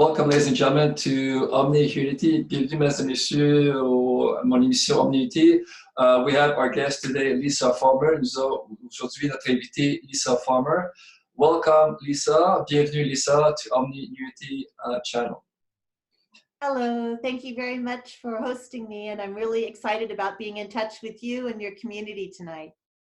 Welcome, ladies and gentlemen, to Omni Unity. Bienvenue, mesdames et messieurs, à mon émission Omni Unity. We have our guest today, Lysa Farmer. Nous avons aujourd'hui notre invitée, Lysa Farmer. Welcome, Lysa. Bienvenue, Lysa, to Omni Unity channel. Hello, thank you very much for hosting me, and I'm really excited about being in touch with you and your community tonight.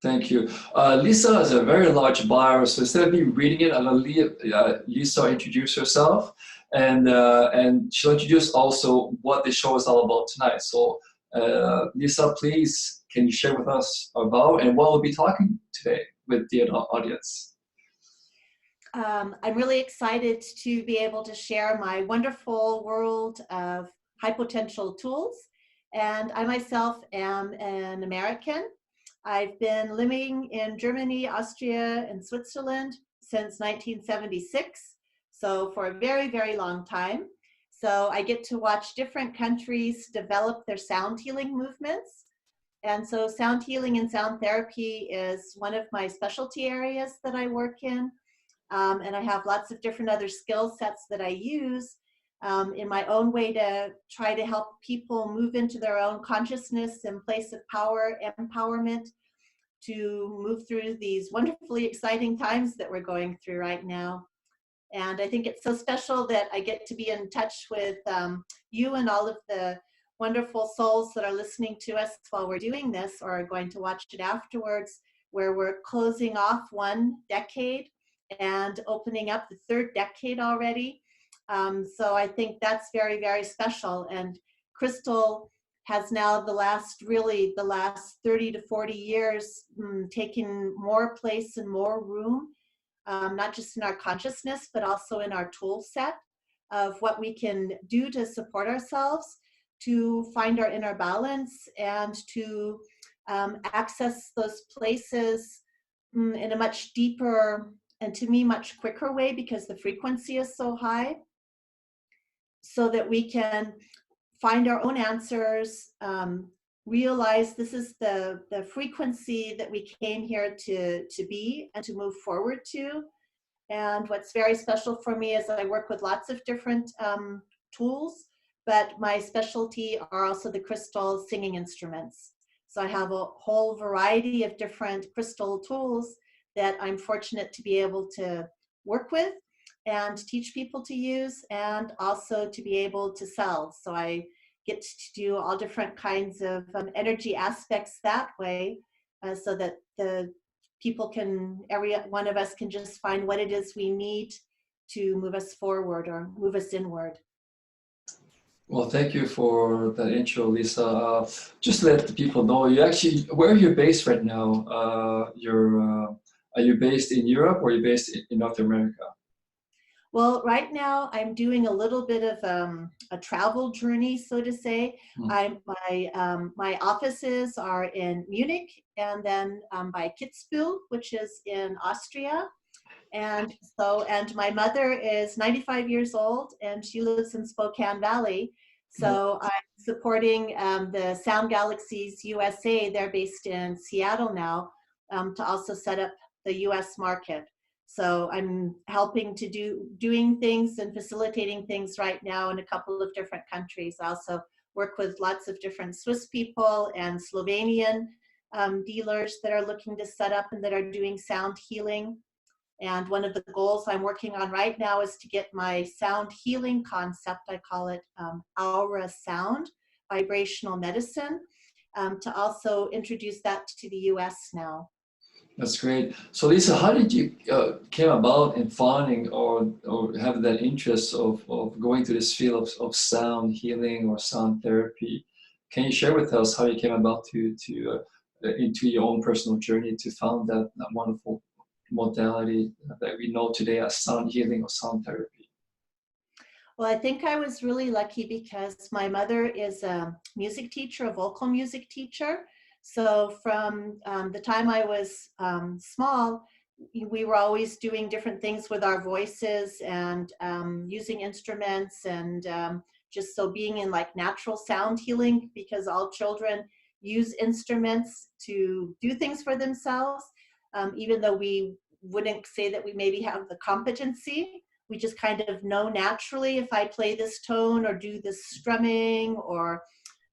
Thank you. Lysa has a very large bio, so instead of me reading it, I'm going to let Lysa introduce herself, and she'll introduce also what the show is all about tonight. So, Lysa, please, can you share with us about and what we'll be talking today with the audience? I'm really excited to be able to share my wonderful world of high potential tools, and I myself am an American. I've been living in Germany, Austria, and Switzerland since 1976, so for a very, very long time. So I get to watch different countries develop their sound healing movements. And so sound healing and sound therapy is one of my specialty areas that I work in. And I have lots of different other skill sets that I use in my own way to try to help people move into their own consciousness and place of power, empowerment, to move through these wonderfully exciting times that we're going through right now. And I think it's so special that I get to be in touch with you and all of the wonderful souls that are listening to us while we're doing this or are going to watch it afterwards, where we're closing off one decade and opening up the third decade already. So I think that's very, very special. And Crystal has now the last 30 to 40 years taken more place and more room, not just in our consciousness, but also in our tool set of what we can do to support ourselves, to find our inner balance, and to access those places in a much deeper and, to me, much quicker way, because the frequency is so high, so that we can find our own answers, realize this is the frequency that we came here to be and to move forward to. And what's very special for me is that I work with lots of different tools, but my specialty are also the crystal singing instruments. So I have a whole variety of different crystal tools that I'm fortunate to be able to work with and teach people to use, and also to be able to sell. So I get to do all different kinds of energy aspects that way, so that the people can, every one of us can just find what it is we need to move us forward or move us inward. Well, thank you for that intro, Lysa. Just let the people know, where are you based right now? Are you based in Europe, or are you based in North America? Well, right now I'm doing a little bit of a travel journey, so to say. My offices are in Munich, and then by Kitzbühel, which is in Austria. And my mother is 95 years old, and she lives in Spokane Valley. So I'm supporting the SoundGalaxies USA. They're based in Seattle now, to also set up the US market. So I'm helping to doing things and facilitating things right now in a couple of different countries. I also work with lots of different Swiss people and Slovenian dealers that are looking to set up and that are doing sound healing. And one of the goals I'm working on right now is to get my sound healing concept, I call it AuraSound, Vibrational Medicine, to also introduce that to the US now. That's great. So Lysa, how did you came about in finding or have that interest of going to this field of sound healing or sound therapy? Can you share with us how you came about to into your own personal journey to found that wonderful modality that we know today as sound healing or sound therapy? Well, I think I was really lucky because my mother is a music teacher, a vocal music teacher. So from the time I was small, we were always doing different things with our voices and using instruments, and just so being in like natural sound healing, because all children use instruments to do things for themselves, even though we wouldn't say that we maybe have the competency. we just kind of know naturally if I play this tone or do this strumming or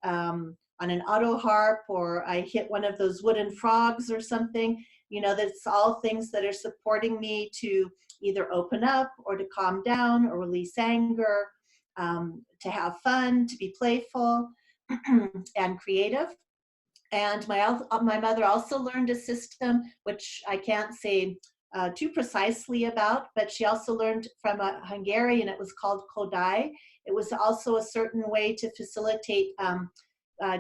on an auto harp, or I hit one of those wooden frogs or something, you know, that's all things that are supporting me to either open up or to calm down or release anger, to have fun, to be playful and creative. And my mother also learned a system, which I can't say too precisely about, but she also learned from a Hungarian, it was called Kodai. It was also a certain way to facilitate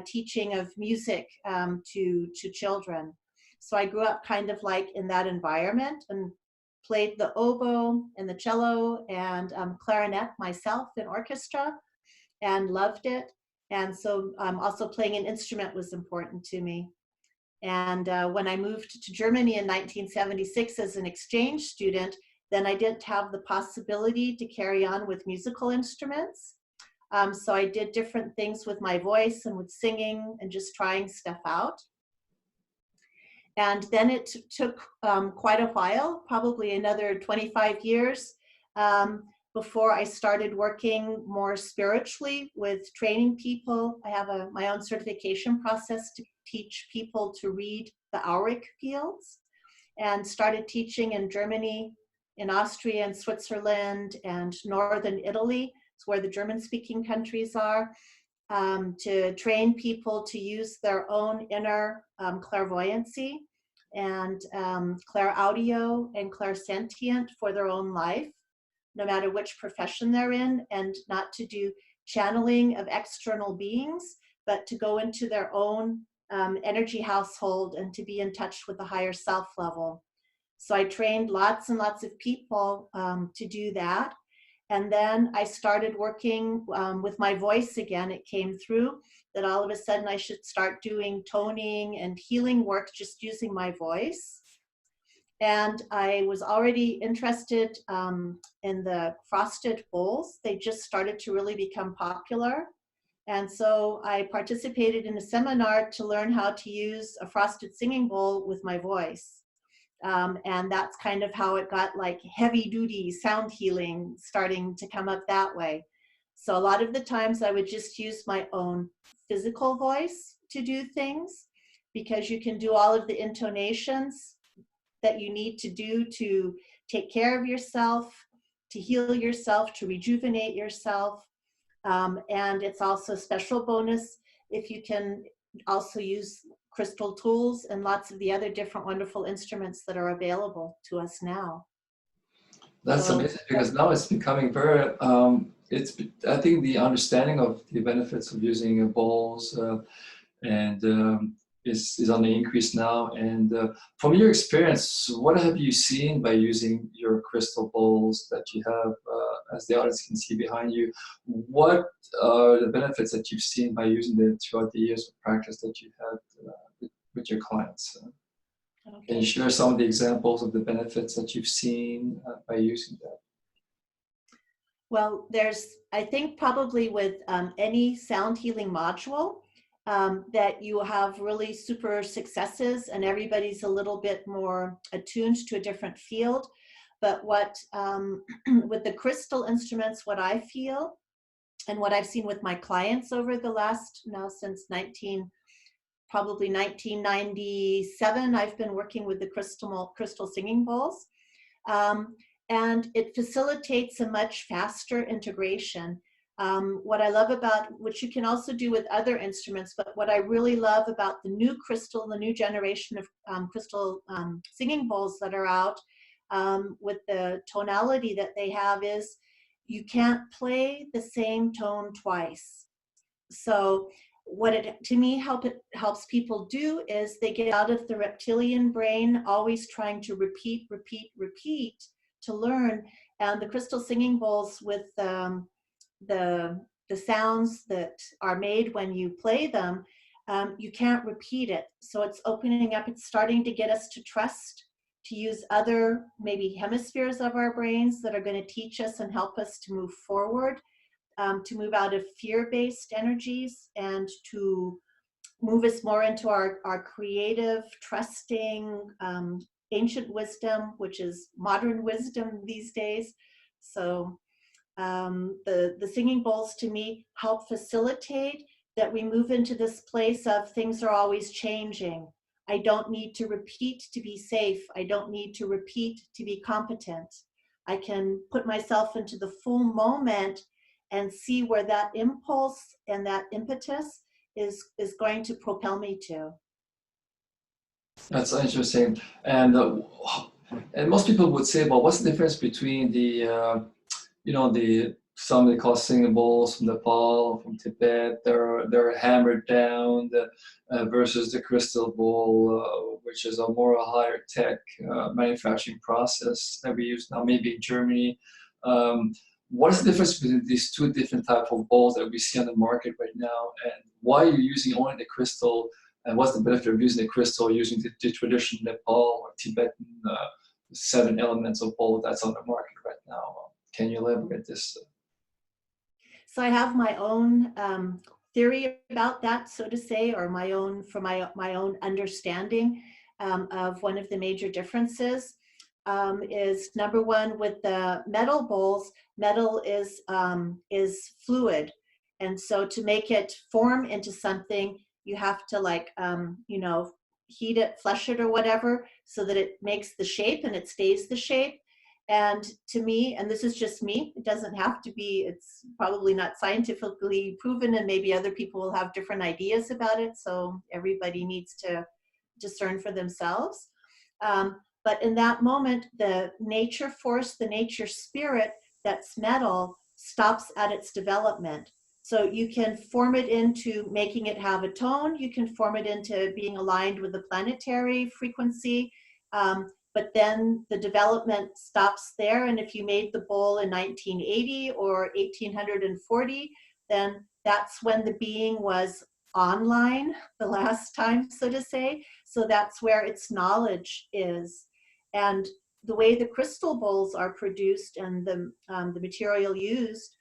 teaching of music to children. So I grew up kind of like in that environment and played the oboe and the cello and clarinet myself in orchestra and loved it. And so also playing an instrument was important to me. And when I moved to Germany in 1976 as an exchange student, then I didn't have the possibility to carry on with musical instruments. So I did different things with my voice and with singing and just trying stuff out. And then it took quite a while, probably another 25 years, before I started working more spiritually with training people. I have my own certification process to teach people to read the auric fields, and started teaching in Germany, in Austria and Switzerland and northern Italy. It's where the German-speaking countries are, to train people to use their own inner clairvoyancy and clairaudio and clairsentient for their own life, no matter which profession they're in, and not to do channeling of external beings, but to go into their own energy household and to be in touch with the higher self level. So I trained lots and lots of people to do that. And then I started working with my voice again. It came through that all of a sudden I should start doing toning and healing work just using my voice. And I was already interested in the frosted bowls. They just started to really become popular. And so I participated in a seminar to learn how to use a frosted singing bowl with my voice. And that's kind of how it got like heavy duty sound healing starting to come up that way. So a lot of the times I would just use my own physical voice to do things, because you can do all of the intonations that you need to do to take care of yourself, to heal yourself, to rejuvenate yourself. And it's also a special bonus if you can also use crystal tools and lots of the other different wonderful instruments that are available to us now. That's amazing, because now it's becoming very, I think the understanding of the benefits of using bowls and is on the increase now. And from your experience, what have you seen by using your crystal bowls that you have, as the audience can see behind you? What are the benefits that you've seen by using them throughout the years of practice that you had with your clients? Okay. Can you share some of the examples of the benefits that you've seen by using that? Well, I think probably with any sound healing module, that you have really super successes and everybody's a little bit more attuned to a different field. But what, with the crystal instruments, what I feel and what I've seen with my clients over the last, now since probably 1997, I've been working with the crystal singing bowls. And it facilitates a much faster integration. What I love about, which you can also do with other instruments, but what I really love about the new generation of crystal singing bowls that are out with the tonality that they have, is you can't play the same tone twice. So what it, to me, helps people do is they get out of the reptilian brain, always trying to repeat to learn. And the crystal singing bowls with the sounds that are made when you play them, you can't repeat it. So it's opening up, it's starting to get us to trust, to use other maybe hemispheres of our brains that are going to teach us and help us to move forward, to move out of fear-based energies and to move us more into our creative, trusting, ancient wisdom, which is modern wisdom these days. So the singing bowls to me help facilitate that we move into this place of things are always changing. I don't need to repeat to be safe. I don't need to repeat to be competent. I can put myself into the full moment and see where that impulse and that impetus is going to propel me to. That's interesting. And most people would say, well, what's the difference between the some they call singing bowls from Nepal, from Tibet, they're hammered down, versus the crystal bowl, which is a more higher tech manufacturing process that we use now, maybe in Germany. What is the difference between these two different types of bowls that we see on the market right now, and why are you using only the crystal? And what's the benefit of using the crystal, using the traditional Nepal or Tibetan 7 elements of bowl that's on the market right now? Can you elaborate this? So I have my own theory about that, so to say, or my own understanding of one of the major differences. Is number one, with the metal bowls, metal is fluid, and so to make it form into something, you have to heat it, flush it, or whatever, so that it makes the shape and it stays the shape. And to me, and this is just me, it doesn't have to be, it's probably not scientifically proven, and maybe other people will have different ideas about it, so everybody needs to discern for themselves. But in that moment, the nature force, the nature spirit that's metal stops at its development. So you can form it into making it have a tone, you can form it into being aligned with the planetary frequency, but then the development stops there. And if you made the bowl in 1980 or 1840, then that's when the being was online the last time, so to say. So that's where its knowledge is. And the way the crystal bowls are produced and the material used,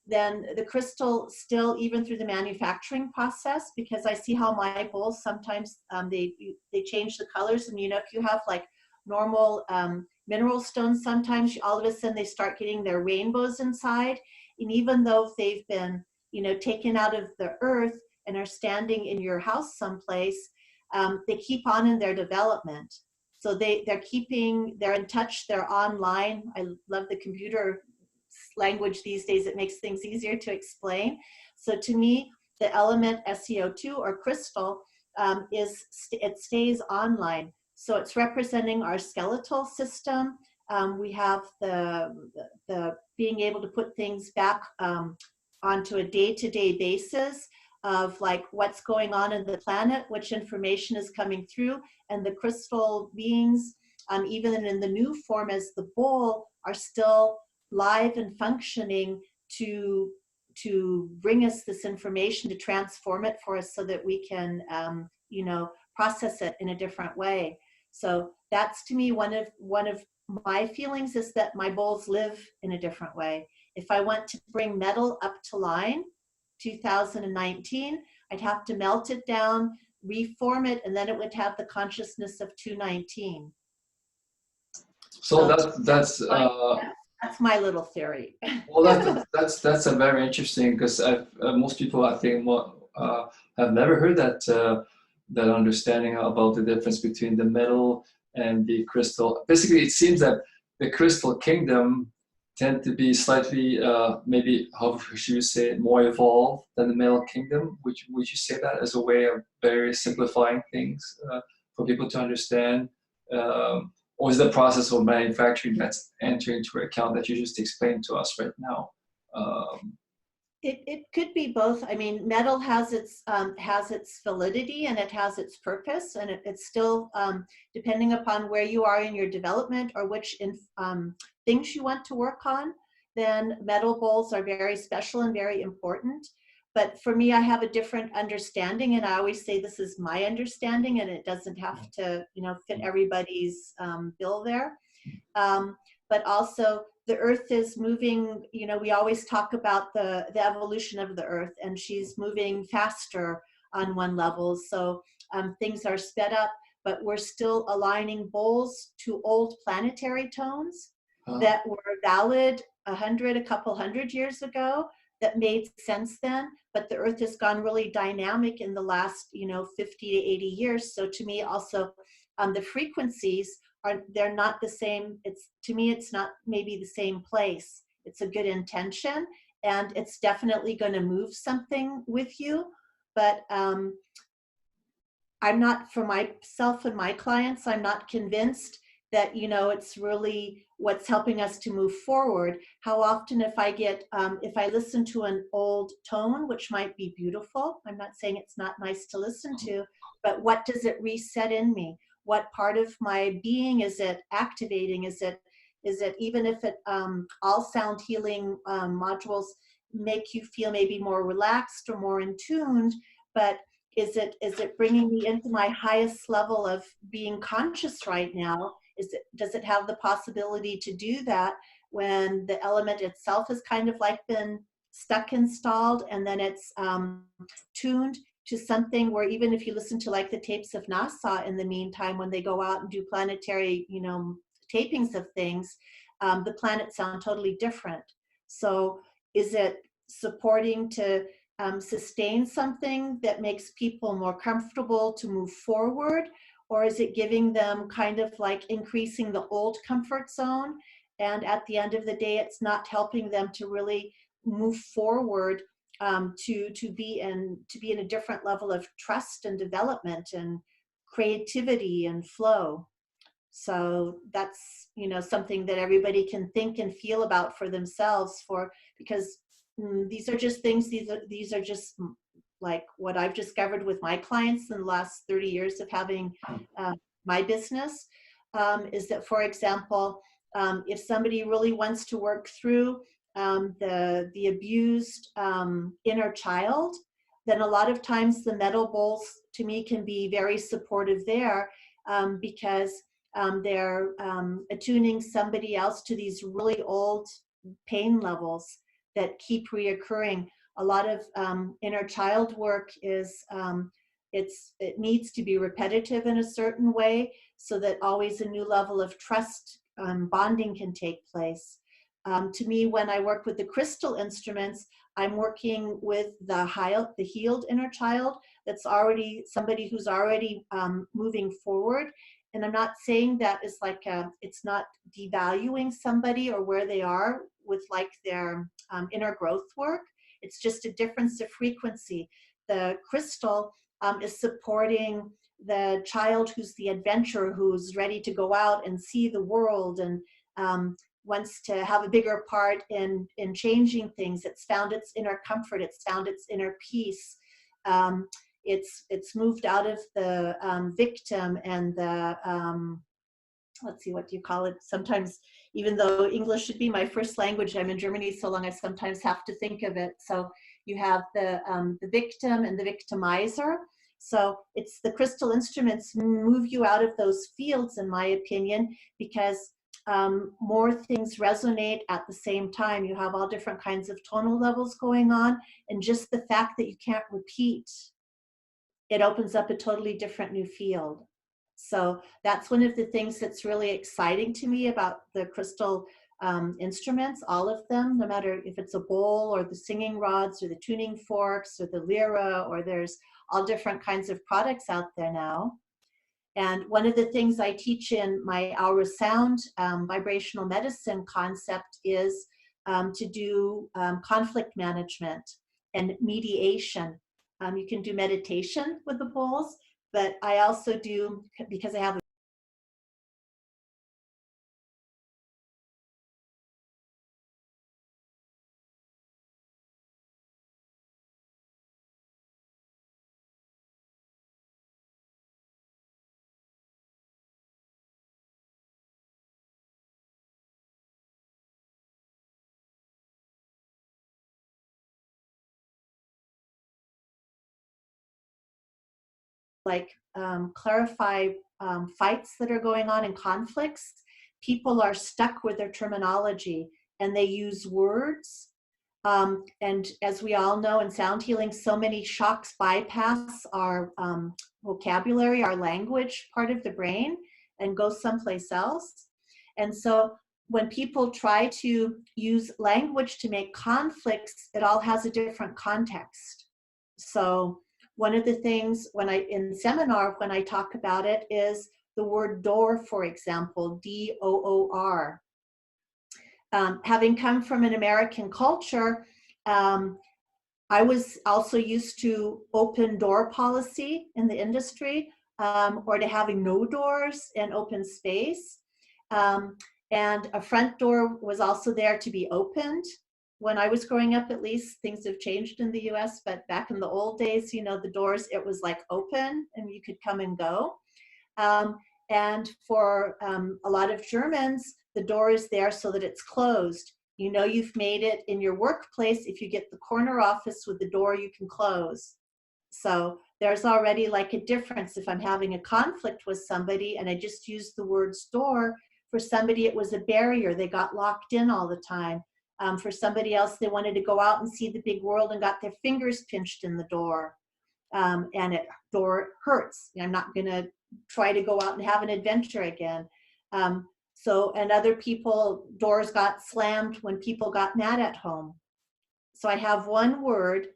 then the crystal still, even through the manufacturing process, because I see how my bowls sometimes they change the colors, and if you have like normal mineral stones, sometimes all of a sudden they start getting their rainbows inside, and even though they've been taken out of the earth and are standing in your house someplace, they keep on in their development. So they're in touch, they're online. I love the computer language these days. It makes things easier to explain. So to me, the element SeO2 or crystal it stays online. So it's representing our skeletal system. We have the being able to put things back onto a day-to-day basis of like what's going on in the planet, which information is coming through, and the crystal beings, even in the new form as the bowl, are still live and functioning to bring us this information, to transform it for us so that we can process it in a different way. So that's, to me, one of my feelings, is that my bowls live in a different way. If I want to bring metal up to line 2019, I'd have to melt it down, reform it, and then it would have the consciousness of 219. So that's my little theory. Well, that's a very interesting, because most people, I think, have never heard that understanding about the difference between the metal and the crystal. Basically, it seems that the crystal kingdom tend to be slightly, maybe, how should you say it, more evolved than the metal kingdom. Would you say that as a way of very simplifying things for people to understand? Or is the process of manufacturing that's entering into account that you just explained to us right now? It could be both. I mean, metal has its validity and it has its purpose, and it's still depending upon where you are in your development or which things you want to work on. Then metal bowls are very special and very important. But for me, I have a different understanding, and I always say this is my understanding, and it doesn't have to fit everybody's bill there. But also, the earth is moving, we always talk about the evolution of the earth, and she's moving faster on one level. So things are sped up, but we're still aligning bowls to old planetary tones. that were valid a couple hundred years ago, that made sense then, but the earth has gone really dynamic in the last, 50 to 80 years. So to me also, the frequencies they're not the same. To me, it's not maybe the same place. It's a good intention, and it's definitely going to move something with you. But I'm not, for myself and my clients, I'm not convinced that, it's really what's helping us to move forward. How often if I listen to an old tone, which might be beautiful, I'm not saying it's not nice to listen to, but what does it reset in me? What part of my being is it activating? Is it even if it, all sound healing modules make you feel maybe more relaxed or more in tuned, but is it bringing me into my highest level of being conscious right now? Does it have the possibility to do that when the element itself has kind of like been stuck installed, and then it's tuned to something where even if you listen to like the tapes of NASA in the meantime, when they go out and do planetary, tapings of things, the planets sound totally different. So is it supporting to sustain something that makes people more comfortable to move forward? Or is it giving them kind of like increasing the old comfort zone? And at the end of the day, it's not helping them to really move forward, to be in a different level of trust and development and creativity and flow. So that's, something that everybody can think and feel about for themselves, because these are just things, these are just like what I've discovered with my clients in the last 30 years of having my business, is that, for example, if somebody really wants to work through the abused inner child, then a lot of times the metal bowls to me can be very supportive there, because they're attuning somebody else to these really old pain levels that keep reoccurring. A lot of inner child work is, it needs to be repetitive in a certain way so that always a new level of trust, bonding can take place. To me, when I work with the crystal instruments, I'm working with the healed inner child. That's already somebody who's already moving forward. And I'm not saying that is like it's not devaluing somebody or where they are with like their inner growth work. It's just a difference of frequency. The crystal is supporting the child who's the adventurer, who's ready to go out and see the world and wants to have a bigger part in changing things. It's found its inner comfort. It's found its inner peace. It's moved out of the victim and the, let's see, what do you call it? Sometimes, even though English should be my first language, I'm in Germany so long, I sometimes have to think of it. So you have the victim and the victimizer. So it's the crystal instruments move you out of those fields, in my opinion, because more things resonate at the same time. You have all different kinds of tonal levels going on, and just the fact that you can't repeat, it opens up a totally different new field. So that's one of the things that's really exciting to me about the crystal instruments, all of them, no matter if it's a bowl or the singing rods or the tuning forks or the lyra, or there's all different kinds of products out there now. And one of the things I teach in my AuraSound vibrational medicine concept is to do conflict management and mediation. You can do meditation with the bowls, but I also do, because I have like clarify fights that are going on and conflicts. People are stuck with their terminology and they use words. And as we all know, in sound healing, so many shocks bypass our vocabulary, our language part of the brain, and go someplace else. And so when people try to use language to make conflicts, it all has a different context. So one of the things in seminar, when I talk about it, is the word door, for example, D-O-O-R. Having come from an American culture, I was also used to open door policy in the industry, or to having no doors and open space. And a front door was also there to be opened. When I was growing up, at least, things have changed in the US, but back in the old days, you know, the doors, it was like open and you could come and go. And for a lot of Germans, the door is there so that it's closed. You know you've made it in your workplace if you get the corner office with the door you can close. So there's already like a difference. If I'm having a conflict with somebody and I just use the words door, for somebody it was a barrier. They got locked in all the time. For somebody else, they wanted to go out and see the big world and got their fingers pinched in the door. And door hurts. I'm not going to try to go out and have an adventure again. And other people, doors got slammed when people got mad at home. So I have one word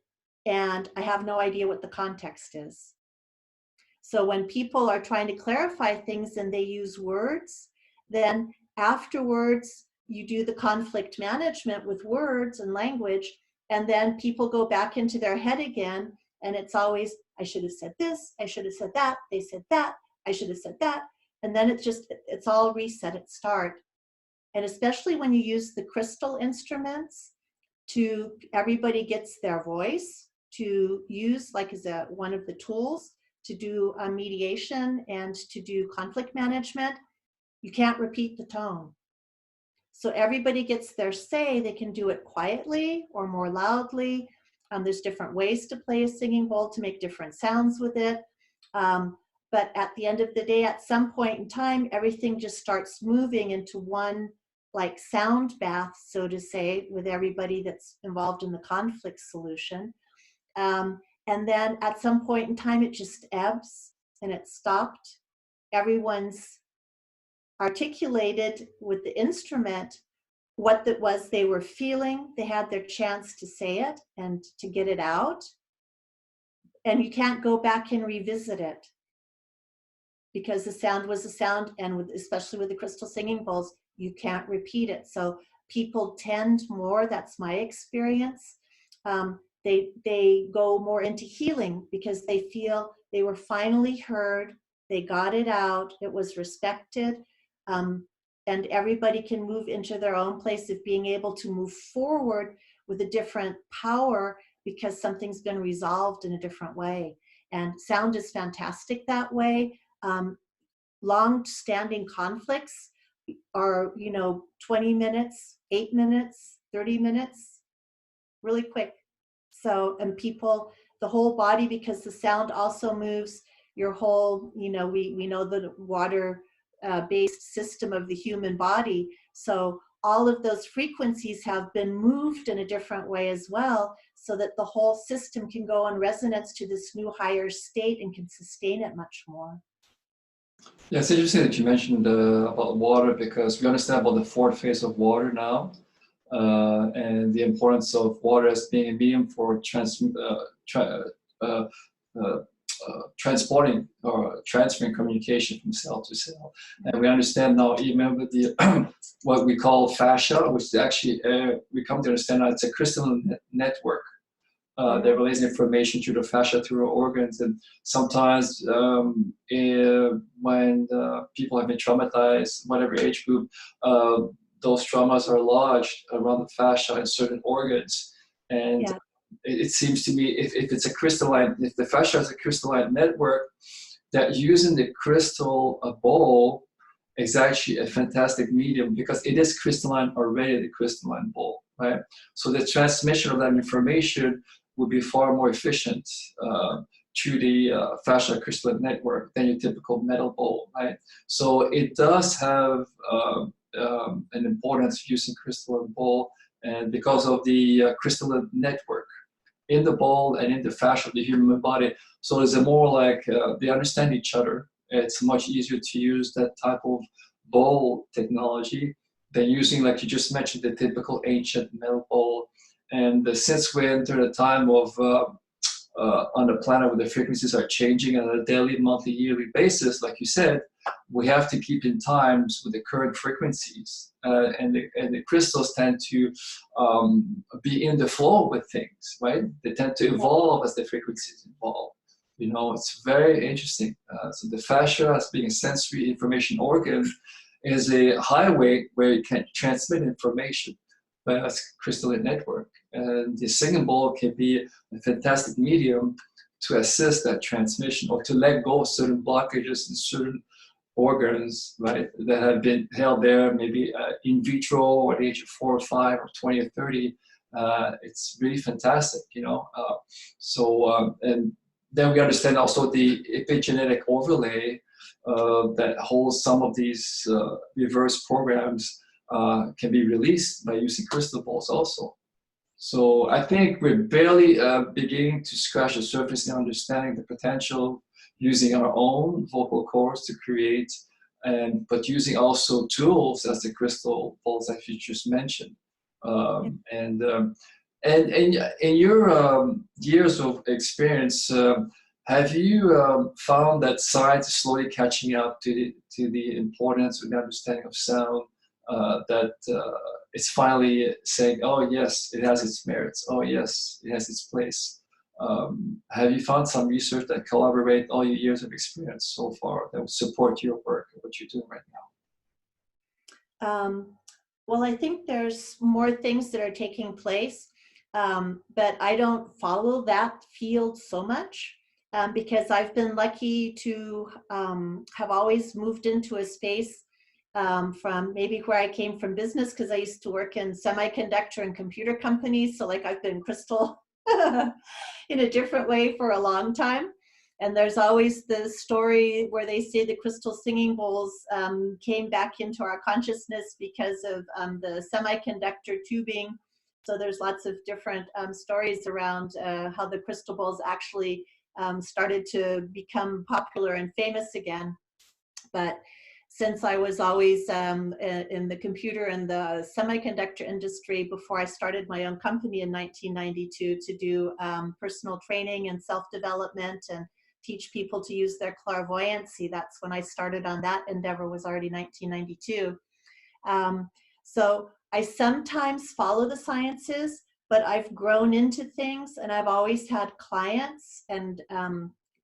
and I have no idea what the context is. So when people are trying to clarify things and they use words, then afterwards you do the conflict management with words and language, and then people go back into their head again, and it's always, I should have said this, I should have said that, they said that, I should have said that. And then it's all reset at start. And especially when you use the crystal instruments, everybody gets their voice to use like as one of the tools to do mediation and to do conflict management. You can't repeat the tone. So everybody gets their say. They can do it quietly or more loudly. There's different ways to play a singing bowl to make different sounds with it. But at the end of the day, at some point in time, everything just starts moving into one like sound bath, so to say, with everybody that's involved in the conflict solution. And then at some point in time, it just ebbs and it stopped. Everyone's articulated with the instrument what that was they were feeling. They had their chance to say it and to get it out. And you can't go back and revisit it, because the sound was a sound, and especially with the crystal singing bowls, you can't repeat it. So people tend more, that's my experience, they go more into healing because they feel they were finally heard, they got it out, it was respected, and everybody can move into their own place of being able to move forward with a different power because something's been resolved in a different way. And sound is fantastic that way. Long-standing conflicts are, 20 minutes, 8 minutes, 30 minutes, really quick. So, and people, the whole body, because the sound also moves your whole, we know the water-based system of the human body. So all of those frequencies have been moved in a different way as well, so that the whole system can go in resonance to this new higher state and can sustain it much more. Yeah, it's interesting that you mentioned about water, because we understand about the fourth phase of water now, and the importance of water as being a medium for transporting or transferring communication from cell to cell. And we understand now, even with the what we call fascia, which is actually we come to understand that it's a crystalline network. They release information through the fascia, through our organs, and sometimes when people have been traumatized, whatever age group, those traumas are lodged around the fascia in certain organs. And yeah, it seems to me, if it's a crystalline, if the fascia is a crystalline network, that using the crystal bowl is actually a fantastic medium, because it is crystalline already, the crystalline bowl, right? So the transmission of that information would be far more efficient through the fascia crystalline network than your typical metal bowl, right? So it does have an importance using crystalline bowl, and because of the crystalline network in the bowl and in the fascia of the human body. So it's a more like they understand each other. It's much easier to use that type of bowl technology They're using, like you just mentioned, the typical ancient metal bowl. And since we enter a time of on the planet where the frequencies are changing on a daily, monthly, yearly basis, like you said, we have to keep in times with the current frequencies. And the crystals tend to be in the flow with things, right? They tend to evolve as the frequencies evolve. You know, it's very interesting. So the fascia, as being a sensory information organ, is a highway where it can transmit information by a crystalline network. And the singing bowl can be a fantastic medium to assist that transmission or to let go of certain blockages in certain organs, right, that have been held there maybe in vitro at the age of 4 or 5 or 20 or 30. It's really fantastic, you know. And then we understand also the epigenetic overlay that holds some of these reverse programs can be released by using crystal balls also. So I think we're barely beginning to scratch the surface in understanding the potential using our own vocal cords to create, but using also tools as the crystal balls that you just mentioned. And in your years of experience, have you found that science is slowly catching up to the importance of the understanding of sound? That it's finally saying, oh yes, it has its merits. Oh yes, it has its place. Have you found some research that collaborate all your years of experience so far that would support your work and what you're doing right now? Well, I think there's more things that are taking place, but I don't follow that field so much because I've been lucky to have always moved into a space from maybe where I came from business, because I used to work in semiconductor and computer companies. So like I've been crystal in a different way for a long time. And there's always the story where they say the crystal singing bowls came back into our consciousness because of the semiconductor tubing. So there's lots of different stories around how the crystal bowls actually started to become popular and famous again. But since I was always in the computer and the semiconductor industry before I started my own company in 1992 to do personal training and self-development and teach people to use their clairvoyancy. That's when I started on that endeavor, was already 1992. So I sometimes follow the sciences, but I've grown into things, and I've always had clients and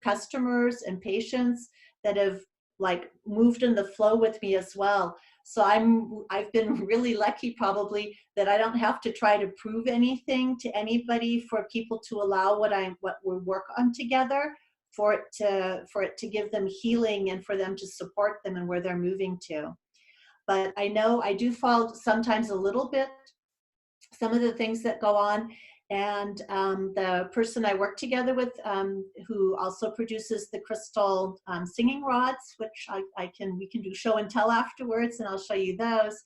customers and patients that have like moved in the flow with me as well. So I've been really lucky probably that I don't have to try to prove anything to anybody for people to allow what we work on together, for it to give them healing and for them to support them and where they're moving to. But I know I do fall sometimes a little bit some of the things that go on. And the person I work together with, who also produces the crystal singing rods, which we can do show and tell afterwards, and I'll show you those.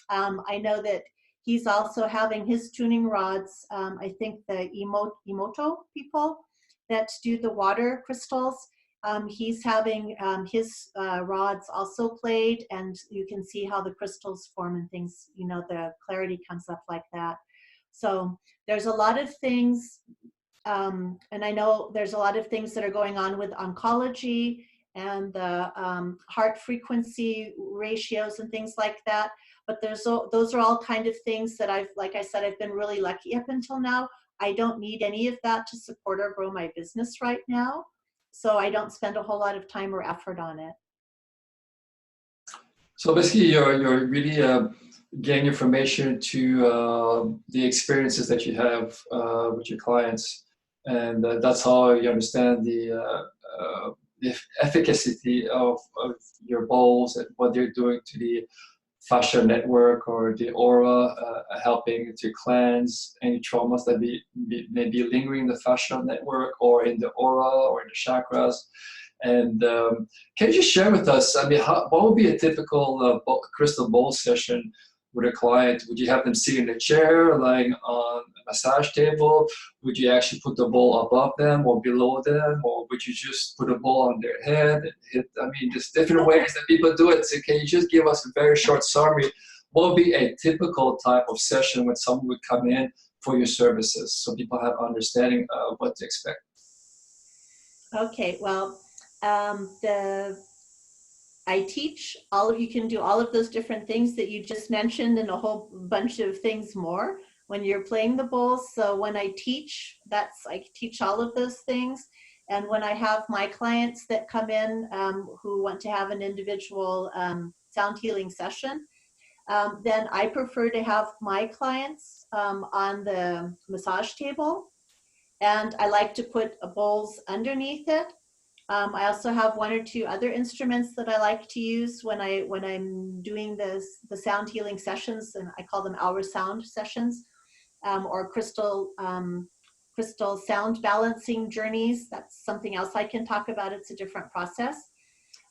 I know that he's also having his tuning rods. I think the Emoto people that do the water crystals, he's having his rods also played, and you can see how the crystals form and things. You know, the clarity comes up like that. So there's a lot of things, and I know there's a lot of things that are going on with oncology and the heart frequency ratios and things like that. But those are all kind of things that like I said, I've been really lucky up until now. I don't need any of that to support or grow my business right now. So I don't spend a whole lot of time or effort on it. So basically you're really getting information to the experiences that you have with your clients, and that's how you understand the efficacy of your bowls and what they're doing to the fascia network or the aura, helping to cleanse any traumas that may be lingering in the fascia network or in the aura or in the chakras. And can you just share with us, I mean, what would be a typical crystal bowl session with a client? Would you have them sit in a chair, lying on a massage table? Would you actually put the bowl above them or below them? Or would you just put a bowl on their head and hit? I mean, there's different ways that people do it. So can you just give us a very short summary? what would be a typical type of session when someone would come in for your services, so people have understanding of what to expect? Okay, well, I teach all of, you can do all of those different things that you just mentioned and a whole bunch of things more when you're playing the bowls. So when I teach, I teach all of those things. And when I have my clients that come in who want to have an individual sound healing session, then I prefer to have my clients on the massage table. And I like to put bowls underneath it. I also have one or two other instruments that I like to use when I'm doing the sound healing sessions, and I call them AuraSound sessions, or crystal sound balancing journeys. That's something else I can talk about. It's a different process.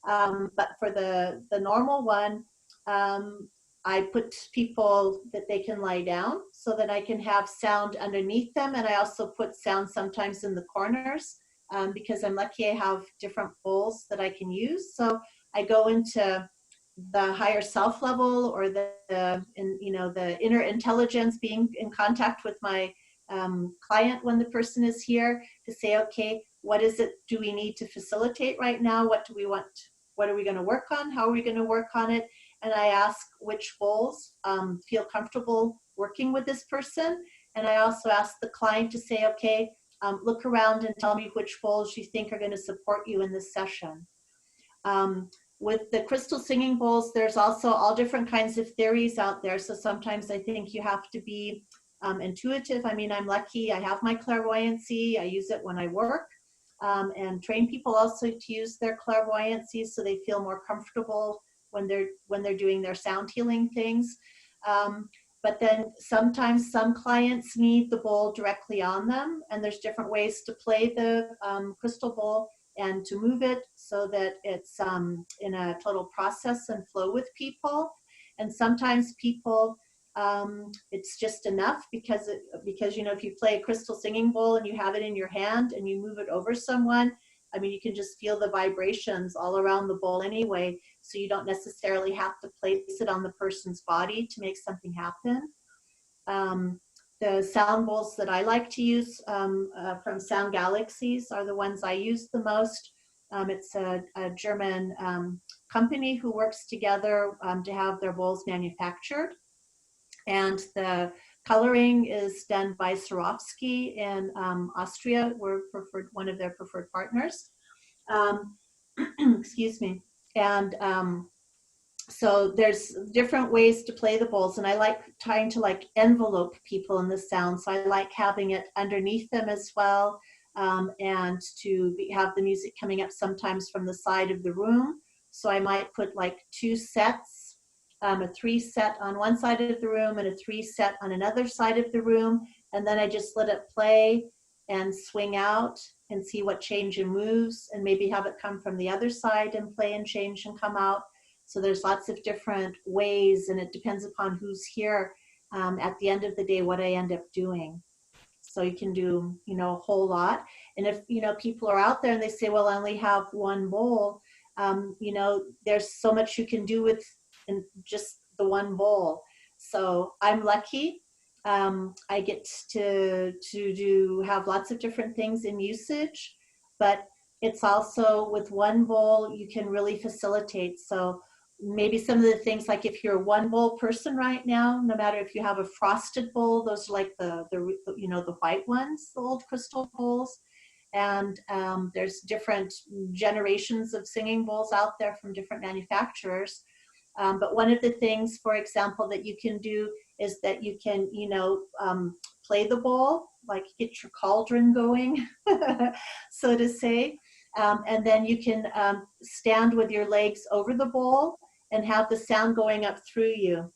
But for the normal one, I put people that they can lie down so that I can have sound underneath them, and I also put sound sometimes in the corners. Because I'm lucky I have different bowls that I can use. So I go into the higher self level, or the inner intelligence, being in contact with my client when the person is here, to say, okay, what is it do we need to facilitate right now? What do we want? What are we going to work on? How are we going to work on it? And I ask which bowls feel comfortable working with this person. And I also ask the client to say, okay, look around and tell me which bowls you think are going to support you in this session. With the crystal singing bowls, there's also all different kinds of theories out there. So sometimes I think you have to be intuitive. I mean, I'm lucky. I have my clairvoyancy. I use it when I work, and train people also to use their clairvoyancy so they feel more comfortable when they're doing their sound healing things. But then sometimes some clients need the bowl directly on them, and there's different ways to play the crystal bowl and to move it so that it's in a total process and flow with people. And sometimes people, it's just enough because if you play a crystal singing bowl and you have it in your hand and you move it over someone, I mean, you can just feel the vibrations all around the bowl anyway, so you don't necessarily have to place it on the person's body to make something happen. The sound bowls that I like to use from SoundGalaxies are the ones I use the most. It's a German company who works together to have their bowls manufactured. And the coloring is done by Swarovski in Austria. We're one of their preferred partners. Excuse me. And so there's different ways to play the bowls, and I like trying to envelope people in the sound. So I like having it underneath them as well, and to have the music coming up sometimes from the side of the room. So I might put 2 sets, a 3 set on one side of the room and a 3 set on another side of the room, and then I just let it play and swing out and see what change and moves, and maybe have it come from the other side and play and change and come out. So there's lots of different ways, and it depends upon who's here at the end of the day, what I end up doing. So you can do, a whole lot. And if, people are out there and they say, well, I only have one bowl, there's so much you can do with just the one bowl. So I'm lucky. I get to have lots of different things in usage, but it's also with one bowl you can really facilitate. So maybe some of the things, like if you're a one bowl person right now, no matter if you have a frosted bowl, those are the white ones, the old crystal bowls. And there's different generations of singing bowls out there from different manufacturers. But one of the things, for example, that you can do is that you can, play the bowl, get your cauldron going, so to say. And then you can stand with your legs over the bowl and have the sound going up through you.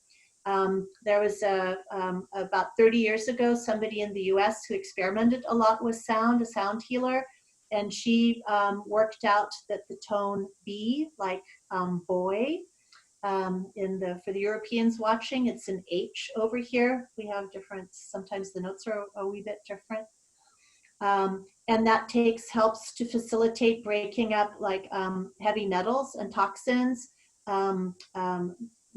There was about 30 years ago, somebody in the US who experimented a lot with sound, a sound healer, and she worked out that the tone B, boy, for the Europeans watching, it's an H over here. We have different, sometimes the notes are a wee bit different. And that helps to facilitate breaking up heavy metals and toxins,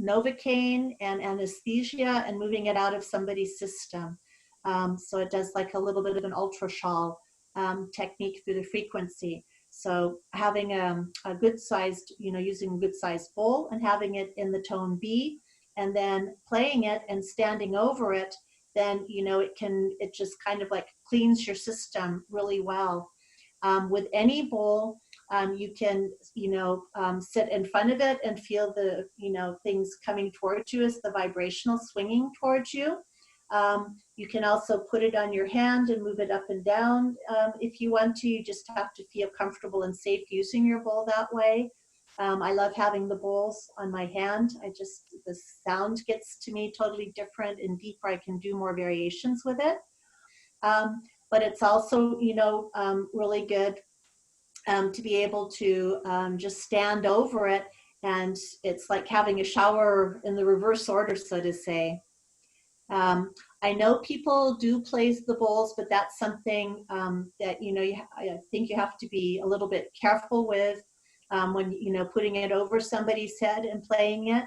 Novocaine and anesthesia and moving it out of somebody's system. So it does like a little bit of an ultraschall technique through the frequency. So having a good sized, using a good sized bowl and having it in the tone B, and then playing it and standing over it, then, it just kind of like cleans your system really well. With any bowl, you can, sit in front of it and feel the, things coming towards you as the vibrational swinging towards you. You can also put it on your hand and move it up and down if you want to. You just have to feel comfortable and safe using your bowl that way. I love having the bowls on my hand. The sound gets to me totally different and deeper. I can do more variations with it. But it's also, really good to be able to just stand over it. And it's like having a shower in the reverse order, so to say. I know people do place the bowls, but that's something that, I think you have to be a little bit careful with when, putting it over somebody's head and playing it.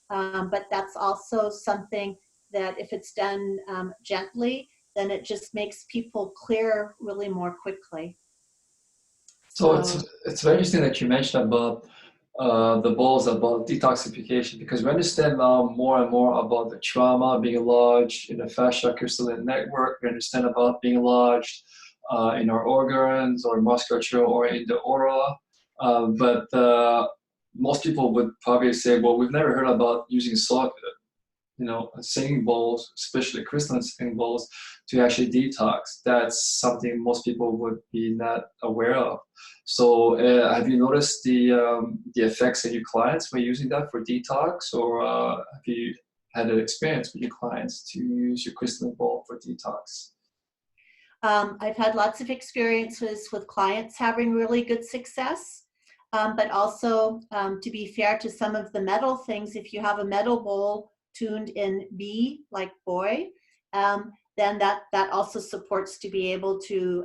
But that's also something that if it's done gently, then it just makes people clear really more quickly. So it's very interesting that you mentioned about the bowls, about detoxification, because we understand now more and more about the trauma being lodged in the fascia crystalline network. We understand about being lodged in our organs or musculature or in the aura. But most people would probably say, well, we've never heard about using singing bowls, especially crystalline singing bowls, to actually detox. That's something most people would be not aware of. So have you noticed the effects in your clients when using that for detox, or have you had an experience with your clients to use your crystalline bowl for detox? I've had lots of experiences with clients having really good success. But also, to be fair to some of the metal things, if you have a metal bowl tuned in B, like boy, then that also supports to be able to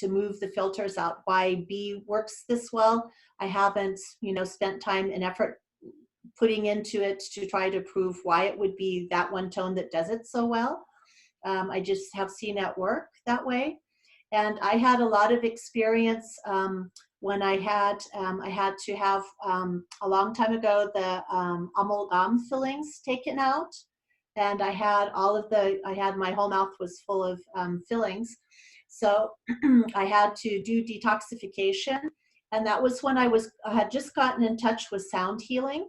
move the filters out. Why B works this well, I haven't, spent time and effort putting into it to try to prove why it would be that one tone that does it so well. I just have seen it work that way. And I had a lot of experience when I had to have a long time ago the amalgam fillings taken out, and I had my whole mouth was full of fillings, so I had to do detoxification, and that was when I had just gotten in touch with sound healing,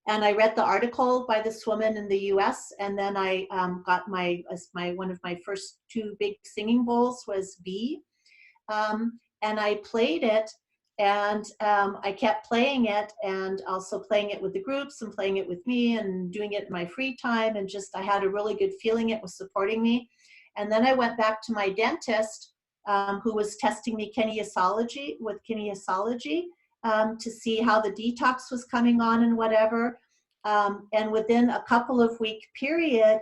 and I read the article by this woman in the U.S. And then I got one of my first two big singing bowls was B. And I played it, and I kept playing it, and also playing it with the groups and playing it with me and doing it in my free time, and just I had a really good feeling it was supporting me. And then I went back to my dentist who was testing me kinesiology to see how the detox was coming on and whatever. And within a couple of week period,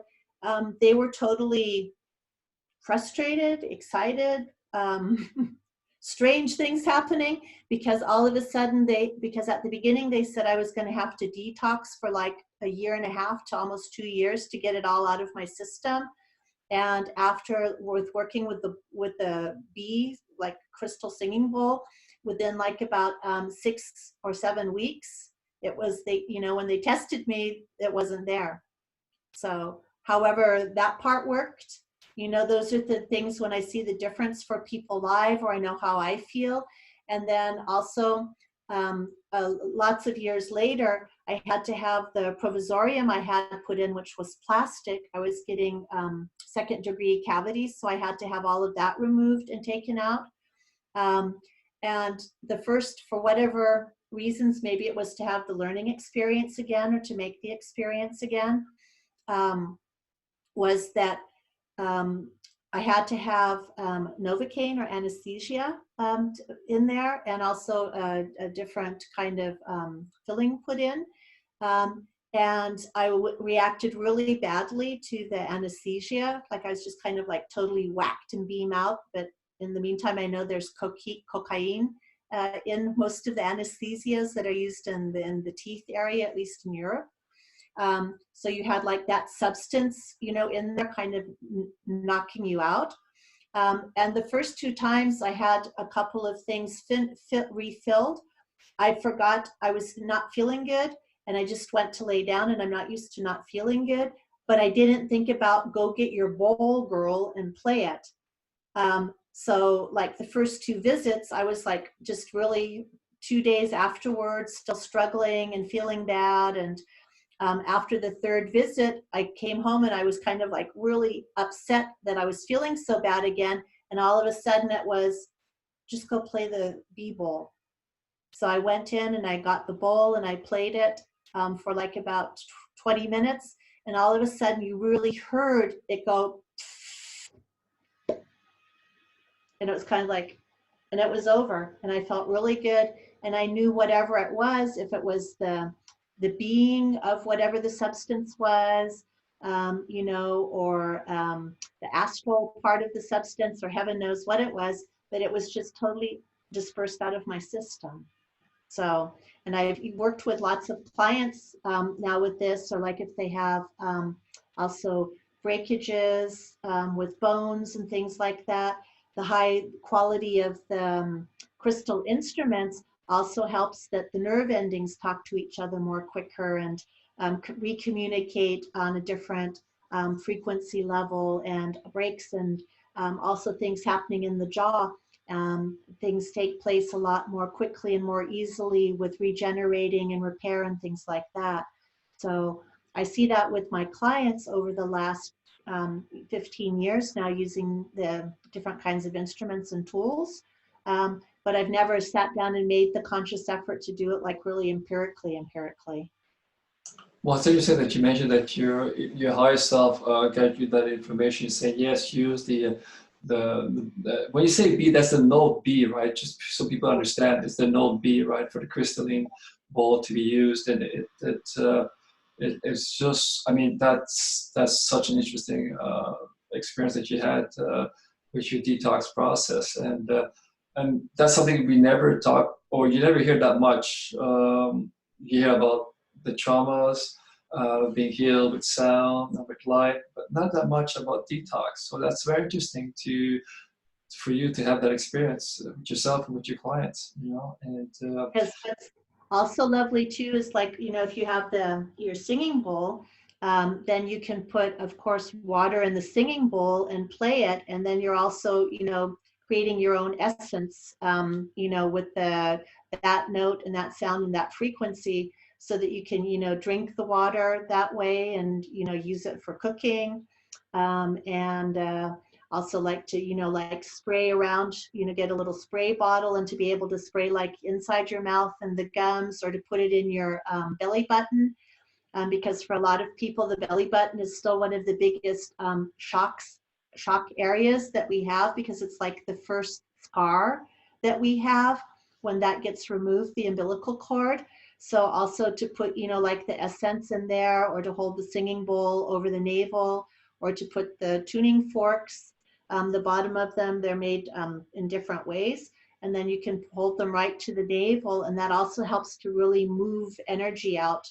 they were totally frustrated, excited, strange things happening, because all of a sudden because at the beginning they said I was going to have to detox for like a year and a half to almost 2 years to get it all out of my system. And after working with the B, like crystal singing bowl, within like about 6 or 7 weeks, it was when they tested me, it wasn't there. So however that part worked, those are the things when I see the difference for people live, or I know how I feel. And then also lots of years later, I had to have the provisorium I had put in, which was plastic. I was getting second degree cavities, so I had to have all of that removed and taken out. And the first, for whatever reasons, maybe it was to have the learning experience again, or to make the experience again, was that I had to have Novocaine or anesthesia in there, and also a different kind of filling put in. And I reacted really badly to the anesthesia. Like I was just kind of like totally whacked and beam out. But in the meantime, I know there's cocaine in most of the anesthesias that are used in the teeth area, at least in Europe. So you had like that substance, you know, in there kind of knocking you out. And the first 2 times I had a couple of things refilled. I forgot I was not feeling good, and I just went to lay down, and I'm not used to not feeling good, but I didn't think about go get your bowl, girl, and play it. So like the first 2 visits, I was like just really 2 days afterwards, still struggling and feeling bad. And after the 3rd visit, I came home and I was kind of like really upset that I was feeling so bad again. And all of a sudden it was just go play the B-bowl. So I went in and I got the bowl and I played it for like about 20 minutes. And all of a sudden you really heard it go, and it was kind of like, and it was over. And I felt really good. And I knew whatever it was, if it was the being of whatever the substance was, you know, or the astral part of the substance, or heaven knows what it was, but it was just totally dispersed out of my system. So, and I've worked with lots of clients now with this, or like if they have also breakages with bones and things like that, the high quality of the crystal instruments also helps that the nerve endings talk to each other more quicker and recommunicate on a different frequency level, and breaks, and also things happening in the jaw. Things take place a lot more quickly and more easily with regenerating and repair and things like that. So I see that with my clients over the last 15 years now, using the different kinds of instruments and tools. But I've never sat down and made the conscious effort to do it like really empirically. Well, it's interesting that you mentioned that your higher self got you that information. You say yes, use the when you say B, that's the note B, right? Just so people understand, it's the note B, right, for the crystalline ball to be used, and it's just, I mean, that's such an interesting experience that you had with your detox process, and that's something we never talk, or you never hear that much. You hear about the traumas being healed with sound and with light, but not that much about detox. So that's very interesting for you to have that experience with yourself and with your clients, you know. And Because what's also lovely too is, like, you know, if you have your singing bowl, then you can put, of course, water in the singing bowl and play it, and then you're also, you know, creating your own essence, you know, with that note and that sound and that frequency, so that you can, you know, drink the water that way, and, you know, use it for cooking, and also like to, you know, like spray around, you know, get a little spray bottle and to be able to spray like inside your mouth and the gums, or to put it in your belly button, because for a lot of people the belly button is still one of the biggest shock areas that we have, because it's like the first scar that we have when that gets removed, the umbilical cord. So also to put, you know, like the essence in there, or to hold the singing bowl over the navel, or to put the tuning forks, the bottom of them, they're made in different ways, and then you can hold them right to the navel, and that also helps to really move energy out.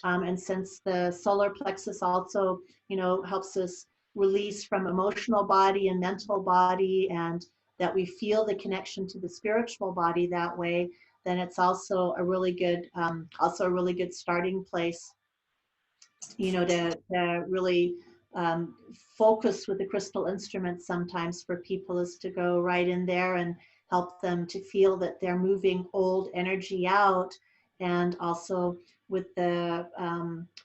And since the solar plexus also, you know, helps us release from emotional body and mental body, and that we feel the connection to the spiritual body that way, then it's also a really good starting place, you know, to really focus with the crystal instruments sometimes for people, is to go right in there and help them to feel that they're moving old energy out, and also with the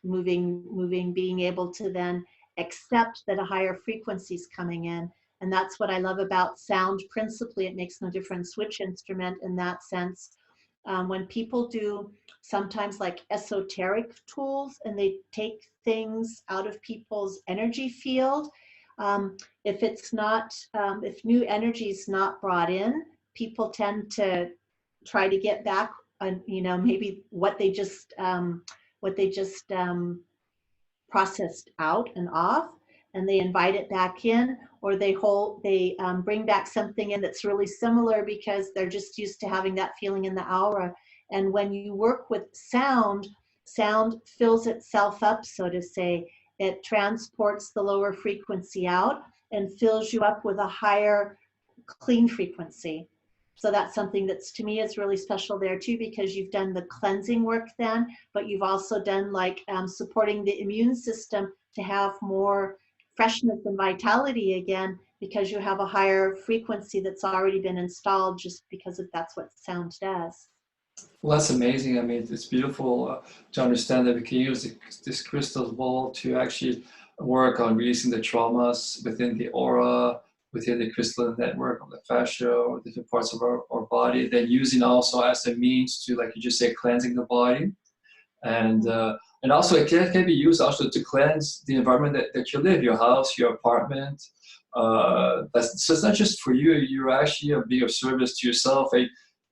moving, being able to then accept that a higher frequency is coming in. And that's what I love about sound. Principally, it makes no difference which instrument in that sense. When people do sometimes like esoteric tools, and they take things out of people's energy field, if it's not, if new energy is not brought in, people tend to try to get back on, you know, maybe what they just processed out and off. and they invite it back in, or they bring back something in that's really similar because they're just used to having that feeling in the aura. And when you work with sound, sound fills itself up, so to say. It transports the lower frequency out and fills you up with a higher clean frequency. So that's something that's, to me, is really special there too, because you've done the cleansing work then, but you've also done like supporting the immune system to have more freshness and vitality again, because you have a higher frequency that's already been installed, just because that's what sound does. Well, that's amazing. I mean, it's beautiful to understand that we can use this crystal ball to actually work on releasing the traumas within the aura, within the crystalline network of the fascia or different parts of our body. Then using also as a means to, like you just said, cleansing the body. And also it can be used also to cleanse the environment that you live, your house, your apartment. So it's not just for you. You're actually being of service to yourself,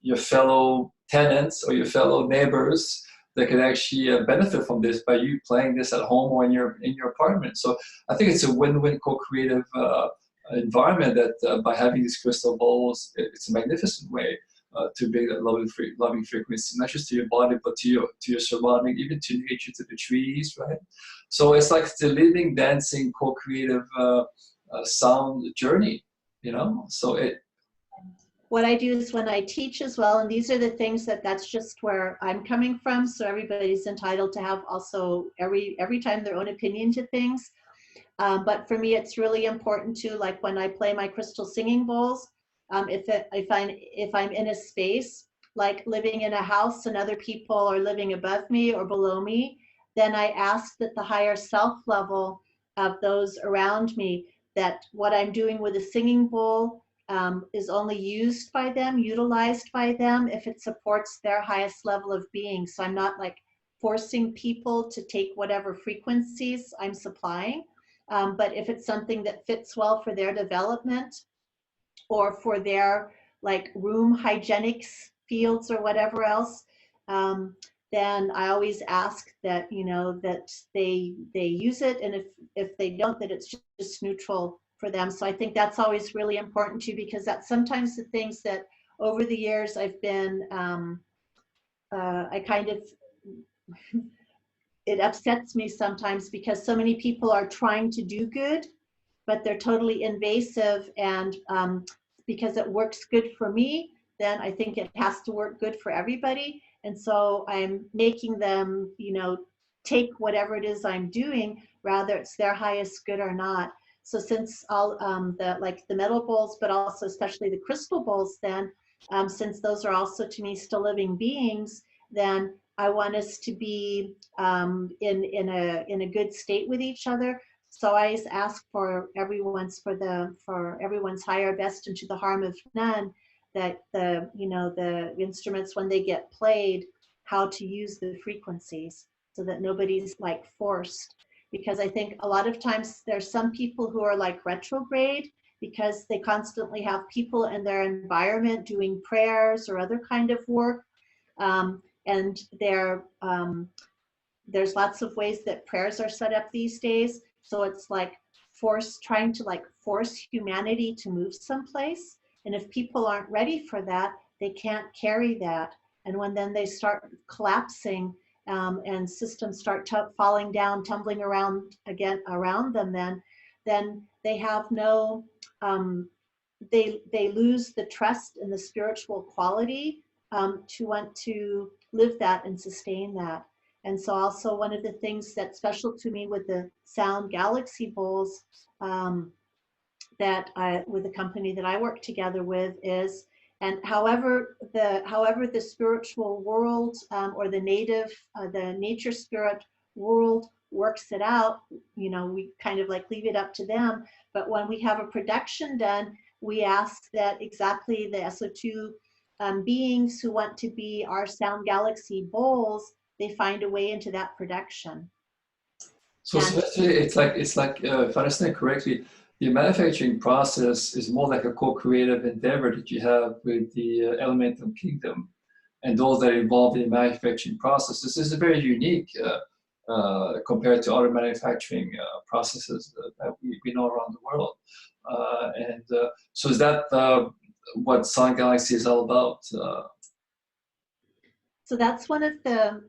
your fellow tenants or your fellow neighbors that can actually benefit from this by you playing this at home or in your apartment. So I think it's a win-win co-creative environment that by having these crystal balls, it's a magnificent way to bring that loving frequency, not just to your body, but to your surrounding, even to nature, to the trees, right? So it's like the living, dancing, co-creative sound journey, you know? So what I do is when I teach as well, and these are the things that's just where I'm coming from. So everybody's entitled to have also every time their own opinion to things. But for me, it's really important to, like when I play my crystal singing bowls, if I'm in a space, like living in a house and other people are living above me or below me, then I ask that the higher self level of those around me, that what I'm doing with a singing bowl is only used by them, utilized by them, if it supports their highest level of being. So I'm not like forcing people to take whatever frequencies I'm supplying. But if it's something that fits well for their development or for their like room hygienics fields or whatever else, then I always ask that, you know, that they use it. And if they don't, that it's just neutral for them. So I think that's always really important too, because that's sometimes the things that over the years I've been, I kind of, it upsets me sometimes because so many people are trying to do good, but they're totally invasive. And because it works good for me, then I think it has to work good for everybody. And so I'm making them, you know, take whatever it is I'm doing, rather it's their highest good or not. So since all the metal bowls, but also especially the crystal bowls, then since those are also to me still living beings, then I want us to be in a good state with each other. So I always ask for everyone's higher best and to the harm of none, that the instruments, when they get played, how to use the frequencies so that nobody's like forced. Because I think a lot of times there's some people who are like retrograde because they constantly have people in their environment doing prayers or other kind of work. And there's lots of ways that prayers are set up these days. So it's like trying to like force humanity to move someplace. And if people aren't ready for that, they can't carry that. And when then they start collapsing and systems start falling down, tumbling around again around them, then they have no, they lose the trust in the spiritual quality to want to live that and sustain that. And so also one of the things that's special to me with the SoundGalaxy bowls with the company that I work together with is, and however the spiritual world or the nature spirit world works it out, you know, we kind of like leave it up to them. But when we have a production done, we ask that exactly the SO2 beings who want to be our SoundGalaxy bowls, they find a way into that production. So essentially, it's like if I understand correctly, the manufacturing process is more like a co-creative endeavor that you have with the elemental kingdom and those that are involved in the manufacturing process. This is a very unique compared to other manufacturing processes that we know around the world. So is that what SoundGalaxy is all about? So that's one of the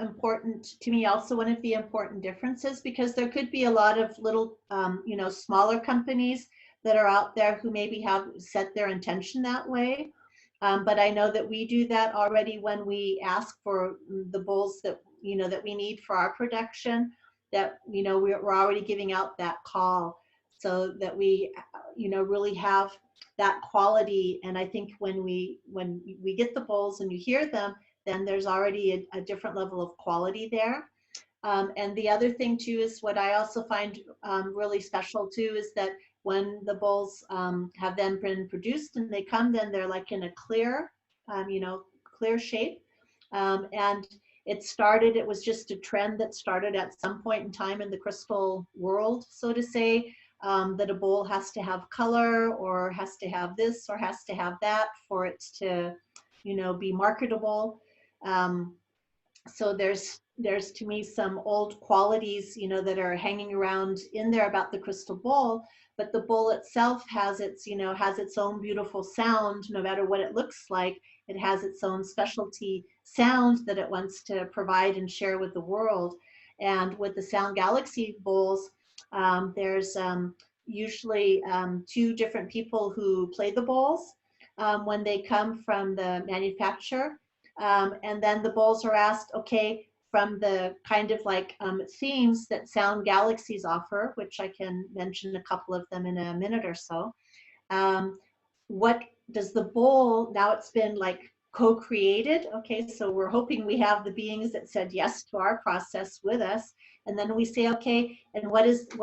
important, to me, also one of the important differences, because there could be a lot of little, you know, smaller companies that are out there who maybe have set their intention that way. But I know that we do that already when we ask for the bowls that, you know, that we need for our production, that, you know, we're already giving out that call so that we, you know, really have that quality. And I think when we get the bowls and you hear them, then there's already a different level of quality there. And the other thing too is what I also find really special too is that when the bowls have then been produced and they come, then they're like in a clear, you know, clear shape. And it was just a trend that started at some point in time in the crystal world, so to say, that a bowl has to have color or has to have this or has to have that for it to, you know, be marketable. So there's to me some old qualities, you know, that are hanging around in there about the crystal bowl, but the bowl itself has its, you know, has its own beautiful sound. No matter what it looks like, it has its own specialty sound that it wants to provide and share with the world. And with the SoundGalaxy bowls, there's usually two different people who play the bowls when they come from the manufacturer. And then the bowls are asked, okay, from the kind of like themes that SoundGalaxies offer, which I can mention a couple of them in a minute or so. What does the bowl, now it's been like co-created, okay, so we're hoping we have the beings that said yes to our process with us, and then we say, okay, and what is the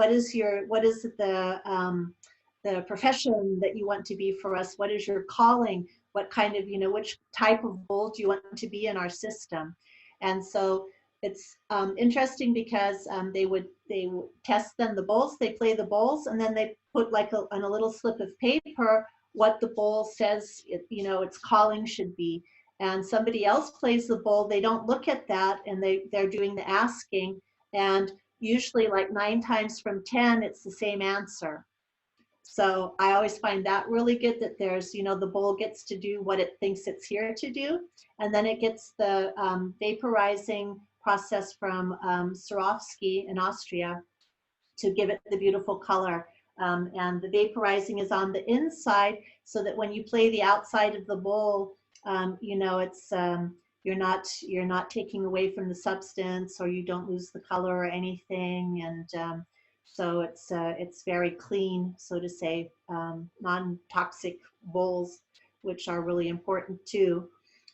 profession that you want to be for us? What is your calling? What kind of, you know, which type of bowl do you want to be in our system? And so it's interesting because they would test then the bowls, they play the bowls, and then they put like on a little slip of paper what the bowl says, you know, its calling should be. And somebody else plays the bowl, they don't look at that, and they're doing the asking, and usually like 9 times from 10, it's the same answer. So I always find that really good, that there's, you know, the bowl gets to do what it thinks it's here to do. And then it gets the vaporizing process from Swarovski in Austria to give it the beautiful color. And the vaporizing is on the inside, so that when you play the outside of the bowl, you know, it's you're not taking away from the substance, or you don't lose the color or anything. And so it's very clean, so to say, non-toxic bowls, which are really important too.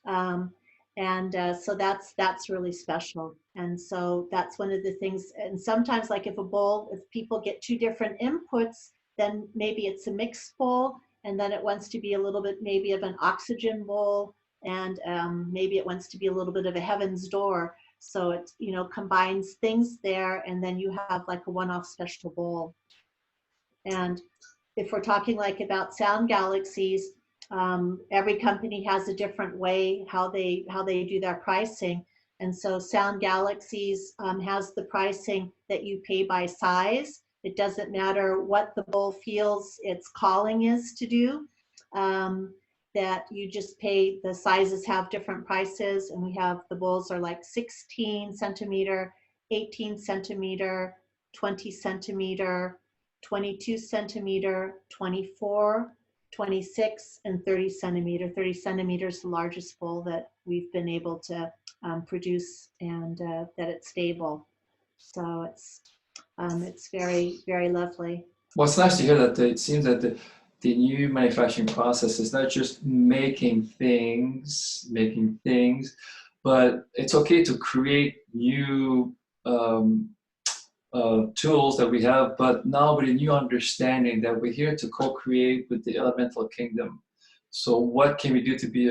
So that's really special. And so that's one of the things. And sometimes, like if people get 2 different inputs, then maybe it's a mixed bowl, and then it wants to be a little bit maybe of an oxygen bowl, and maybe it wants to be a little bit of a heaven's door. So it, you know, combines things there, and then you have like a one-off special bowl. And if we're talking like about SoundGalaxies, every company has a different way how they do their pricing. And so SoundGalaxies has the pricing that you pay by size. It doesn't matter what the bowl feels its calling is to do. That you just pay, the sizes have different prices, and we have, the bowls are like 16 centimeter, 18 centimeter, 20 centimeter, 22 centimeter, 24, 26, and 30 centimeter. 30 centimeters is the largest bowl that we've been able to produce, and that it's stable. So it's very, very lovely. Well, it's nice to hear that it seems that the new manufacturing process is not just making things, but it's okay to create new tools that we have, but now with a new understanding that we're here to co-create with the elemental kingdom. So what can we do to be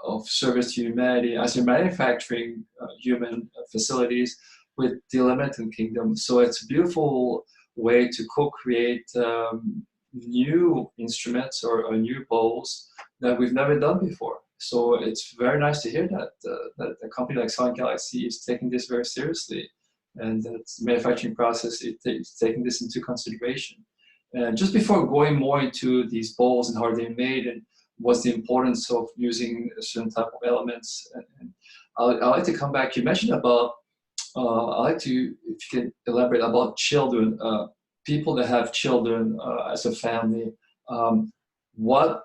of service to humanity as you're manufacturing human facilities with the elemental kingdom? So it's a beautiful way to co-create new instruments or new bowls that we've never done before. So it's very nice to hear that that a company like SoundGalaxy is taking this very seriously. and the manufacturing process, it's taking this into consideration. And just before going more into these bowls and how they're made and what's the importance of using a certain type of elements, and I'd like to come back. You mentioned about, I'd like to, if you can elaborate about children, people that have children as a family. What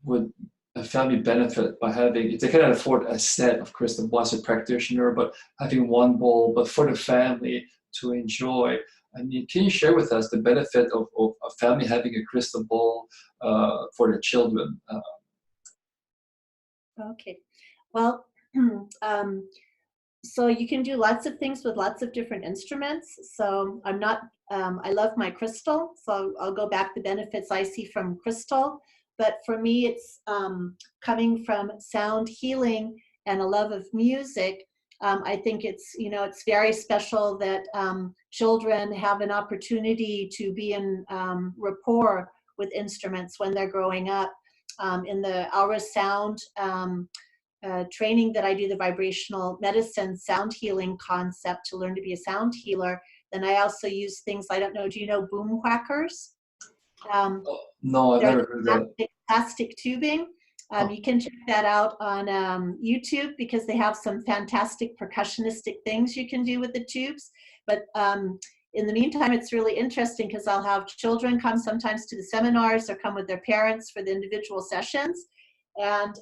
would a family benefit by having, if they cannot afford a set of crystal balls as a practitioner, but having one bowl, but for the family to enjoy? I mean, can you share with us the benefit of a family having a crystal ball for their children? Okay. Well, so you can do lots of things with lots of different instruments. So I'm not, I love my crystal, so I'll go back the benefits I see from crystal. But for me, it's coming from sound healing and a love of music. I think it's, you know, it's very special that children have an opportunity to be in rapport with instruments when they're growing up. In the AuraSound training that I do, the vibrational medicine sound healing concept to learn to be a sound healer, then I also use things, I don't know, do you know boom whackers? No, I've They're never heard that. plastic tubing. You can check that out on YouTube, because they have some fantastic percussionistic things you can do with the tubes. But in the meantime, it's really interesting because I'll have children come sometimes to the seminars or come with their parents for the individual sessions. And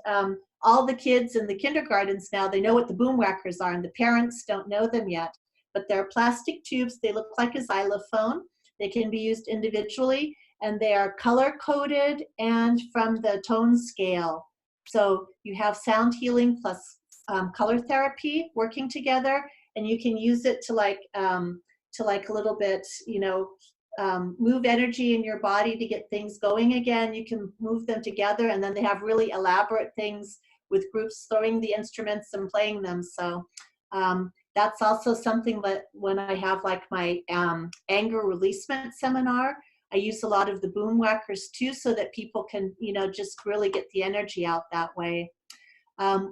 all the kids in the kindergartens now, they know what the boom whackers are, and the parents don't know them yet. But they're plastic tubes. They look like a xylophone. They can be used individually, and they are color-coded and from the tone scale. So you have sound healing plus color therapy working together, and you can use it to like a little bit, you know, move energy in your body to get things going again. You can move them together, and then they have really elaborate things with groups throwing the instruments and playing them. So that's also something that when I have like my anger releasement seminar, I use a lot of the boom whackers too, so that people can, you know, just really get the energy out that way.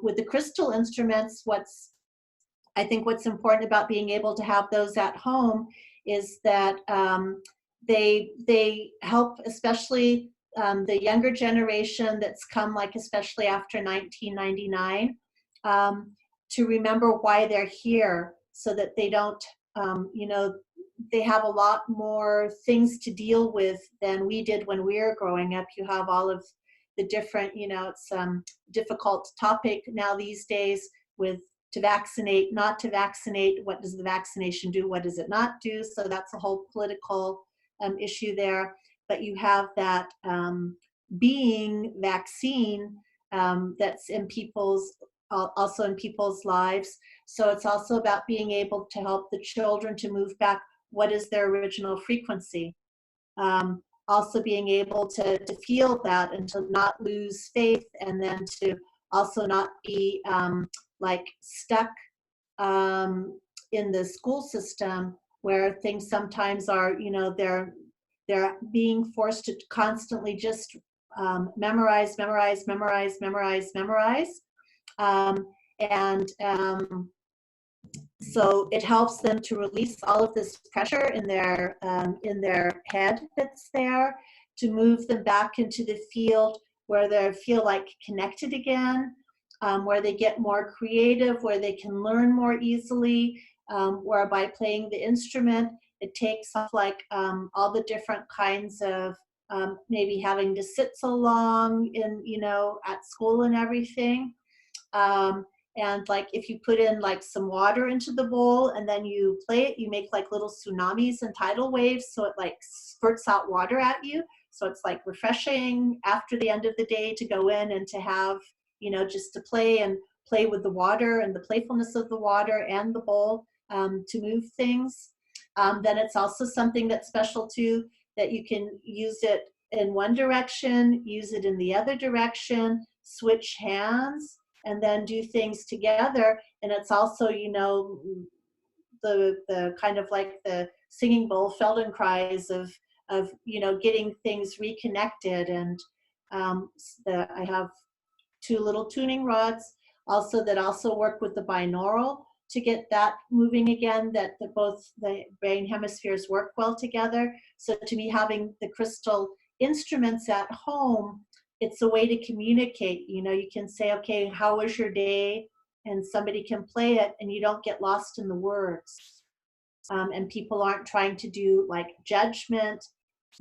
With the crystal instruments, I think what's important about being able to have those at home is that they help, especially the younger generation that's come, like especially after 1999, to remember why they're here, so that they don't, you know, they have a lot more things to deal with than we did when we were growing up. You have all of the different, you know, it's difficult topic now these days with to vaccinate, not to vaccinate. What does the vaccination do? What does it not do? So that's a whole political issue there. But you have that being vaccine that's in people's, also in people's lives. So it's also about being able to help the children to move back. What is their original frequency? Also being able to feel that and to not lose faith, and then to also not be like stuck in the school system where things sometimes are, you know, they're being forced to constantly just memorize. So it helps them to release all of this pressure in their head that's there, to move them back into the field where they feel like connected again, where they get more creative, where they can learn more easily, where by playing the instrument, it takes off like all the different kinds of maybe having to sit so long in, you know, at school and everything. And like if you put in like some water into the bowl and then you play it, you make like little tsunamis and tidal waves. So it like spurts out water at you. So it's like refreshing after the end of the day to go in and to have, you know, just to play and play with the water and the playfulness of the water and the bowl to move things. Then it's also something that's special too, that you can use it in one direction, use it in the other direction, switch hands, and then do things together. And it's also, you know, the kind of like the singing bowl Feldenkrais of, you know, getting things reconnected. And I have 2 little tuning rods also that also work with the binaural to get that moving again, that both the brain hemispheres work well together. So to me, having the crystal instruments at home, it's a way to communicate. You know, you can say, okay, how was your day? And somebody can play it and you don't get lost in the words. And people aren't trying to do like judgment,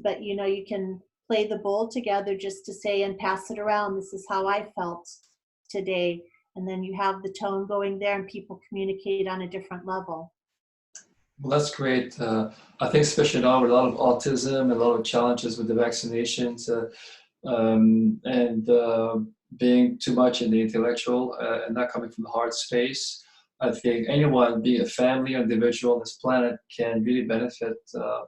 but you know, you can play the bowl together just to say and pass it around. This is how I felt today. And then you have the tone going there and people communicate on a different level. Well, that's great. I think especially now with a lot of autism and a lot of challenges with the vaccinations and being too much in the intellectual and not coming from the heart space, I think anyone, be a family or individual on this planet, can really benefit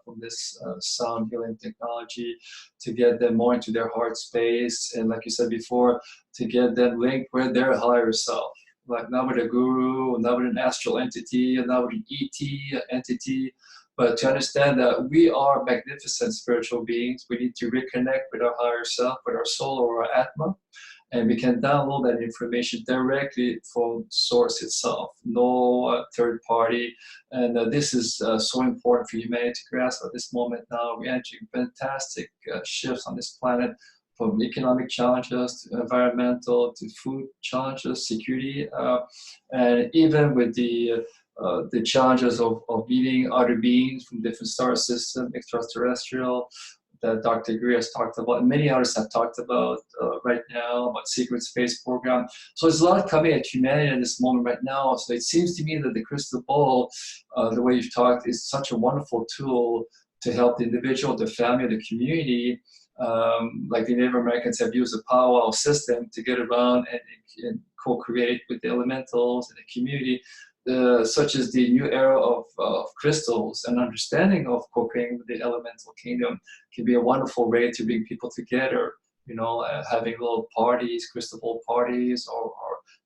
from this sound healing technology to get them more into their heart space. And like you said before, to get them linked with their higher self. Like not with a guru, not with an astral entity, not with an ET entity, but to understand that we are magnificent spiritual beings. We need to reconnect with our higher self, with our soul or our Atma, and we can download that information directly from source itself, no third party. And this is so important for humanity to grasp at this moment now. We're entering fantastic shifts on this planet, from economic challenges to environmental to food challenges, security, and even with the challenges of meeting other beings from different star systems, extraterrestrial, that Dr. Greer has talked about, and many others have talked about right now, about secret space program. So there's a lot coming at humanity in this moment right now. So it seems to me that the crystal ball, the way you've talked, is such a wonderful tool to help the individual, the family, the community. Like the Native Americans have used a powwow system to get around and co-create with the elementals and the community. Such as the new era of crystals and understanding of co-creating with the elemental kingdom can be a wonderful way to bring people together, you know, having little parties, crystal ball parties, or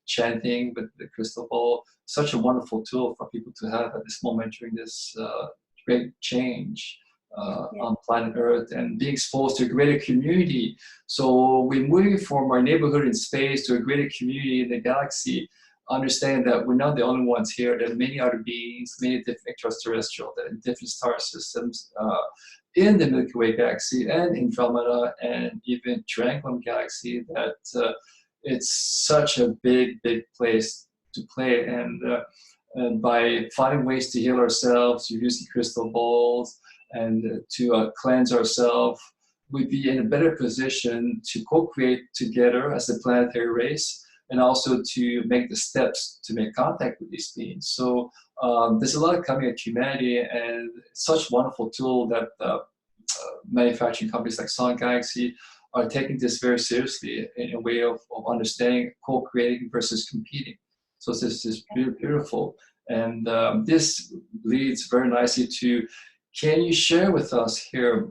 chanting with the crystal ball. Such a wonderful tool for people to have at this moment during this great change on planet Earth, and being exposed to a greater community. So we're moving from our neighborhood in space to a greater community in the galaxy. Understand that we're not the only ones here. There are many other beings, many different extraterrestrial, that in different star systems in the Milky Way galaxy and in Andromeda and even Triangulum galaxy. That it's such a big place to play. And by finding ways to heal ourselves, using crystal balls, and to cleanse ourselves, we'd be in a better position to co-create together as a planetary race, and also to make the steps to make contact with these beings. So there's a lot coming at humanity, and it's such a wonderful tool that manufacturing companies like SoundGalaxies are taking this very seriously in a way of understanding co-creating versus competing. So this is beautiful. And this leads very nicely to, can you share with us here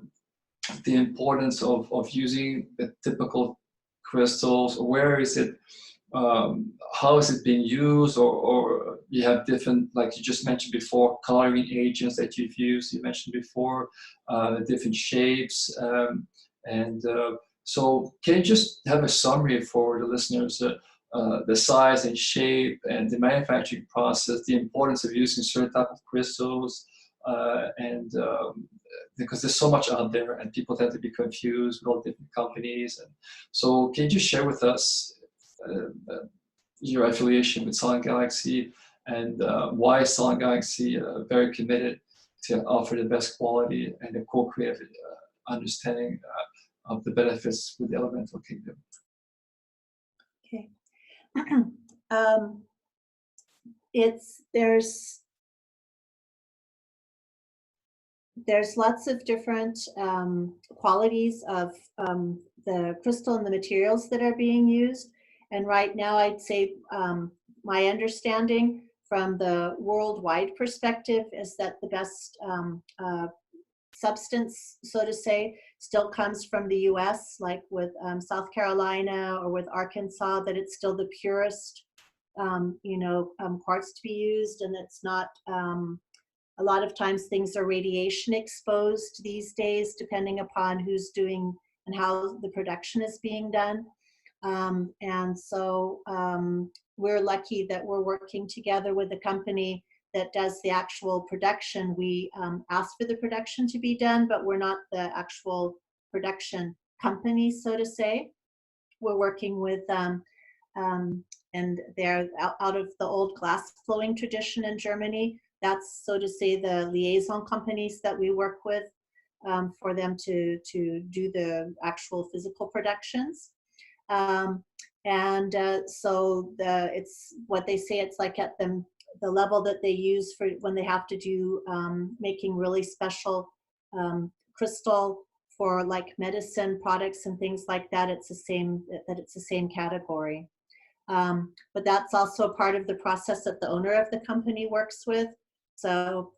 the importance of using the typical crystals? Where is it? How is it being used, or you have different, like you just mentioned before, coloring agents that you've used, you mentioned before, different shapes, so can you just have a summary for the listeners, the size and shape and the manufacturing process, the importance of using certain type of crystals, because there's so much out there and people tend to be confused with all different companies. And so can you just share with us your affiliation with SoundGalaxies, and why SoundGalaxies very committed to offer the best quality and the co-creative understanding of the benefits with the elemental kingdom. Okay. There's lots of different qualities of the crystal and the materials that are being used. And right now, I'd say my understanding from the worldwide perspective is that the best substance, so to say, still comes from the US, like with South Carolina or with Arkansas, that it's still the purest, quartz to be used, and it's not, a lot of times things are radiation exposed these days, depending upon who's doing and how the production is being done. And so we're lucky that we're working together with a company that does the actual production. We ask for the production to be done, but we're not the actual production company, so to say. We're working with, and they're out of the old glass flowing tradition in Germany. That's, so to say, the liaison companies that we work with for them to do the actual physical productions. So it's what they say, it's like at the level that they use for when they have to do making really special crystal for like medicine products and things like that. It's the same category. But that's also a part of the process that the owner of the company works with. So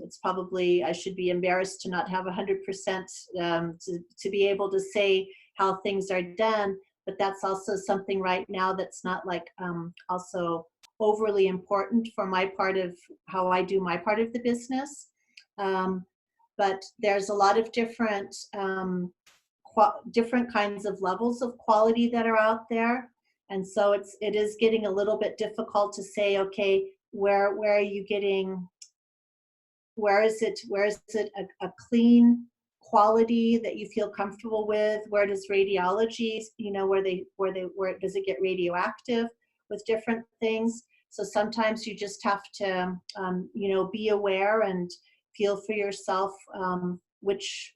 it's probably, I should be embarrassed to not have 100% to be able to say how things are done, but that's also something right now that's not like also overly important for my part of how I do my part of the business. But there's a lot of different different kinds of levels of quality that are out there. And so it is getting a little bit difficult to say, okay, where are you getting, where is it a clean quality that you feel comfortable with? Where does radiology, you know, where does it get radioactive with different things? So sometimes you just have to, you know, be aware and feel for yourself which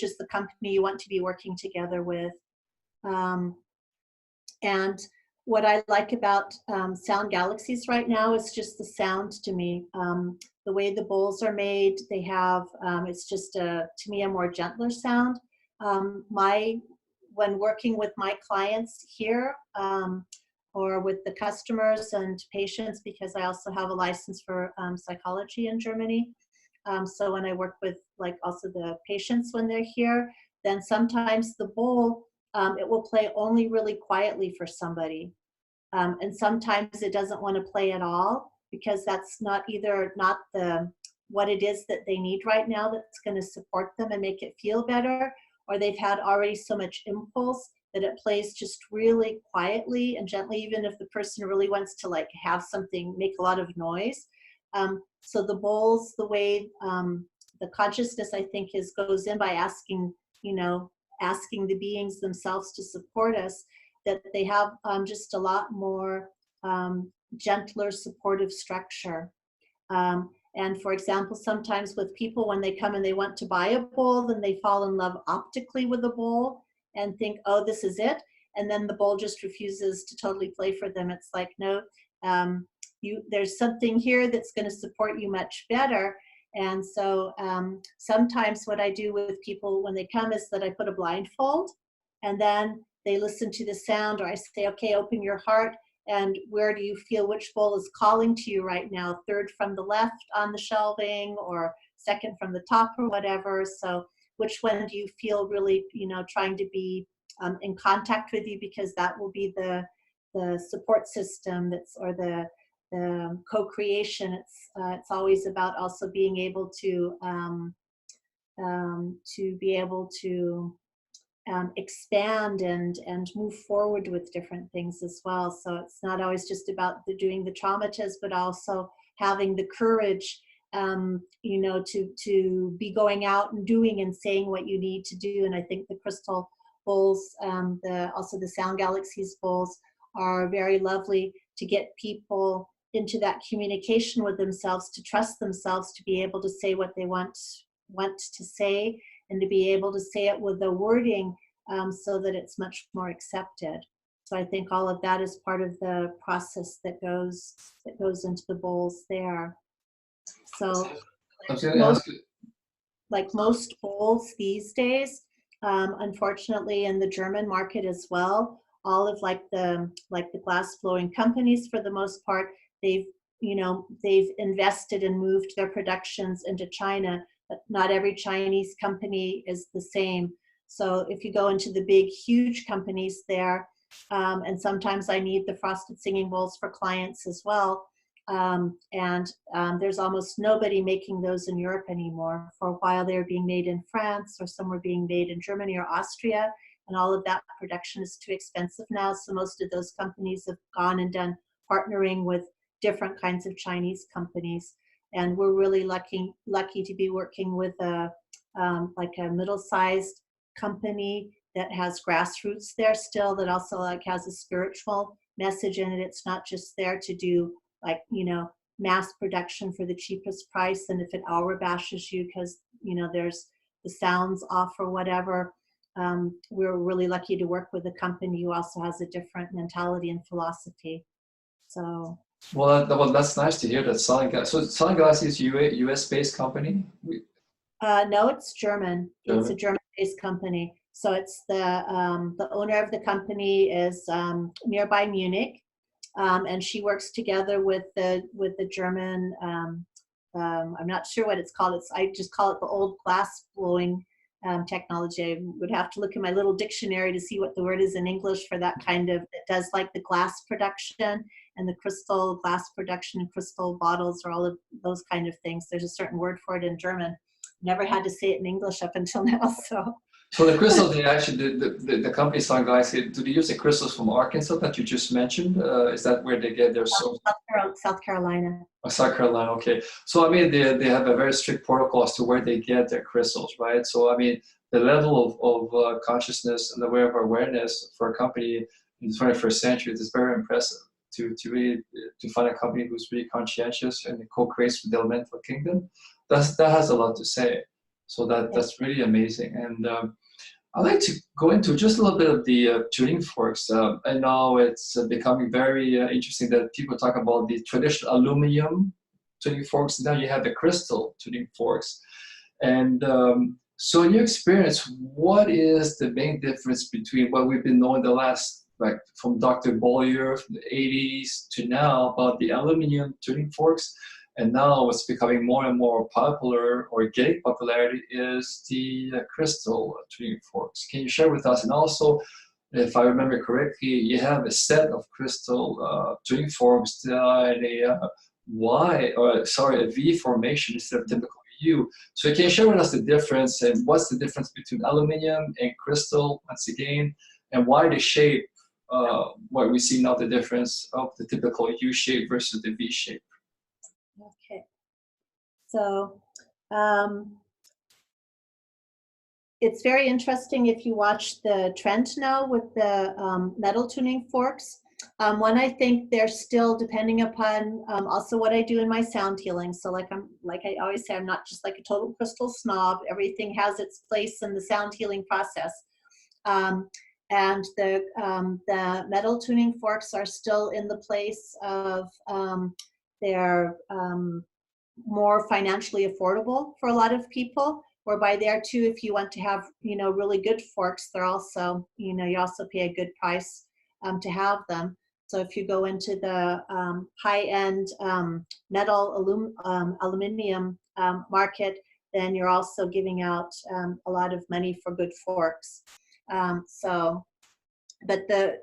is the company you want to be working together with. And what I like about SoundGalaxies right now is just the sound to me. The way the bowls are made, they have, it's just to me a more gentler sound. When working with my clients here, or with the customers and patients, because I also have a license for psychology in Germany. So when I work with like also the patients when they're here, then sometimes the bowl, it will play only really quietly for somebody. And sometimes it doesn't want to play at all because that's not what it is that they need right now that's going to support them and make it feel better, or they've had already so much impulse that it plays just really quietly and gently, even if the person really wants to like have something, make a lot of noise. So the bowls, the way the consciousness, I think, goes in by asking, you know, asking the beings themselves to support us, that they have just a lot more gentler, supportive structure. And for example, sometimes with people, when they come and they want to buy a bowl, then they fall in love optically with the bowl and think, oh, this is it. And then the bowl just refuses to totally play for them. It's like, no, there's something here that's going to support you much better. And so sometimes what I do with people when they come is that I put a blindfold and then they listen to the sound, or I say, okay, open your heart, and where do you feel, which bowl is calling to you right now? Third from the left on the shelving, or second from the top, or whatever. So which one do you feel really, you know, trying to be in contact with you, because that will be the support system or the co-creation. It's always about also being able to be able to expand and move forward with different things as well. So it's not always just about doing the trauma test, but also having the courage, you know, to be going out and doing and saying what you need to do. And I think the crystal bowls, also the SoundGalaxies bowls, are very lovely to get people into that communication with themselves, to trust themselves, to be able to say what they want to say, and to be able to say it with the wording so that it's much more accepted. So I think all of that is part of the process that goes into the bowls there. So most bowls these days, unfortunately, in the German market as well, all of like the glass flowing companies, for the most part, they've invested and moved their productions into China. But not every Chinese company is the same. So if you go into the big, huge companies there, and sometimes I need the frosted singing bowls for clients as well. There's almost nobody making those in Europe anymore. For a while they were being made in France, or some were being made in Germany or Austria, and all of that production is too expensive now. So most of those companies have gone and done partnering with different kinds of Chinese companies. And we're really lucky to be working with like a middle-sized company that has grassroots there still, that also like has a spiritual message in it. It's not just there to do like, mass production for the cheapest price, and if it aura bashes you because there's the sounds off or whatever. We're really lucky to work with a company who also has a different mentality and philosophy. So well, that's nice to hear that. SoundGalaxies is a US based company. no, it's German. It's a German. German-based company. So it's the owner of the company is nearby Munich, and she works together with the German. I'm not sure what it's called. I just call it the old glass blowing technology. I would have to look in my little dictionary to see what the word is in English for that kind of. It does like the glass production and the crystal glass production and crystal bottles or all of those kind of things. There's a certain word for it in German. Never had to say it in English up until now. So the crystals, they actually, the company SoundGalaxies, do they use the crystals from Arkansas that you just mentioned? Is that where they get their source? South Carolina. Oh, South Carolina, okay. So I mean, they have a very strict protocol as to where they get their crystals, right? So I mean, the level of consciousness and the way of awareness for a company in the 21st century is very impressive. To find a company who's really conscientious and co-creates with the elemental kingdom, that has a lot to say. So that's really amazing. And I'd like to go into just a little bit of the tuning forks. I know it's becoming very interesting that people talk about the traditional aluminum tuning forks. Now you have the crystal tuning forks. And so in your experience, what is the main difference between what we've been knowing the last, like from Dr. Bollier from the 80s to now about the aluminum tuning forks? And now what's becoming more and more popular or getting popularity is the crystal tuning forks. Can you share with us? And also, if I remember correctly, you have a set of crystal tuning forks that a V formation instead of typical U. So can you share with us the difference and what's the difference between aluminum and crystal once again, and why the shape, what we see now, the difference of the typical U shape versus the V shape? Okay, so it's very interesting if you watch the trend now with the metal tuning forks. One, I think they're still depending upon also what I do in my sound healing. So like I always say, I'm not just like a total crystal snob. Everything has its place in the sound healing process. And the metal tuning forks are still in the place of they're more financially affordable for a lot of people, whereby there too, if you want to have, really good forks, they're also, you also pay a good price to have them. So if you go into the high-end metal aluminum market, then you're also giving out a lot of money for good forks. But the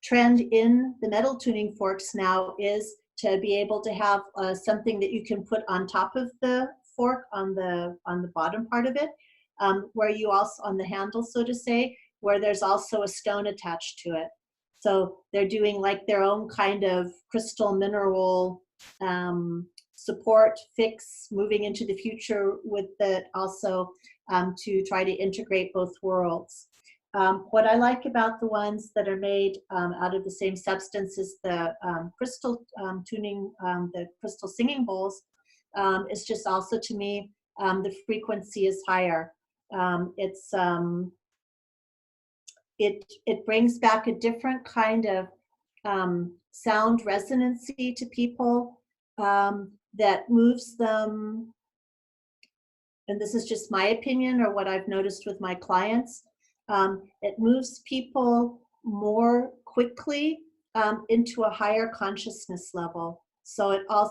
trend in the metal tuning forks now is to be able to have something that you can put on top of the fork on the bottom part of it, where you also on the handle, so to say, where there's also a stone attached to it. So they're doing like their own kind of crystal mineral support fix, moving into the future with it also to try to integrate both worlds. What I like about the ones that are made out of the same substance as the crystal tuning, the crystal singing bowls, is just also to me, the frequency is higher. It brings back a different kind of sound resonancy to people that moves them, and this is just my opinion or what I've noticed with my clients. It moves people more quickly into a higher consciousness level. So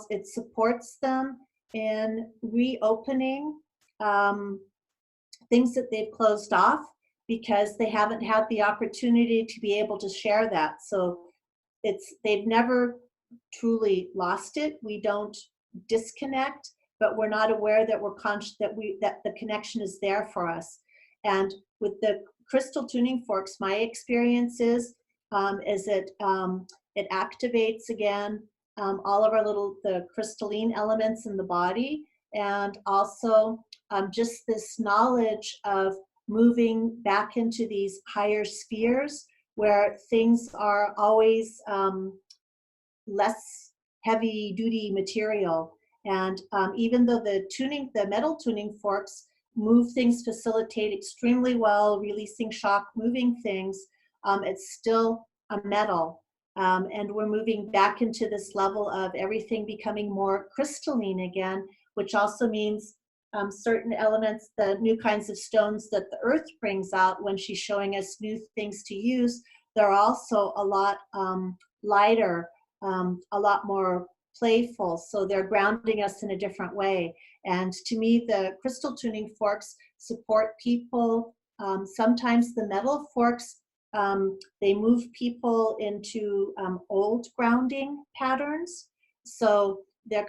it supports them in reopening things that they've closed off because they haven't had the opportunity to be able to share that. So they've never truly lost it. We don't disconnect, but we're not aware that we're conscious that the connection is there for us. And with the crystal tuning forks, my experience is is it activates again all of our the crystalline elements in the body, and also just this knowledge of moving back into these higher spheres where things are always less heavy duty material. And even though the metal tuning forks move things, facilitate extremely well, releasing shock, moving things, it's still a metal. And we're moving back into this level of everything becoming more crystalline again, which also means certain elements, the new kinds of stones that the earth brings out when she's showing us new things to use, they're also a lot lighter, a lot more playful. So they're grounding us in a different way. And to me, the crystal tuning forks support people. Sometimes the metal forks, they move people into old grounding patterns. So they're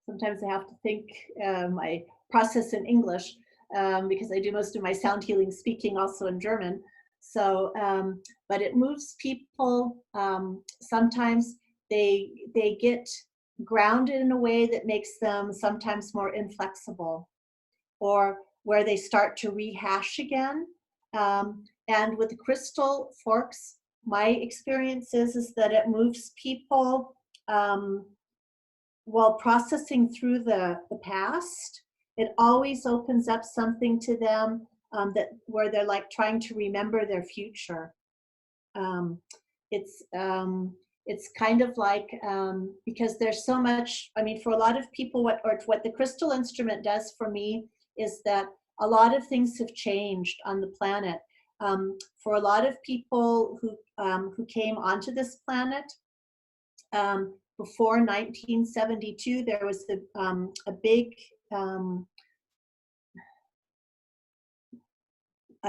sometimes I have to think I process in English because I do most of my sound healing speaking also in German. So, but it moves people. Sometimes they get grounded in a way that makes them sometimes more inflexible, or where they start to rehash again. And with the crystal forks, my experience is that it moves people while processing through the past. It always opens up something to them where they're like trying to remember their future. It's kind of like because there's so much. I mean, for a lot of people, what the crystal instrument does for me is that a lot of things have changed on the planet. For a lot of people who came onto this planet before 1972, there was a big I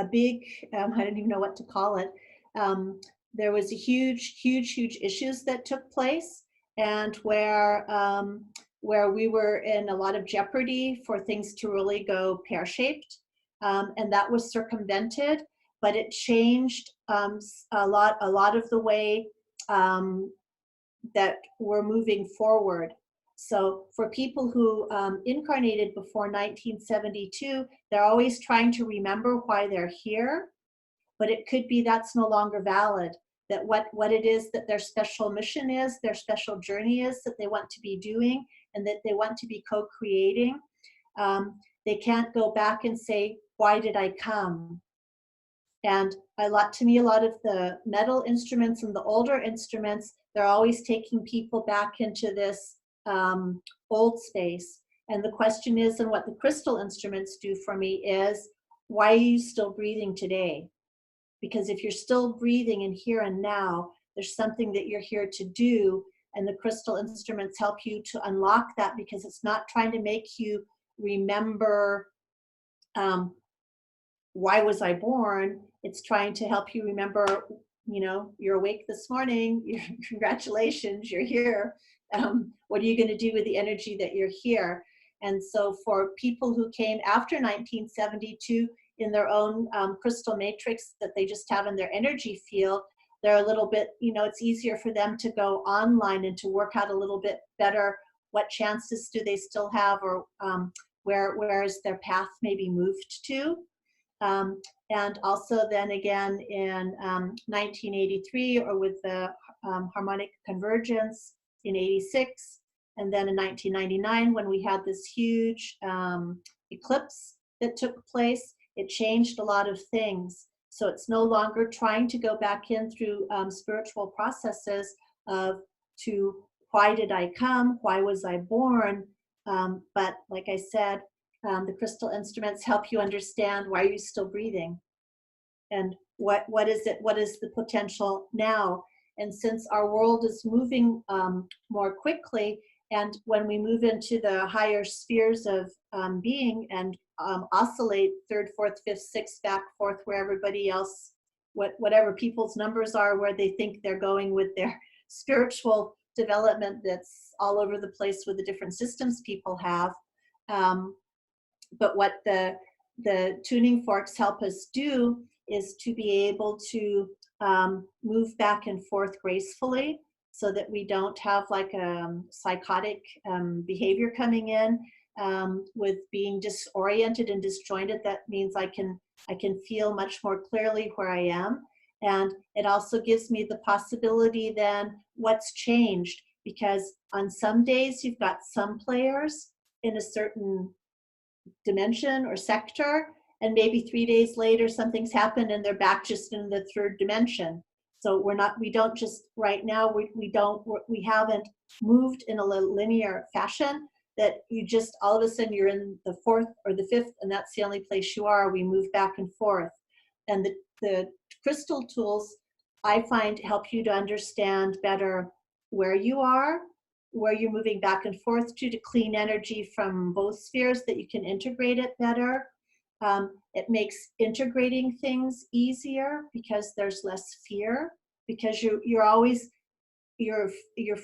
don't even know what to call it. There was a huge issues that took place, and where we were in a lot of jeopardy for things to really go pear-shaped, and that was circumvented. But it changed a lot of the way that we're moving forward. So for people who incarnated before 1972, they're always trying to remember why they're here, but it could be that's no longer valid, that what it is that their special mission is, their special journey is that they want to be doing and that they want to be co-creating. They can't go back and say, why did I come? And to me, a lot of the metal instruments and the older instruments, they're always taking people back into this old space. And the question is, and what the crystal instruments do for me is, why are you still breathing today? Because if you're still breathing in here and now, there's something that you're here to do. And the crystal instruments help you to unlock that, because it's not trying to make you remember why was I born? It's trying to help you remember, you're awake this morning, congratulations, you're here. What are you going to do with the energy that you're here? And so for people who came after 1972 in their own crystal matrix that they just have in their energy field, they're a little bit, it's easier for them to go online and to work out a little bit better what chances do they still have, or where is their path maybe moved to. And also then again in 1983, or with the harmonic convergence in 86, and then in 1999 when we had this huge eclipse that took place, it changed a lot of things. So it's no longer trying to go back in through spiritual processes to why did I come, why was I born, but like I said, the crystal instruments help you understand why are you still breathing, and what is the potential now. And since our world is moving more quickly, and when we move into the higher spheres of being and oscillate third, fourth, fifth, sixth, back, forth, where everybody else, whatever people's numbers are, where they think they're going with their spiritual development, that's all over the place with the different systems people have. But what the tuning forks help us do is to be able to move back and forth gracefully so that we don't have like a psychotic behavior coming in with being disoriented and disjointed. That means I can feel much more clearly where I am. And it also gives me the possibility then what's changed, because on some days you've got some players in a certain dimension or sector, and maybe 3 days later something's happened and they're back just in the third dimension. So we don't just right now, we haven't moved in a linear fashion that you just all of a sudden you're in the fourth or the fifth and that's the only place you are. We move back and forth. And the crystal tools, I find, help you to understand better where you are, where you're moving back and forth to clean energy from both spheres, that you can integrate it better. It makes integrating things easier because there's less fear, because you're always, your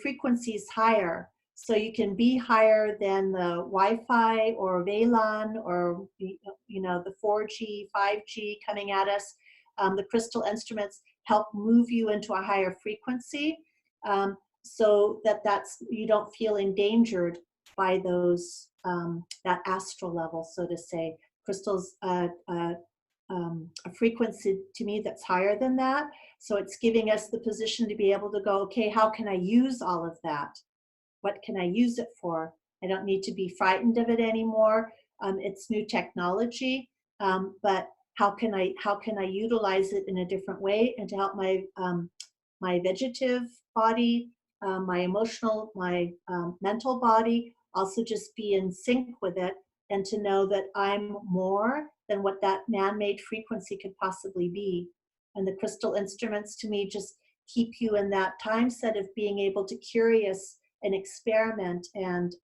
frequency is higher. So you can be higher than the Wi-Fi or VLAN or the 4G, 5G coming at us. The crystal instruments help move you into a higher frequency, so that's you don't feel endangered by those that astral level, so to say. Crystals a frequency to me that's higher than that. So it's giving us the position to be able to go, okay, how can I use all of that? What can I use it for? I don't need to be frightened of it anymore. It's new technology, but how can I utilize it in a different way and to help my my vegetative body, my emotional, my mental body also just be in sync with it, and to know that I'm more than what that man-made frequency could possibly be. And the crystal instruments to me just keep you in that time set of being able to curious and experiment and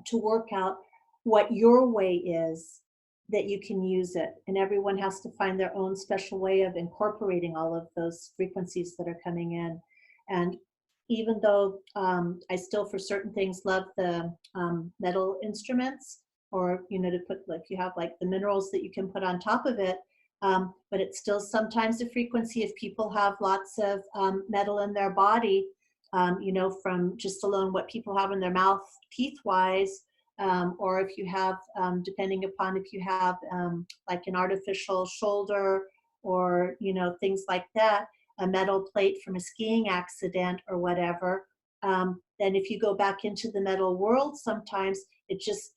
to work out what your way is that you can use it. And everyone has to find their own special way of incorporating all of those frequencies that are coming in. And even though I still, for certain things, love the metal instruments, or to put, like, you have like the minerals that you can put on top of it, but it's still sometimes a frequency if people have lots of metal in their body, from just alone what people have in their mouth teeth-wise, or if you have, depending upon if you have like an artificial shoulder or, things like that, a metal plate from a skiing accident or whatever, then if you go back into the metal world, sometimes it just,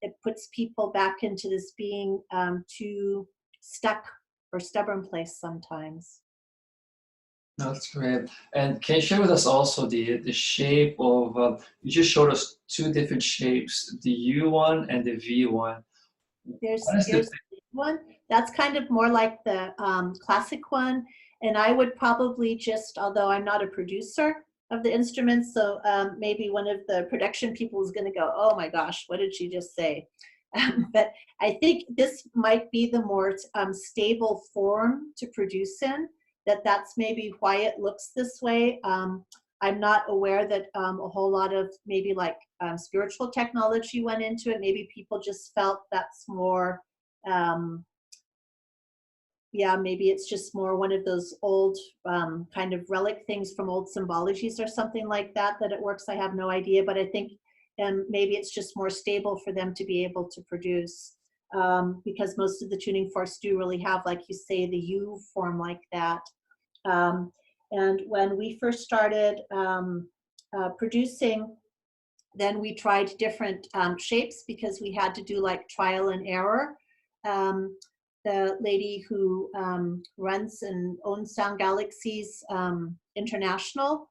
it puts people back into this being too stuck or stubborn place sometimes. That's great. And can you share with us also the shape of, you just showed us two different shapes, the U one and the V one. Here's the one. That's kind of more like the classic one. And I would probably just, although I'm not a producer of the instruments, so maybe one of the production people is going to go, oh my gosh, what did she just say? But I think this might be the more stable form to produce in, that's maybe why it looks this way. I'm not aware that a whole lot of maybe like spiritual technology went into it. Maybe people just felt that's more, maybe it's just more one of those old kind of relic things from old symbologies or something like that it works. I have no idea, but I think maybe it's just more stable for them to be able to produce, because most of the tuning forks do really have, like you say, the U form like that. And when we first started producing, then we tried different shapes because we had to do like trial and error. The lady who runs and owns SoundGalaxies International,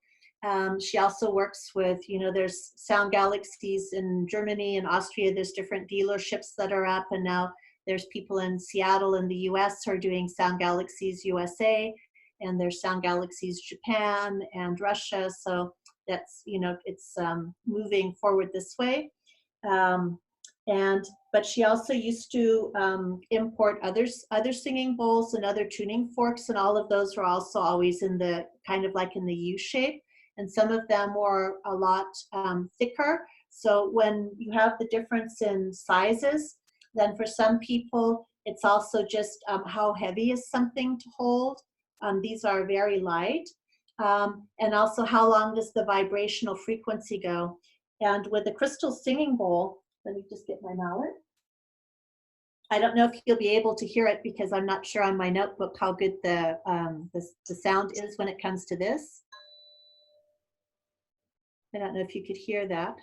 she also works with, there's SoundGalaxies in Germany and Austria. There's different dealerships that are up, and now there's people in Seattle in the US who are doing SoundGalaxies USA, and there's SoundGalaxies Japan and Russia. So that's, it's moving forward this way. But she also used to import other singing bowls and other tuning forks, and all of those were also always in the kind of like in the U shape, and some of them were a lot thicker. So when you have the difference in sizes, then for some people It's also just how heavy is something to hold. These are very light. And also how long does the vibrational frequency go? And with the crystal singing bowl, let me just get my mallet. I don't know if you'll be able to hear it because I'm not sure on my notebook how good the sound is when it comes to this. I don't know if you could hear that.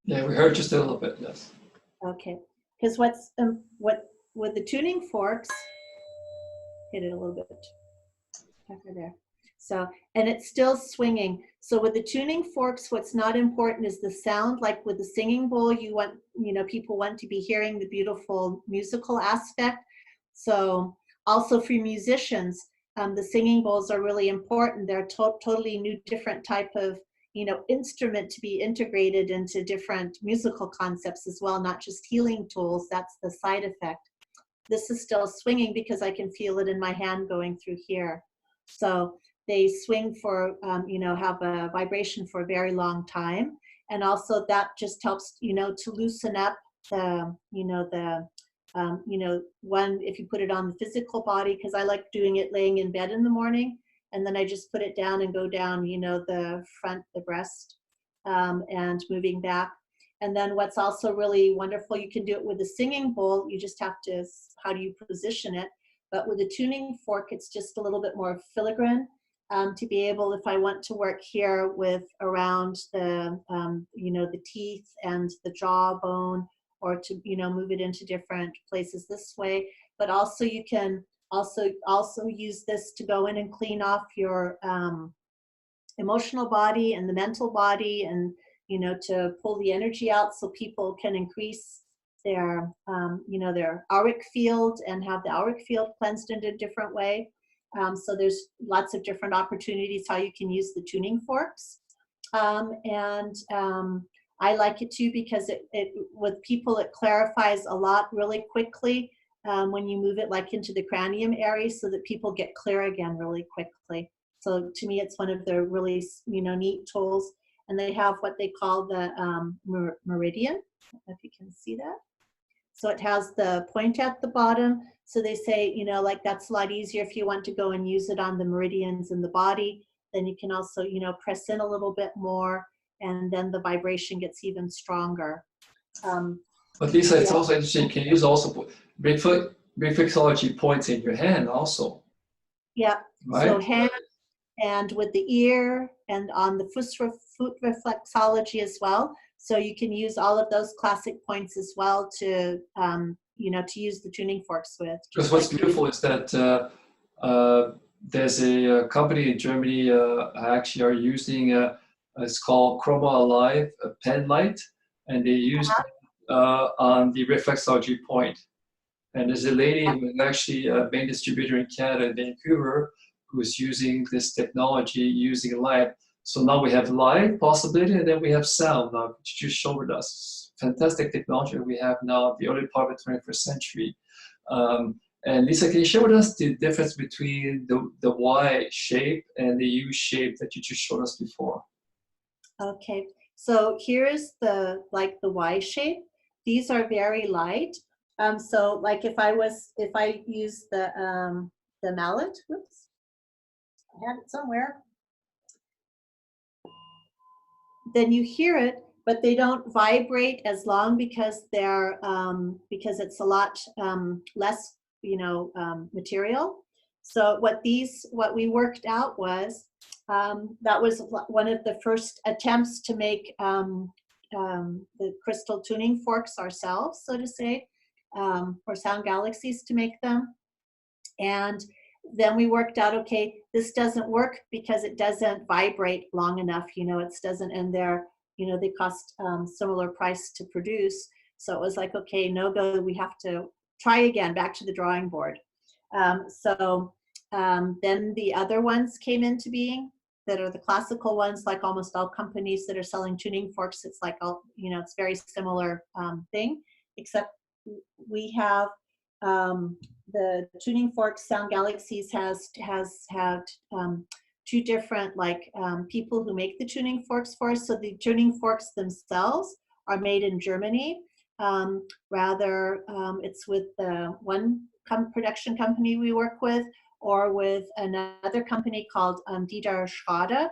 Yeah, we heard just a little bit, yes. Okay, because what with the tuning forks, hit it a little bit over there. So, and it's still swinging. So with the tuning forks, what's not important is the sound. Like with the singing bowl, people want to be hearing the beautiful musical aspect. So also for musicians, the singing bowls are really important. They're totally new, different type of, instrument to be integrated into different musical concepts as well, not just healing tools. That's the side effect. This is still swinging because I can feel it in my hand going through here. So they swing for, have a vibration for a very long time. And also that just helps, to loosen up the, one, if you put it on the physical body, because I like doing it laying in bed in the morning. And then I just put it down and go down, the front, the breast, and moving back. And then what's also really wonderful, you can do it with a singing bowl. You just have to, how do you position it? But with a tuning fork, it's just a little bit more filigree to be able, if I want to work here with around the, the teeth and the jawbone, or to, move it into different places this way. But also you can also use this to go in and clean off your emotional body and the mental body, and to pull the energy out so people can increase their their auric field and have the auric field cleansed in a different way. So there's lots of different opportunities how you can use the tuning forks. I like it too because it with people, it clarifies a lot really quickly when you move it like into the cranium area, so that people get clear again really quickly. So to me, it's one of the really neat tools. And they have what they call the meridian. I don't know if you can see that. So it has the point at the bottom. So they say, like that's a lot easier if you want to go and use it on the meridians in the body. Then you can also, press in a little bit more, and then the vibration gets even stronger. But Lysa, it's also interesting. You can use also reflexology points in your hand also. Yeah. Right? So hand, and with the ear, and on the foot reflexology as well. So you can use all of those classic points as well to, to use the tuning forks with. Because what's beautiful is that there's a company in Germany actually are using it's called Chroma Alive pen light, and they use on the reflexology point. And there's a lady who is actually a main distributor in Canada, Vancouver, who's using this technology, using light. So now we have light possibility, and then we have sound, which you showed us. Fantastic technology we have now, the early part of the 21st century. And Lysa, can you share with us the difference between the Y shape and the U shape that you just showed us before? Okay, so here is the Y shape. These are very light. So like if I use the mallet, whoops, I had it somewhere. Then you hear it, but they don't vibrate as long because they're because it's a lot less material. So what we worked out was that was one of the first attempts to make the crystal tuning forks ourselves, so to say, for SoundGalaxies to make them. And then we worked out, okay, this doesn't work because it doesn't vibrate long enough, it doesn't, and they're, they cost similar price to produce. So it was like, okay, no go, we have to try again, back to the drawing board. Then the other ones came into being that are the classical ones, like almost all companies that are selling tuning forks, it's like all, it's very similar thing, except we have the tuning forks. SoundGalaxies has had two different people who make the tuning forks for us. So the tuning forks themselves are made in Germany, Rather, it's with the one production company we work with, or with another company called Dieter Schade,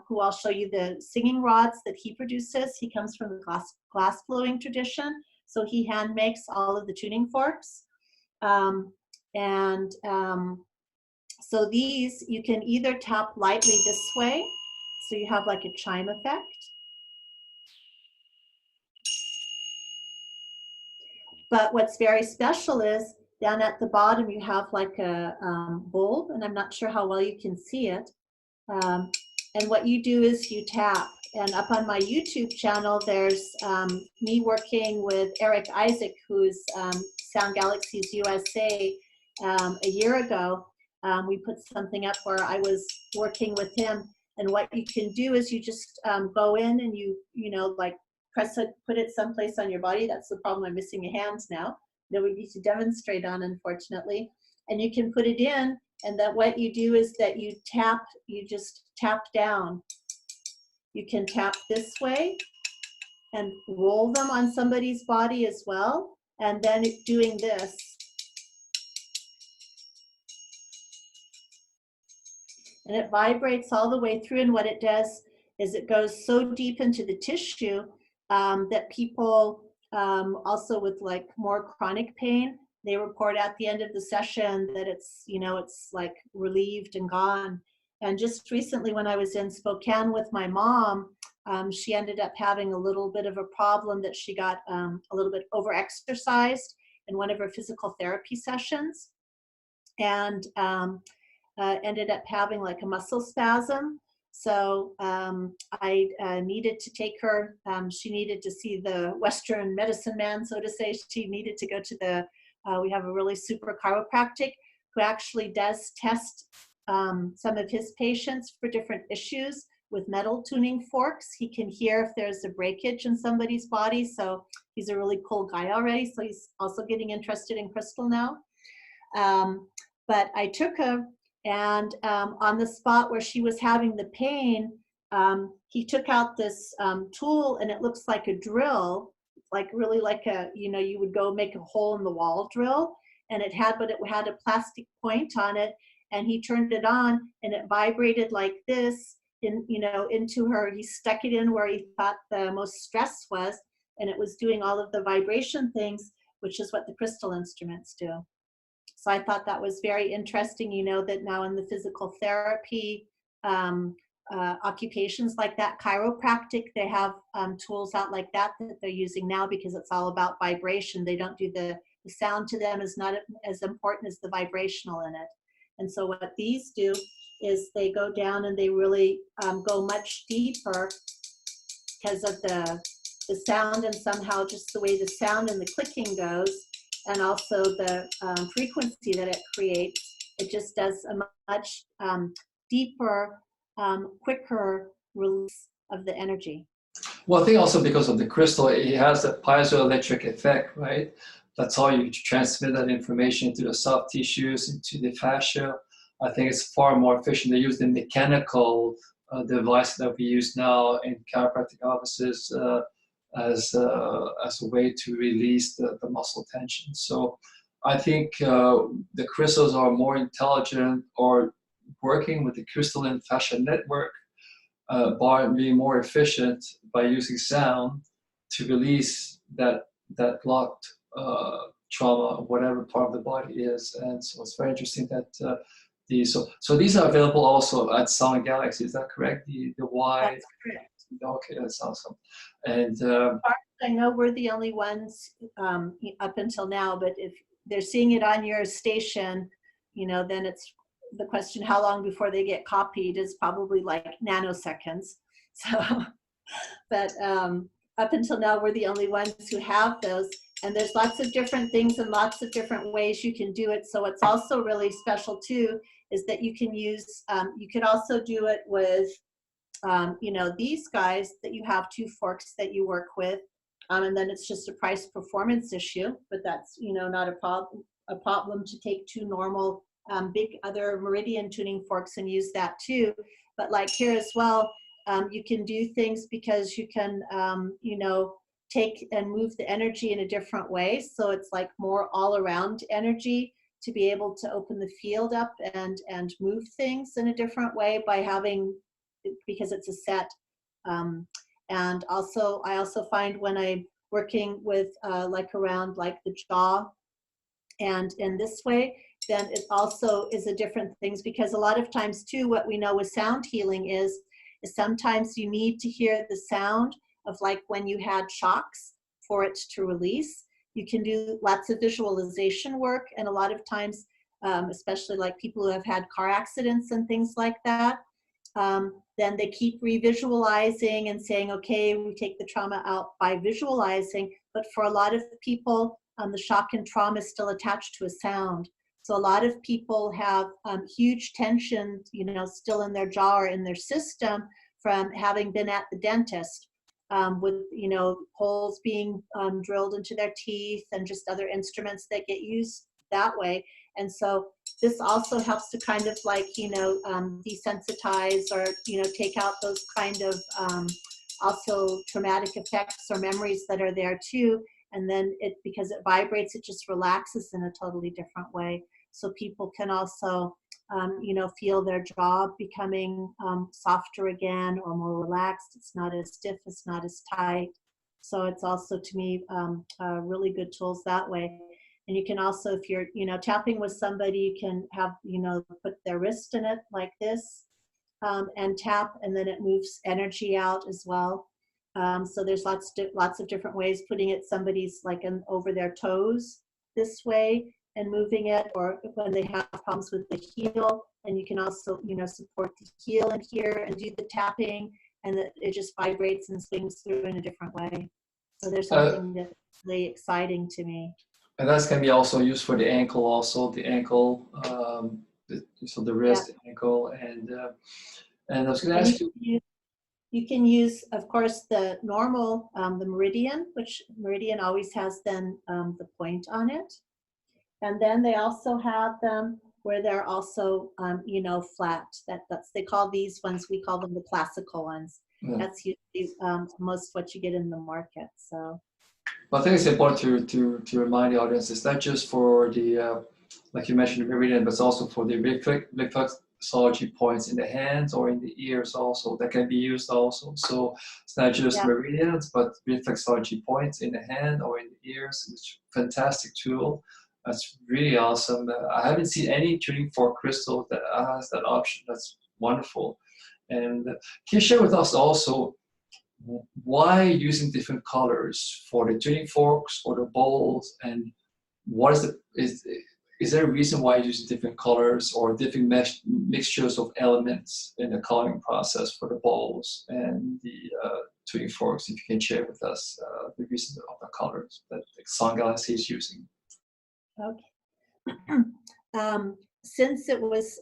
who I'll show you the singing rods that he produces. He comes from the glass blowing tradition, so he hand makes all of the tuning forks. So these, you can either tap lightly this way, so you have like a chime effect. But what's very special is down at the bottom you have like a bulb, and I'm not sure how well you can see it. And what you do is you tap. And up on my YouTube channel, there's me working with Eric Isaac, who's SoundGalaxies USA. A year ago, we put something up where I was working with him. And what you can do is you just go in and you know, like press it, put it someplace on your body. That's the problem. I'm missing a hand now that we need to demonstrate on, unfortunately. And you can put it in, and that what you do is that you tap, you just tap down. You can tap this way and roll them on somebody's body as well. And then doing this. And it vibrates all the way through, and what it does is it goes so deep into the tissue that people also with like more chronic pain, they report at the end of the session that it's, you know, it's like relieved and gone. And just recently when I was in Spokane with my mom, she ended up having a little bit of a problem that she got a little bit over-exercised in one of her physical therapy sessions, and ended up having like a muscle spasm. So I needed to take her, she needed to see the Western medicine man, so to say. She needed to go to the, we have a really super chiropractic who actually does test some of his patients for different issues with metal tuning forks. He can hear if there's a breakage in somebody's body. So he's a really cool guy already. So he's also getting interested in crystal now. But I took her, and on the spot where she was having the pain, he took out this tool, and it looks like a drill, like really like a, you know, you would go make a hole in the wall drill, and it had, but it had a plastic point on it, and he turned it on, and it vibrated like this, in, you know, into her. He stuck it in where he thought the most stress was, and it was doing all of the vibration things, which is what the crystal instruments do. So I thought that was very interesting, you know, that now in the physical therapy occupations like that, chiropractic, they have tools out like that that they're using now, because it's all about vibration. They don't do the sound to them is not as important as the vibrational in it. And so what these do is they go down and they really go much deeper because of the sound, and somehow just the way the sound and the clicking goes, and also the frequency that it creates. It just does a much deeper, quicker release of the energy. Well, I think also because of the crystal, it has a piezoelectric effect, right? That's how you transmit that information into the soft tissues, into the fascia. I think it's far more efficient. They use the mechanical device that we use now in chiropractic offices as a way to release the muscle tension. So I think the crystals are more intelligent, or working with the crystalline fascia network by being more efficient by using sound to release that blocked trauma, whatever part of the body is. And so it's very interesting that so these are available also at SoundGalaxies. Is that correct? The Y. That's correct. Okay, that's awesome. And I know we're the only ones up until now, but if they're seeing it on your station, you know, then it's the question, how long before they get copied is probably like nanoseconds. So, but up until now, we're the only ones who have those. And there's lots of different things and lots of different ways you can do it. So what's also really special too is that you can use, you could also do it with, you know, these guys that you have two forks that you work with. And then it's just a price performance issue, but that's, you know, not a problem to take two normal big other meridian tuning forks and use that too. But like here as well, you can do things because you can, you know, take and move the energy in a different way. So it's like more all around energy, to be able to open the field up and move things in a different way by having, because it's a set. And also, I also find when I'm working with like around like the jaw and in this way, then it also is a different things, because a lot of times too, what we know with sound healing is sometimes you need to hear the sound of like when you had shocks for it to release. You can do lots of visualization work, and a lot of times, especially like people who have had car accidents and things like that, then they keep revisualizing and saying, okay, we take the trauma out by visualizing. But for a lot of people, the shock and trauma is still attached to a sound. So a lot of people have huge tension, you know, still in their jaw or in their system from having been at the dentist, with, you know, holes being drilled into their teeth and just other instruments that get used that way. And so this also helps to kind of like, you know, desensitize or, you know, take out those kind of also traumatic effects or memories that are there too. And then it, because it vibrates, it just relaxes in a totally different way. So people can also, you know, feel their jaw becoming softer again or more relaxed. It's not as stiff, it's not as tight. So it's also, to me, really good tools that way. And you can also, if you're, you know, tapping with somebody, you can have, you know, put their wrist in it like this and tap, and then it moves energy out as well. So there's lots of different ways, putting it somebody's like over their toes this way and moving it, or when they have problems with the heel, and you can also, you know, support the heel in here and do the tapping, and it just vibrates and swings through in a different way. So there's something that's really exciting to me. And that's can be also used for the ankle, also the ankle, so the wrist, Yeah. ankle, and I was going to ask you. You can use, of course, the normal, the meridian, which meridian always has then the point on it. And then they also have them where they're also, you know, flat. That's they call these ones, we call them the classical ones. Yeah. That's usually most what you get in the market. So. Well, I think it's important to remind the audience it's not just for the, like you mentioned, the meridian, but it's also for the reflexology points in the hands or in the ears also that can be used also. So it's not just meridians, but reflexology points in the hand or in the ears. It's a fantastic tool. That's really awesome. I haven't seen any tuning fork crystal that has that option. That's wonderful. And can you share with us also why using different colors for the tuning forks or the bowls, and what is there a reason why you're using different colors or different mixtures of elements in the coloring process for the bowls and the tuning forks? If you can share with us the reason of the colors that SoundGalaxies is using. Okay. Since it was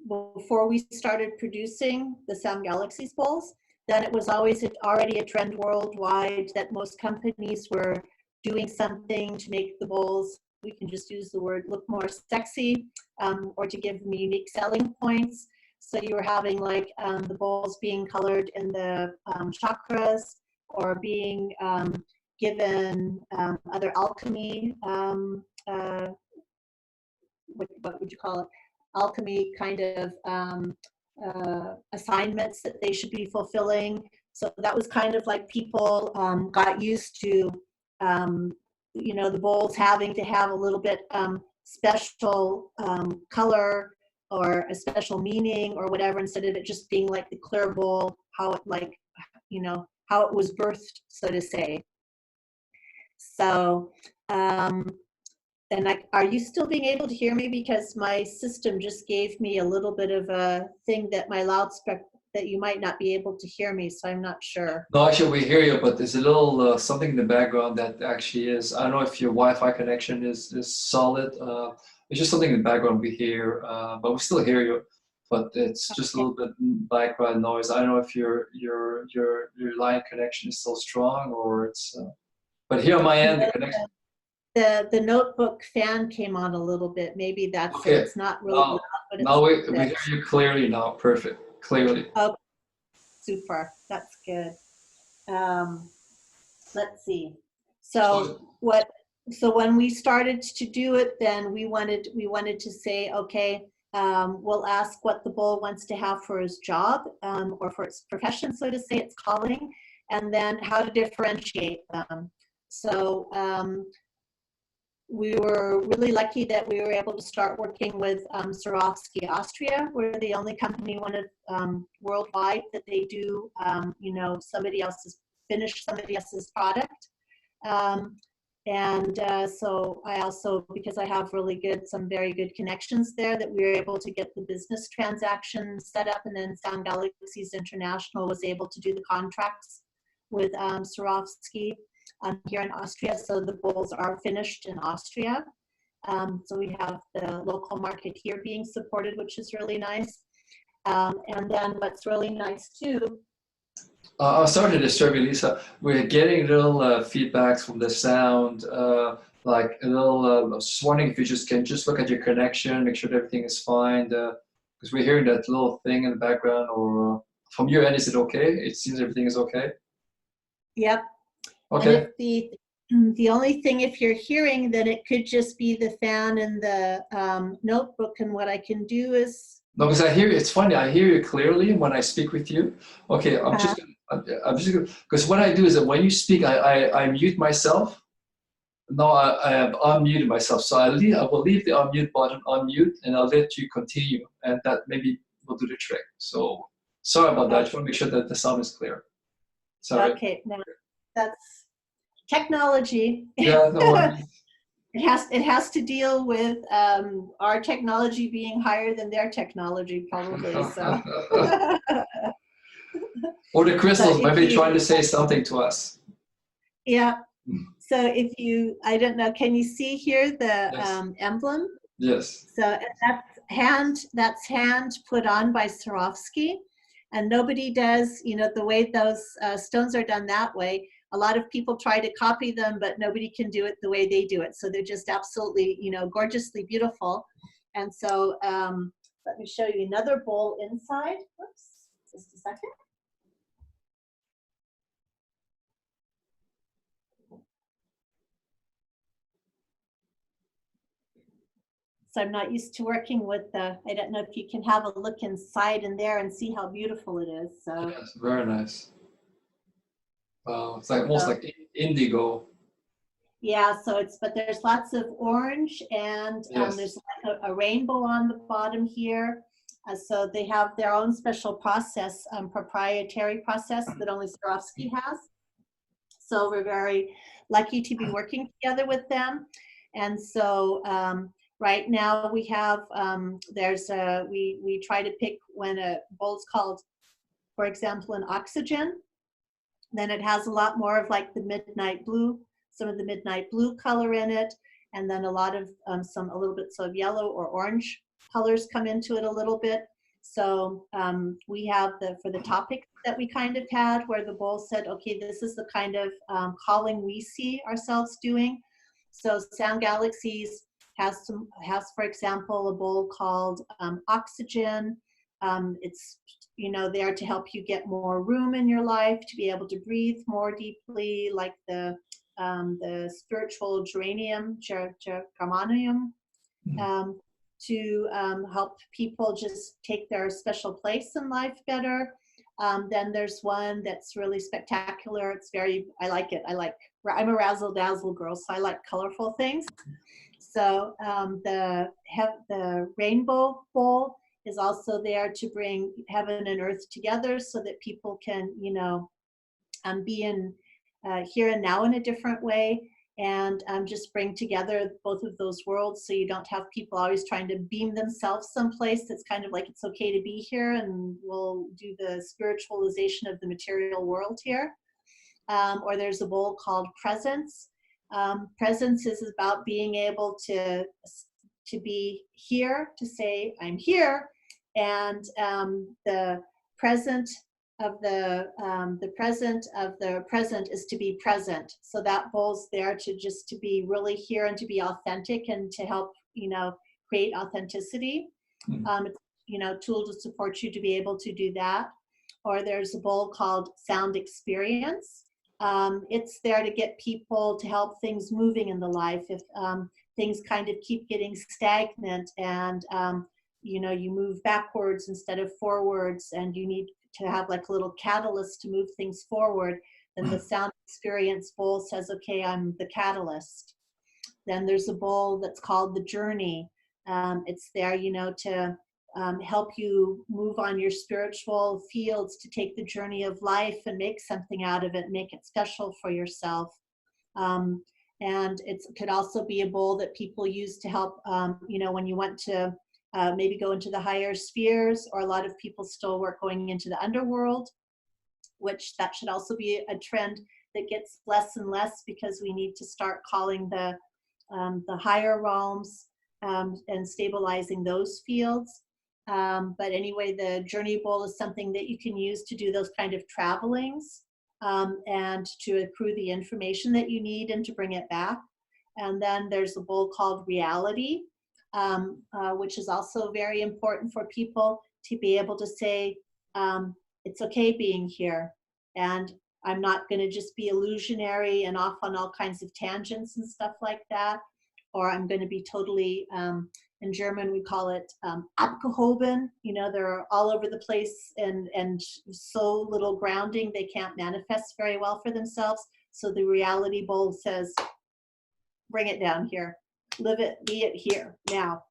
before we started producing the SoundGalaxies bowls, then it was always already a trend worldwide that most companies were doing something to make the bowls, we can just use the word, look more sexy, or to give them unique selling points. So you were having like the bowls being colored in the chakras, or being given other alchemy, what would you call it? Alchemy kind of assignments that they should be fulfilling. So that was kind of like people got used to, you know, the bowls having to have a little bit special color or a special meaning or whatever, instead of it just being like the clear bowl, how it, like, you know, how it was birthed, so to say. So, and are you still being able to hear me? Because my system just gave me a little bit of a thing that my loudspeaker, that you might not be able to hear me, so I'm not sure. No, actually we hear you, but there's a little something in the background that actually is, I don't know if your Wi-Fi connection is solid. It's just something in the background we hear, but we still hear you. But it's just a little bit background noise. I don't know if your line connection is still strong or it's. But here on my end, the connection. The notebook fan came on a little bit. Maybe that's okay. It's not really loud, but it's now we hear you clearly now. Perfect, clearly. Oh, super. That's good. let's see. So, So when we started to do it, then we wanted to say, okay, we'll ask what the bull wants to have for his job, or for its profession, so to say, its calling, and then how to differentiate them. So we were really lucky that we were able to start working with Swarovski Austria. We're the only company, one of worldwide, that they do, somebody else's product. So I also, because I have some very good connections there, that we were able to get the business transaction set up, and then SoundGalaxies International was able to do the contracts with Swarovski here in Austria. So the bowls are finished in Austria. So we have the local market here being supported, which is really nice. And then what's really nice too. Sorry to disturb you, Lysa. We're getting little feedbacks from the sound, like a little. I was just wondering if you can just look at your connection, make sure everything is fine, because we're hearing that little thing in the background. Or from your end, is it okay? It seems everything is okay. Yep. Okay. And the only thing, if you're hearing, then it could just be the fan and the notebook. And what I can do is. No, because I hear you. It's funny. I hear you clearly when I speak with you. Okay, I'm just gonna, because what I do is that when you speak, I mute myself. No, I have unmuted myself. So I will leave the unmute button unmute, and I'll let you continue, and that maybe will do the trick. So sorry about that. I just want to make sure that the sound is clear. Sorry. Okay, no, that's technology. Yeah, no worries. It has to deal with our technology being higher than their technology, probably. So. Or the crystals, maybe trying to say something to us. Yeah. So if you, I don't know, can you see here the emblem? Yes. So that's hand put on by Swarovski, and nobody does, the way those stones are done that way. A lot of people try to copy them, but nobody can do it the way they do it. So they're just absolutely, gorgeously beautiful. And so let me show you another bowl inside. Whoops, just a second. So I'm not used to working with I don't know if you can have a look inside in there and see how beautiful it is. So yes, very nice. Wow, it's like almost like indigo. Yeah, but there's lots of orange, and there's like a rainbow on the bottom here. So they have their own special process, proprietary process that only Swarovski has. So we're very lucky to be working together with them. And so right now we have, we try to pick when a bowl's called, for example, an oxygen, then it has a lot more of like the midnight blue, some of the midnight blue color in it, and then a lot of a little bit of yellow or orange colors come into it a little bit. So we have for the topic that we kind of had, where the bowl said, okay, this is the kind of calling we see ourselves doing. So SoundGalaxies has, for example, a bowl called Oxygen. It's there to help you get more room in your life, to be able to breathe more deeply, like the spiritual geranium, germanium, to help people just take their special place in life better. Then there's one that's really spectacular. I like it. I'm a razzle dazzle girl, so I like colorful things. So the rainbow bowl is also there to bring heaven and earth together, so that people can, be in here and now in a different way, and just bring together both of those worlds, so you don't have people always trying to beam themselves someplace that's kind of like, it's okay to be here and we'll do the spiritualization of the material world here. Or there's a bowl called Presence. Presence is about being able to be here, to say, I'm here, and the present of the present is to be present. So that bowl's there to be really here and to be authentic, and to help create authenticity. It's tool to support you to be able to do that. Or there's a bowl called Sound Experience. It's there to get people to help things moving in the life. If things kind of keep getting stagnant and you know, you move backwards instead of forwards, and you need to have like a little catalyst to move things forward, then the sound experience bowl says, okay, I'm the catalyst. Then there's a bowl that's called the journey. It's there, you know, to help you move on your spiritual fields, to take the journey of life and make something out of it, make it special for yourself. And it could also be a bowl that people use to help, you know, when you want to maybe go into the higher spheres, or a lot of people still work going into the underworld, which that should also be a trend that gets less and less, because we need to start calling the higher realms and stabilizing those fields. But anyway, the journey bowl is something that you can use to do those kind of travelings and to accrue the information that you need and to bring it back. And then there's a bowl called reality, which is also very important for people to be able to say, it's okay being here, and I'm not going to just be illusionary and off on all kinds of tangents and stuff like that, or I'm going to be totally, in German we call it abgehoben, you know, they're all over the place and so little grounding, they can't manifest very well for themselves. So the reality bowl says, bring it down here, live it, be it here, now.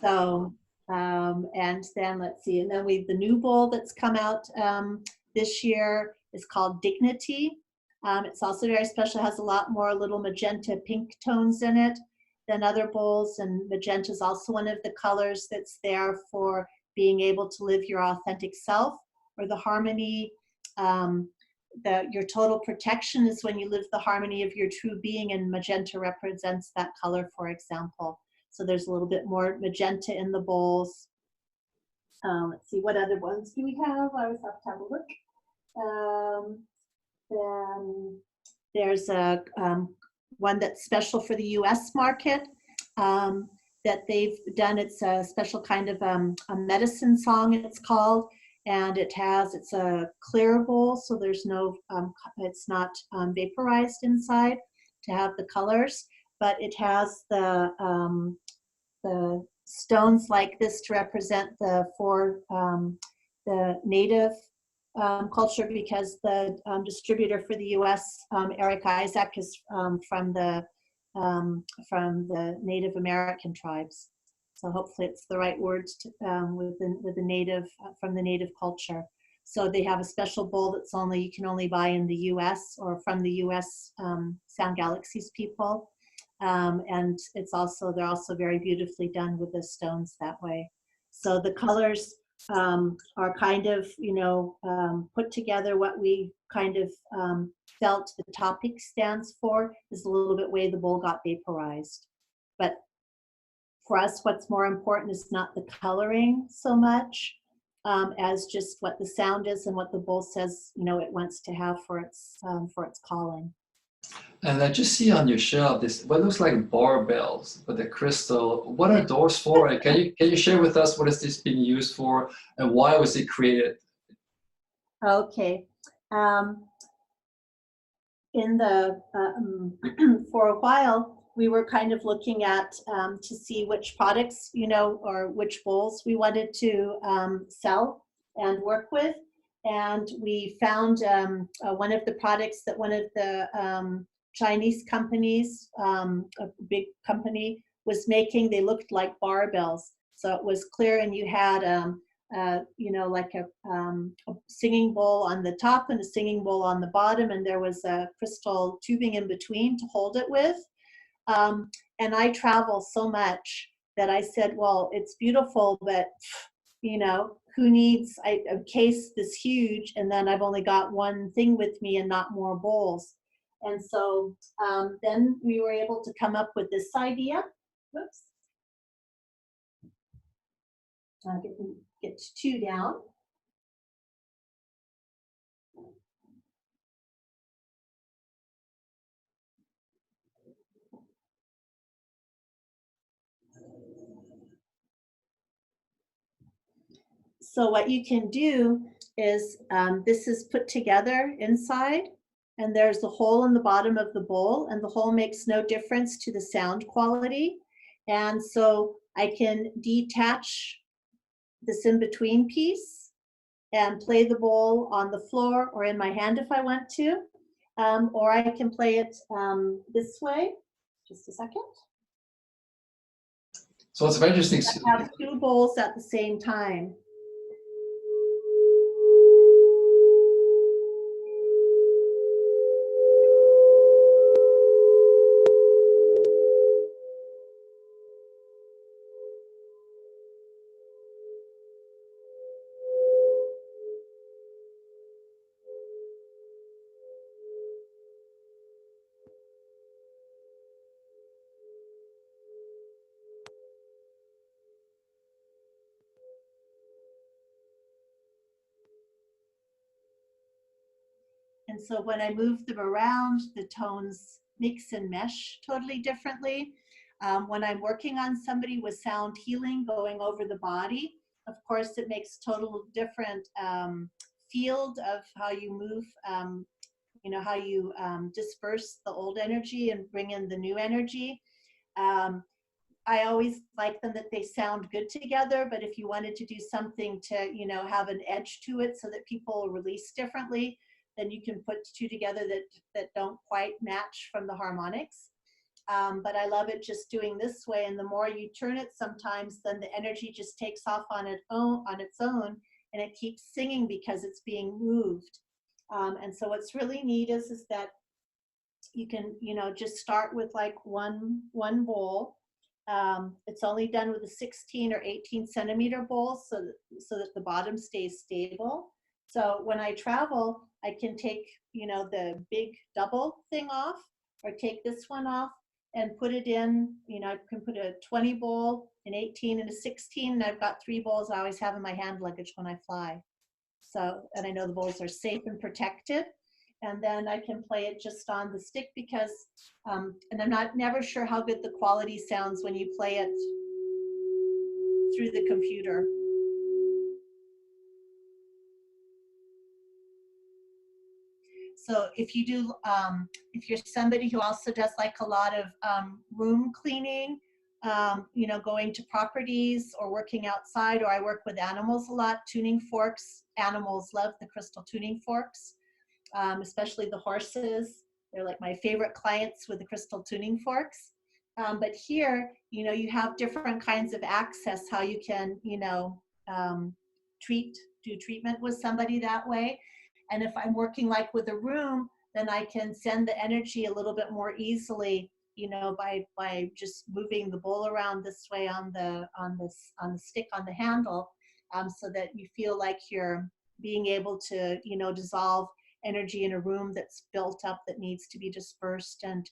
So, and then let's see, and then we have the new bowl that's come out this year is called Dignity. It's also very special, has a lot more little magenta pink tones in it than other bowls, and magenta is also one of the colors that's there for being able to live your authentic self, or the harmony. Your total protection is when you live the harmony of your true being, and magenta represents that color, for example. So there's a little bit more magenta in the bowls. Let's see, what other ones do we have? I always have to have a look. Then there's a one that's special for the US market that they've done. It's a special kind of a medicine song, it's called. And it's a clear bowl, so there's no, it's not vaporized inside to have the colors, but it has the stones like this to represent the native culture, because the distributor for the U.S., Eric Isaac, is from the Native American tribes. So hopefully it's the right words to, with the native, from the native culture. So they have a special bowl that's you can only buy in the U.S. or from the U.S. SoundGalaxies people. And they're also very beautifully done with the stones that way. So the colors are kind of, you know, put together. What we kind of felt the topic stands for is a little bit way the bowl got vaporized. But for us, what's more important is not the coloring so much as just what the sound is and what the bowl says, you know, it wants to have for its calling. And I just see on your shelf this what looks like barbells with the crystal. What are those for? Can you share with us what is this being used for, and why was it created? Okay. In the for a while, we were kind of looking at to see which products, you know, or which bowls we wanted to sell and work with. And we found one of the products that one of the Chinese companies, a big company, was making. They looked like barbells. So it was clear, and you had, you know, like a singing bowl on the top and a singing bowl on the bottom, and there was a crystal tubing in between to hold it with. And I travel so much that I said, well, it's beautiful, but, you know, who needs a case this huge, and then I've only got one thing with me and not more bowls. And so then we were able to come up with this idea. Whoops. I'll get two down. So what you can do is, this is put together inside, and there's a hole in the bottom of the bowl, and the hole makes no difference to the sound quality. And so I can detach this in-between piece and play the bowl on the floor or in my hand if I want to, or I can play it this way. Just a second. So it's very interesting. I have two bowls at the same time. And so when I move them around, the tones mix and mesh totally differently. When I'm working on somebody with sound healing, going over the body, of course, it makes total different field of how you move, how you disperse the old energy and bring in the new energy. I always like them that they sound good together, but if you wanted to do something to, have an edge to it so that people release differently, then you can put two together that don't quite match from the harmonics. But I love it just doing this way, and the more you turn it sometimes, then the energy just takes off on its own, and it keeps singing because it's being moved. And so what's really neat is that you can, just start with like one bowl. It's only done with a 16 or 18 centimeter bowl so that the bottom stays stable. So when I travel, I can take, the big double thing off, or take this one off and put it in, I can put a 20 bowl, an 18 and a 16, and I've got 3 bowls I always have in my hand luggage when I fly. So, and I know the bowls are safe and protected. And then I can play it just on the stick because, and I'm never sure how good the quality sounds when you play it through the computer. So if you do, if you're somebody who also does like a lot of room cleaning, going to properties or working outside, or I work with animals a lot, tuning forks, animals love the crystal tuning forks. Especially the horses. They're like my favorite clients with the crystal tuning forks. But here, you have different kinds of access, how you can, do treatment with somebody that way. And if I'm working like with a room, then I can send the energy a little bit more easily, by just moving the bowl around this way on the stick on the handle, so that you feel like you're being able to, dissolve energy in a room that's built up that needs to be dispersed and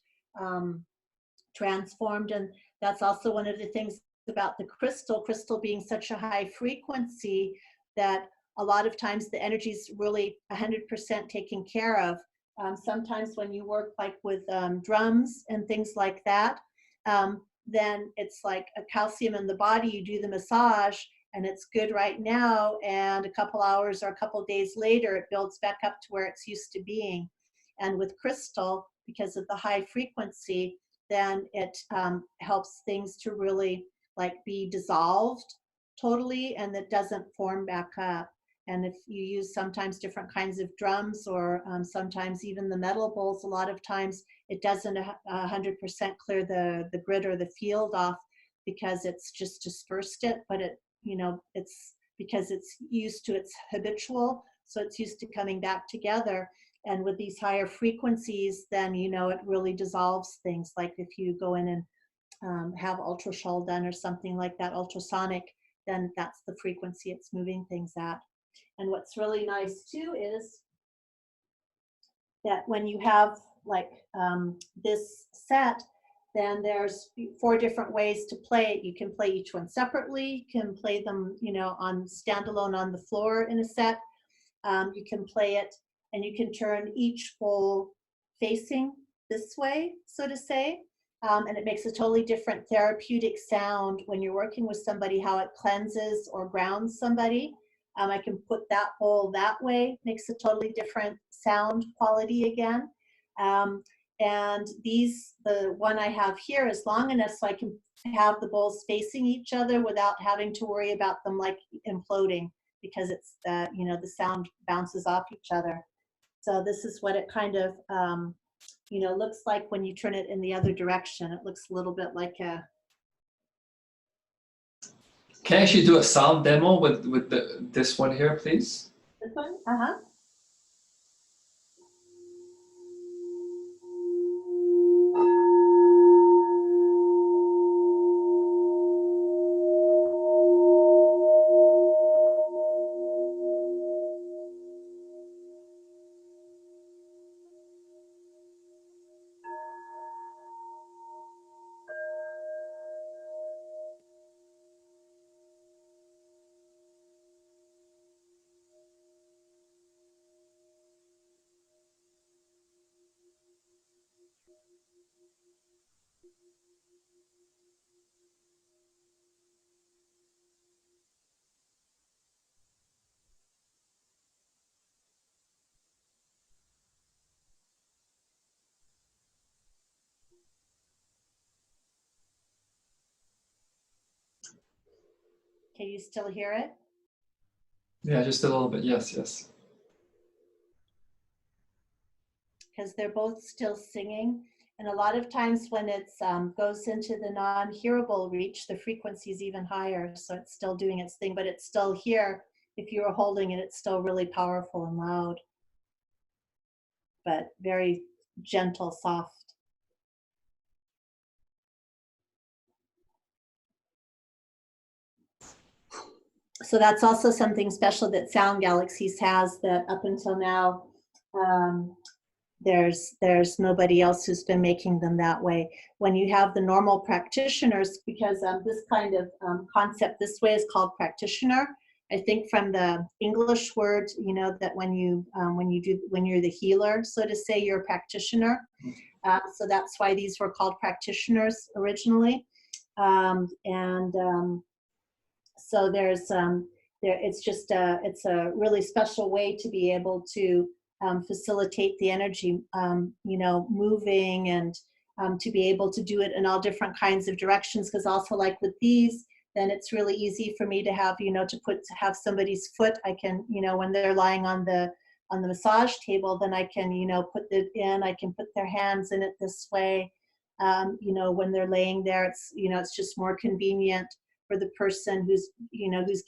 transformed. And that's also one of the things about the crystal being such a high frequency that a lot of times the energy is really 100% taken care of. Sometimes when you work like with drums and things like that, then it's like a calcium in the body, you do the massage and it's good right now, and a couple hours or a couple days later it builds back up to where it's used to being. And with crystal, because of the high frequency, then it helps things to really like be dissolved totally, and it doesn't form back up. And if you use sometimes different kinds of drums, or sometimes even the metal bowls, a lot of times it doesn't 100% clear the grid or the field off because it's just dispersed it, but it, it's because it's used to, it's habitual, so it's used to coming back together. And with these higher frequencies, then, it really dissolves things. Like if you go in and have ultrasound done or something like that, ultrasonic, then that's the frequency it's moving things at. And what's really nice too is that when you have like this set, then there's 4 different ways to play it. You can play each one separately. You can play them, on standalone on the floor in a set. You can play it, and you can turn each bowl facing this way, so to say. And it makes a totally different therapeutic sound when you're working with somebody, how it cleanses or grounds somebody. I can put that bowl that way, makes a totally different sound quality again. And the one I have here is long enough so I can have the bowls facing each other without having to worry about them like imploding, because it's the sound bounces off each other. So this is what it kind of looks like when you turn it in the other direction. It looks a little bit like a. Can I actually do a sound demo with this one here, please? This one? Uh-huh. Can you still hear it? Yeah, just a little bit. Yes, yes. Because they're both still singing. And a lot of times when it goes into the non-hearable reach, the frequency is even higher. So it's still doing its thing, but it's still here. If you were holding it, it's still really powerful and loud, but very gentle, soft. So that's also something special that SoundGalaxies has, that up until now, there's nobody else who's been making them that way. When you have the normal practitioners, because this kind of concept this way is called practitioner. I think from the English word, that when you're the healer, so to say, you're a practitioner. So that's why these were called practitioners originally. So it's a really special way to be able to facilitate the energy, moving, and to be able to do it in all different kinds of directions. Because also, like with these, then it's really easy for me to have, to have somebody's foot. I can, when they're lying on the massage table, then I can, put it in. I can put their hands in it this way. When they're laying there, it's just more convenient for the person who's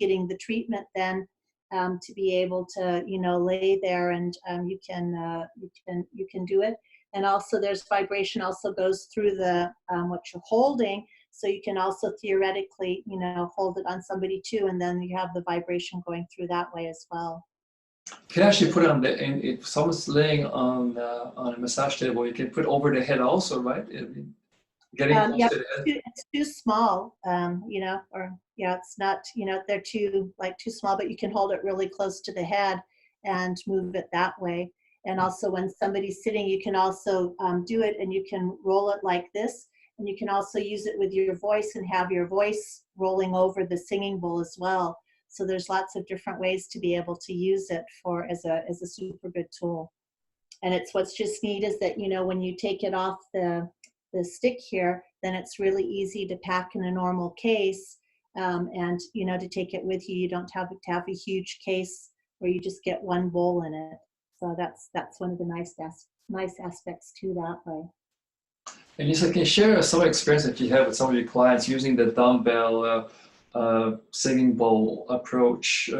getting the treatment then to be able to lay there, and you can do it. And also there's vibration also goes through the what you're holding, so you can also theoretically hold it on somebody too, and then you have the vibration going through that way as well. You can actually put it on if someone's laying on a massage table, you can put over the head also, right? Getting yeah, it's too small, it's not, they're too small, but you can hold it really close to the head and move it that way. And also when somebody's sitting, you can also do it, and you can roll it like this, and you can also use it with your voice and have your voice rolling over the singing bowl as well. So there's lots of different ways to be able to use it as a super good tool. And what's just neat is that, when you take it off the stick here, then it's really easy to pack in a normal case, and to take it with you. You don't have to have a huge case where you just get one bowl in it. So that's one of the nice aspects to that way. And Lysa, can you share some experience that you have with some of your clients using the dumbbell singing bowl approach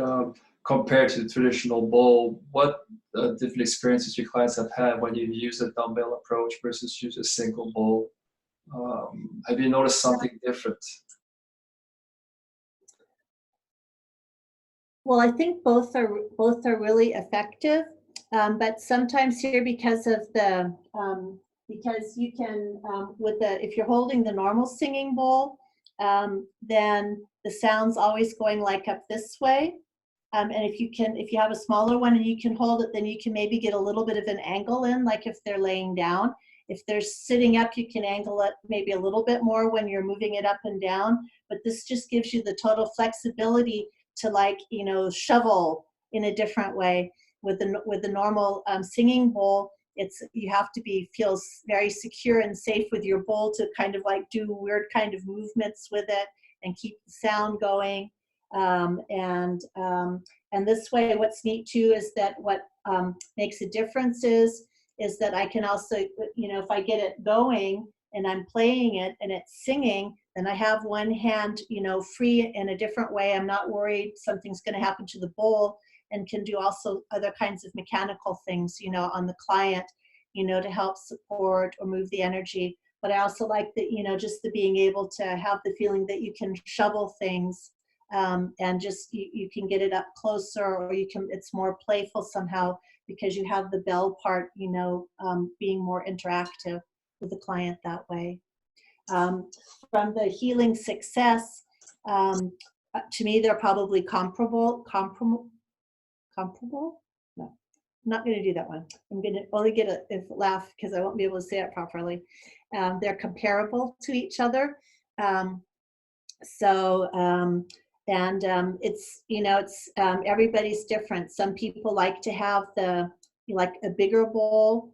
compared to the traditional bowl? What different experiences your clients have had when you use a dumbbell approach versus use a single bowl? Have you noticed something different? Well, I think both are really effective, but sometimes here because of the because you can if you're holding the normal singing bowl, then the sound's always going like up this way. And if you have a smaller one and you can hold it, then you can maybe get a little bit of an angle in, like if they're laying down. If they're sitting up, you can angle it maybe a little bit more when you're moving it up and down. But this just gives you the total flexibility to like, you know, shovel in a different way. With the normal singing bowl, you have to feel very secure and safe with your bowl to kind of like do weird kind of movements with it and keep the sound going. And this way, what's neat too is that what makes a difference is that I can also, you know, if I get it going and I'm playing it and it's singing, then I have one hand, you know, free in a different way. I'm not worried something's going to happen to the bowl, and can do also other kinds of mechanical things, you know, on the client, you know, to help support or move the energy. But I also like that, you know, just the being able to have the feeling that you can shovel things, and just you can get it up closer, or it's more playful somehow because you have the bell part, you know, being more interactive with the client that way. From the healing success, to me, they're probably comparable? No, I'm not going to do that one. I'm going to only get a laugh because I won't be able to say it properly. They're comparable to each other. It's, you know, it's everybody's different. Some people like to have like a bigger bowl,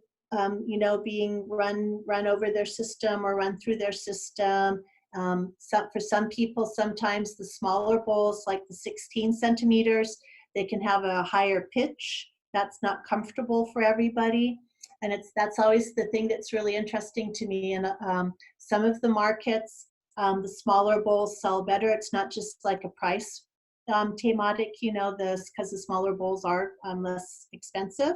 you know, being run over their system or run through their system. For some people, sometimes the smaller bowls, like the 16 centimeters, they can have a higher pitch. That's not comfortable for everybody. And that's always the thing that's really interesting to me. And some of the markets, the smaller bowls sell better. It's not just like a price thematic, you know, because the smaller bowls are less expensive.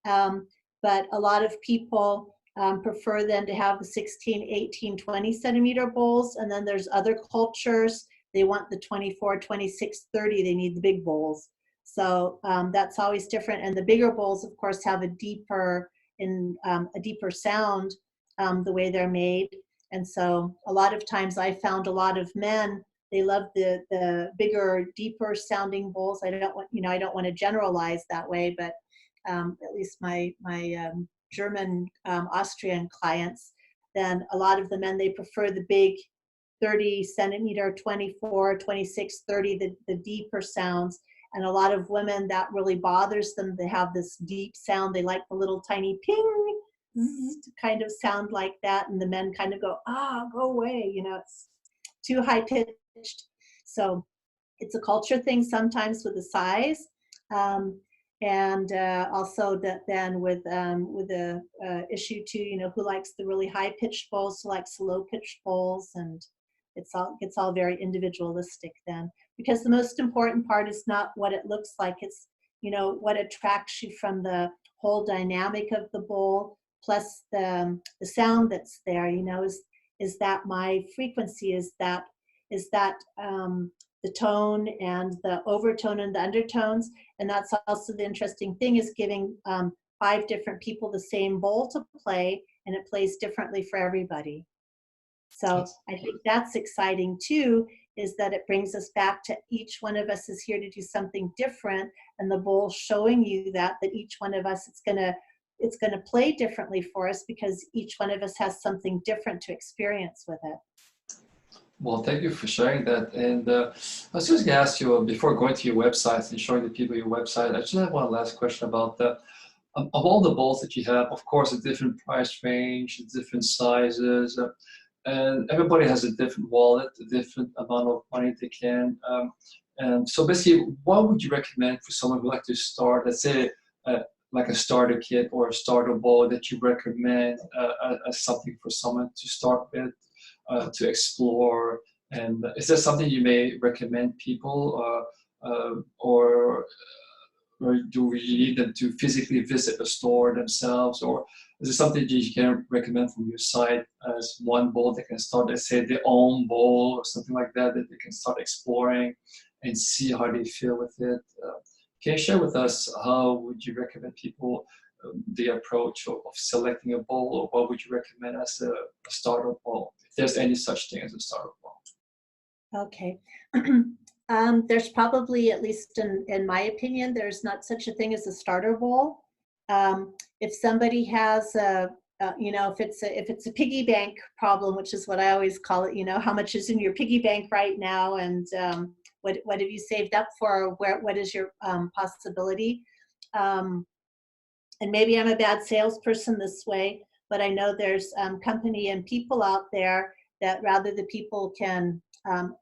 But a lot of people prefer then to have the 16, 18, 20 centimeter bowls. And then there's other cultures, they want the 24, 26, 30, they need the big bowls. So that's always different. And the bigger bowls, of course, have a deeper sound the way they're made. And so a lot of times I found a lot of men, they love the bigger, deeper sounding bowls. I don't want to generalize that way, but at least my German, Austrian clients, then a lot of the men, they prefer the big 30 centimeter, 24, 26, 30, the deeper sounds. And a lot of women, that really bothers them. They have this deep sound. They like the little tiny ping kind of sound like that. And the men kind of go, go away. You know, it's too high pitched. So it's a culture thing sometimes with the size. And also that then with the issue too, you know, who likes the really high pitched bowls, who likes low pitched bowls, and gets all very individualistic then. Because the most important part is not what it looks like, it's, you know, what attracts you from the whole dynamic of the bowl, plus the sound that's there, you know, is that my frequency, is that the tone and the overtone and the undertones. And that's also the interesting thing, is giving 5 different people the same bowl to play, and it plays differently for everybody. So I think that's exciting too, is that it brings us back to each one of us is here to do something different, and the bowl showing you that each one of us, it's gonna play differently for us, because each one of us has something different to experience with it. Well, thank you for sharing that. And I was just going to ask you, before going to your website and showing the people your website, I just have one last question about that. Of all the bowls that you have, of course, a different price range, different sizes, and everybody has a different wallet, a different amount of money they can. And so basically, what would you recommend for someone who would like to start, let's say, like a starter kit or a starter bowl that you recommend as something for someone to start with, to explore? And is there something you may recommend people, or do we need them to physically visit a store themselves, or is it something that you can recommend from your site as one bowl they can start, let's say, their own bowl or something like that they can start exploring and see how they feel with it? Can you share with us how would you recommend people the approach of selecting a bowl, or what would you recommend as a starter bowl, if there's any such thing as a starter bowl? Okay. There's probably, at least in my opinion, there's not such a thing as a starter bowl. If somebody has you know, if it's a piggy bank problem, which is what I always call it, you know, how much is in your piggy bank right now, and what have you saved up for? What is your possibility? And maybe I'm a bad salesperson this way, but I know there's company and people out there that rather the people can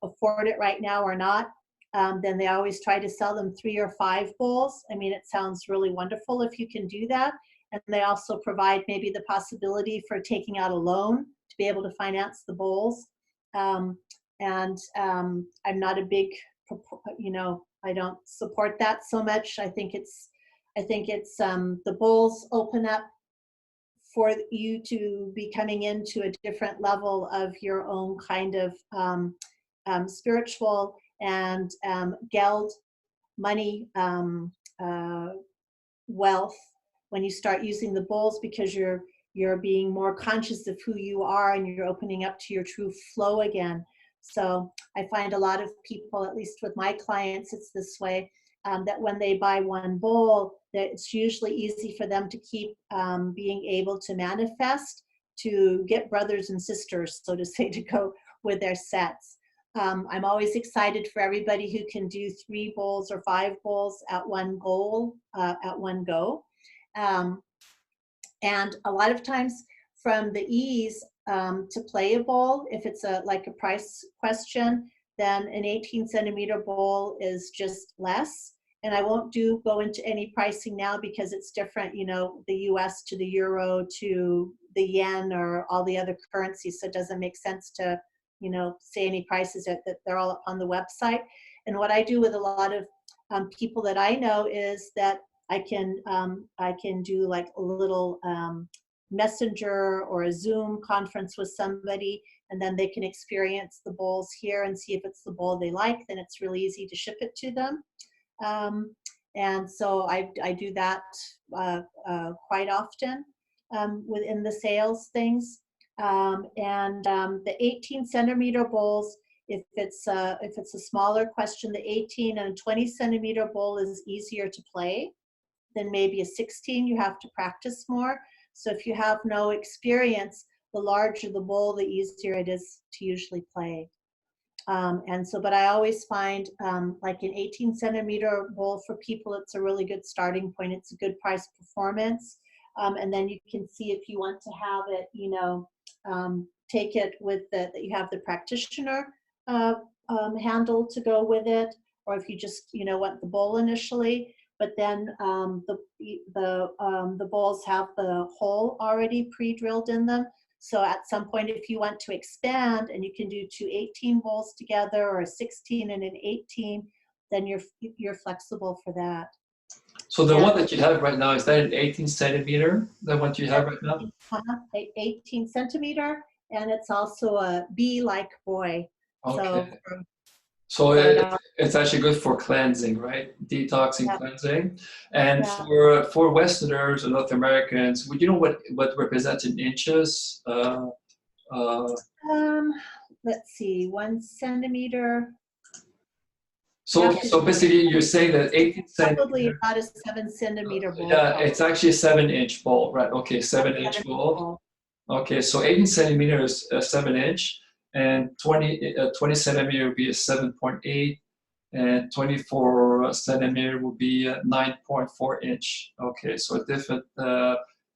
afford it right now or not, then they always try to sell them 3 or 5 bowls. I mean, it sounds really wonderful if you can do that. And they also provide maybe the possibility for taking out a loan to be able to finance the bowls. I'm not a big, I don't support that so much. I think it's the bowls open up for you to be coming into a different level of your own kind of spiritual and geld money wealth when you start using the bowls, because you're being more conscious of who you are and you're opening up to your true flow again. So I find a lot of people, at least with my clients, it's this way, that when they buy one bowl, that it's usually easy for them to keep being able to manifest, to get brothers and sisters, so to say, to go with their sets. I'm always excited for everybody who can do 3 bowls or 5 bowls at one go. And a lot of times from the ease to play a bowl, if it's like a price question, then an 18 centimeter bowl is just less. And I won't go into any pricing now because it's different, the US to the euro to the yen or all the other currencies. So it doesn't make sense to, say any prices that they're all up on the website. And what I do with a lot of people that I know is that I can do like a little messenger or a Zoom conference with somebody, and then they can experience the bowls here and see if it's the bowl they like. Then it's really easy to ship it to them. And so I do that quite often within the sales things. The 18 centimeter bowls, if it's a smaller question, the 18 and 20 centimeter bowl is easier to play than maybe a 16. You have to practice more. So if you have no experience, the larger the bowl, the easier it is to usually play. But I always find like an 18 centimeter bowl for people, it's a really good starting point. It's a good price performance. And then you can see if you want to have it, take it with that you have the practitioner handle to go with it, or if you just, want the bowl initially. But then the bowls have the hole already pre-drilled in them. So at some point, if you want to expand and you can do 2 18 bowls together, or a 16 and an 18, then you're flexible for that. So the one that you have right now, is that an 18 centimeter, the one you have right now? 18 centimeter, and it's also a bee-like boy. Okay. So it's actually good for cleansing, right? Detoxing, yeah. Cleansing. And yeah. For Westerners or North Americans, would you know what represents in inches? Let's see, 1 centimeter. So basically you're saying that 18 centimeters. Probably about a 7 centimeter bowl. Yeah, it's actually a 7-inch bowl, right? Okay, 7-inch bowl. Okay, so 18 centimeters, 7-inch. And 20 centimeter would be a 7.8, and 24 centimeter would be a 9.4 inch. Okay, so different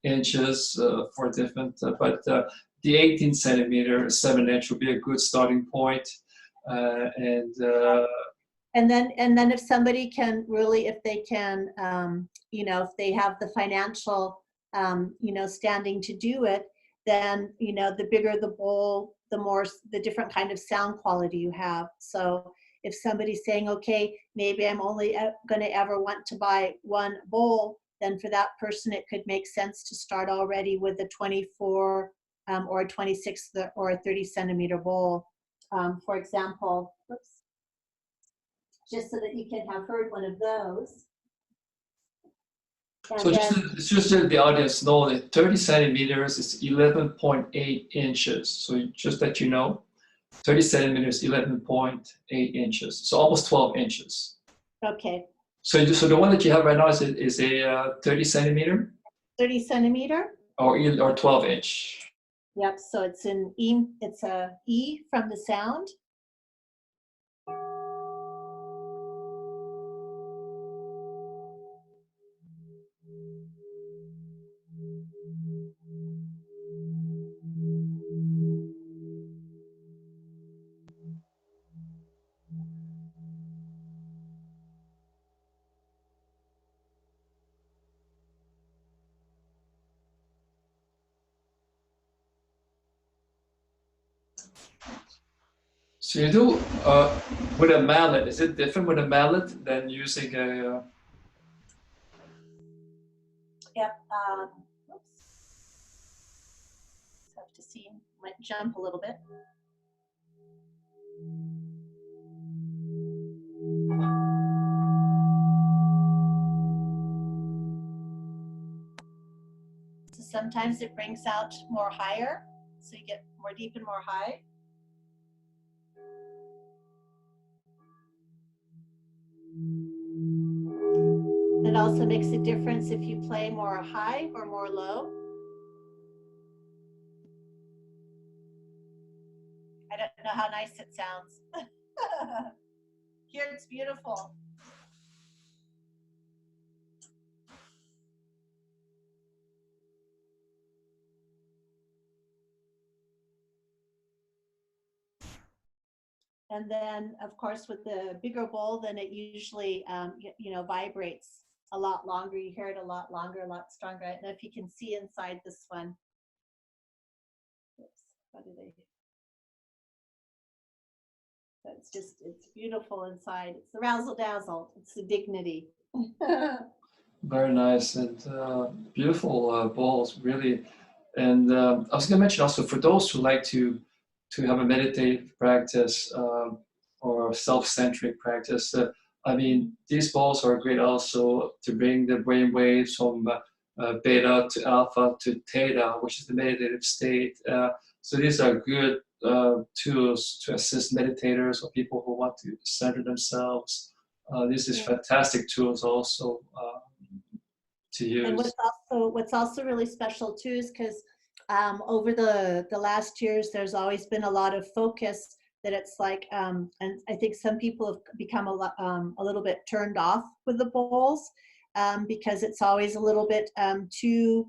inches for different, but the 18 centimeter 7-inch would be a good starting point. And then if somebody can really, if they can, if they have the financial, standing to do it, then, the bigger the bowl, the different kind of sound quality you have. So if somebody's saying, okay, maybe I'm only going to ever want to buy one bowl, then for that person, it could make sense to start already with a 24 or a 26 or a 30 centimeter bowl. For example, just so that you can have heard one of those. And so just to let the audience know that 30 centimeters is 11.8 inches. So just that you know, 30 centimeters, 11.8 inches. So almost 12 inches. Okay. So the one that you have right now is a 30 centimeter? 30 centimeter. Or 12 inch. Yep. So it's an E. It's a E from the sound. So you do with a mallet. Is it different with a mallet than using a? Yep. Oops. Have to see. Might jump a little bit. So sometimes it brings out more higher, so you get more deep and more high. It also makes a difference if you play more high or more low. I don't know how nice it sounds. Here it's beautiful. And then, of course, with the bigger bowl, then it usually, vibrates a lot longer. You hear it a lot longer, a lot stronger. I don't know if you can see inside this one. Oops, how did I? It's beautiful inside. It's the razzle dazzle. It's the dignity. Very nice and beautiful bowls, really. And I was going to mention also for those who like to have a meditative practice or self-centric practice. I mean, these bowls are great also to bring the brain waves from beta to alpha to theta, which is the meditative state. So these are good tools to assist meditators or people who want to center themselves. This is fantastic tools also to use. And what's also really special too is because over the last years, there's always been a lot of focus that it's like, and I think some people have become a little bit turned off with the bowls because it's always a little bit too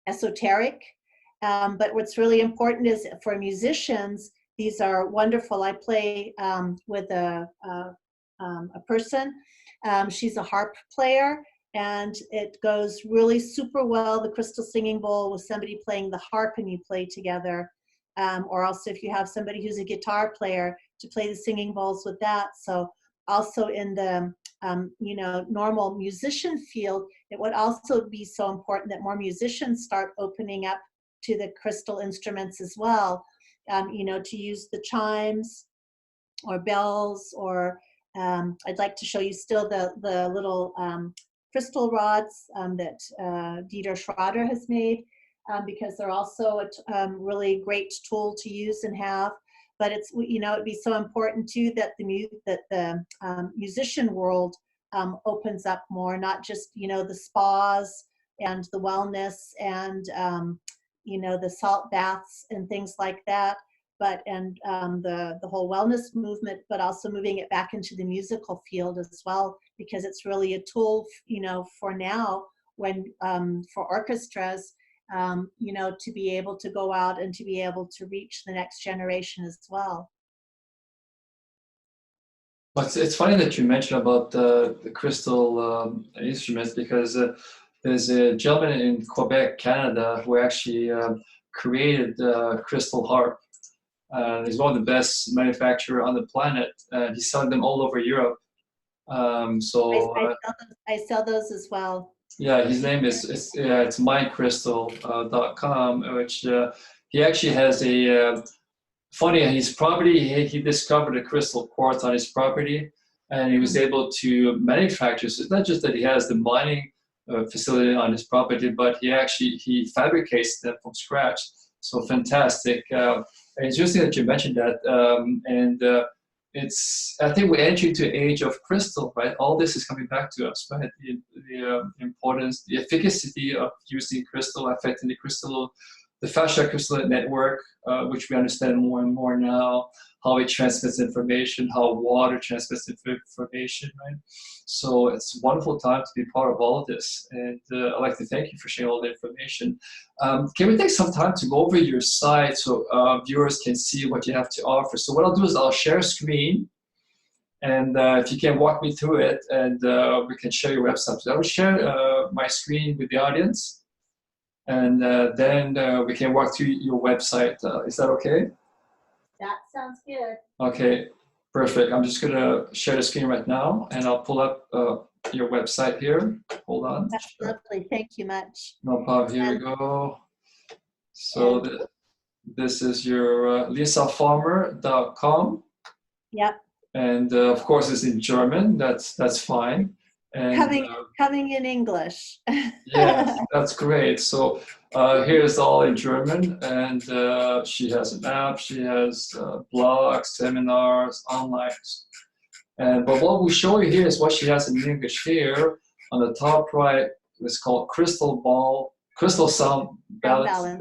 esoteric. But what's really important is for musicians, these are wonderful. I play with a person. She's a harp player. And it goes really super well, the crystal singing bowl with somebody playing the harp and you play together. Or also if you have somebody who's a guitar player to play the singing bowls with that. So also in the normal musician field, it would also be so important that more musicians start opening up to the crystal instruments as well. To use the chimes or bells, or I'd like to show you still the little crystal rods that Dieter Schrader has made, because they're also a really great tool to use and have. But it's, it'd be so important too that the musician world opens up more, not just the spas and the wellness and the salt baths and things like that, but the whole wellness movement, but also moving it back into the musical field as well, because it's really a tool, for now when for orchestras, to be able to go out and to be able to reach the next generation as well. But it's funny that you mentioned about the crystal instruments, because there's a gentleman in Quebec, Canada, who actually created the crystal harp. He's one of the best manufacturer on the planet. He's selling them all over Europe. I sell those as well. Yeah, his name is it's mycrystal.com, which he actually has a funny his property. He discovered a crystal quartz on his property, and he was able to manufacture. So it's not just that he has the mining facility on his property, but he fabricates them from scratch. So fantastic. It's interesting that you mentioned that, I think we enter into the age of crystal, right? All this is coming back to us, right? The importance, the efficacy of using crystal, affecting the fascia crystal network, which we understand more and more now, how it transmits information, how water transmits information, right? So it's a wonderful time to be part of all of this. And I'd like to thank you for sharing all the information. Can we take some time to go over your site so viewers can see what you have to offer? So what I'll do is I'll share a screen, and if you can walk me through it, and we can share your website. So I'll share my screen with the audience. and then we can walk through your website. Is that okay? That sounds good. Okay, perfect. I'm just gonna share the screen right now, and I'll pull up your website here. Hold on. That's lovely. Thank you much. No problem. Here we go. So this is your lysafarmer.com. Yep. And of course, it's in German. That's fine. And coming in English. yes, that's great. So here's all in German, and she has an app. She has blogs, seminars, online. But what we show you here is what she has in English here on the top right. It's called crystal sound balance.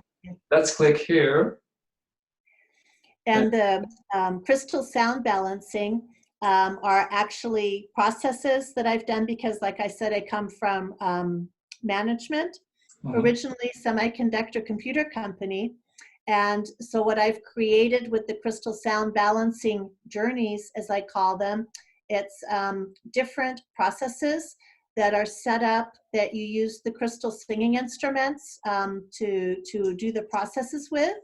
Let's click here. And the crystal sound balancing are actually processes that I've done because, like I said, I come from management, originally semiconductor computer company. And so what I've created with the crystal sound balancing journeys, as I call them, it's different processes that are set up that you use the crystal singing instruments to do the processes with.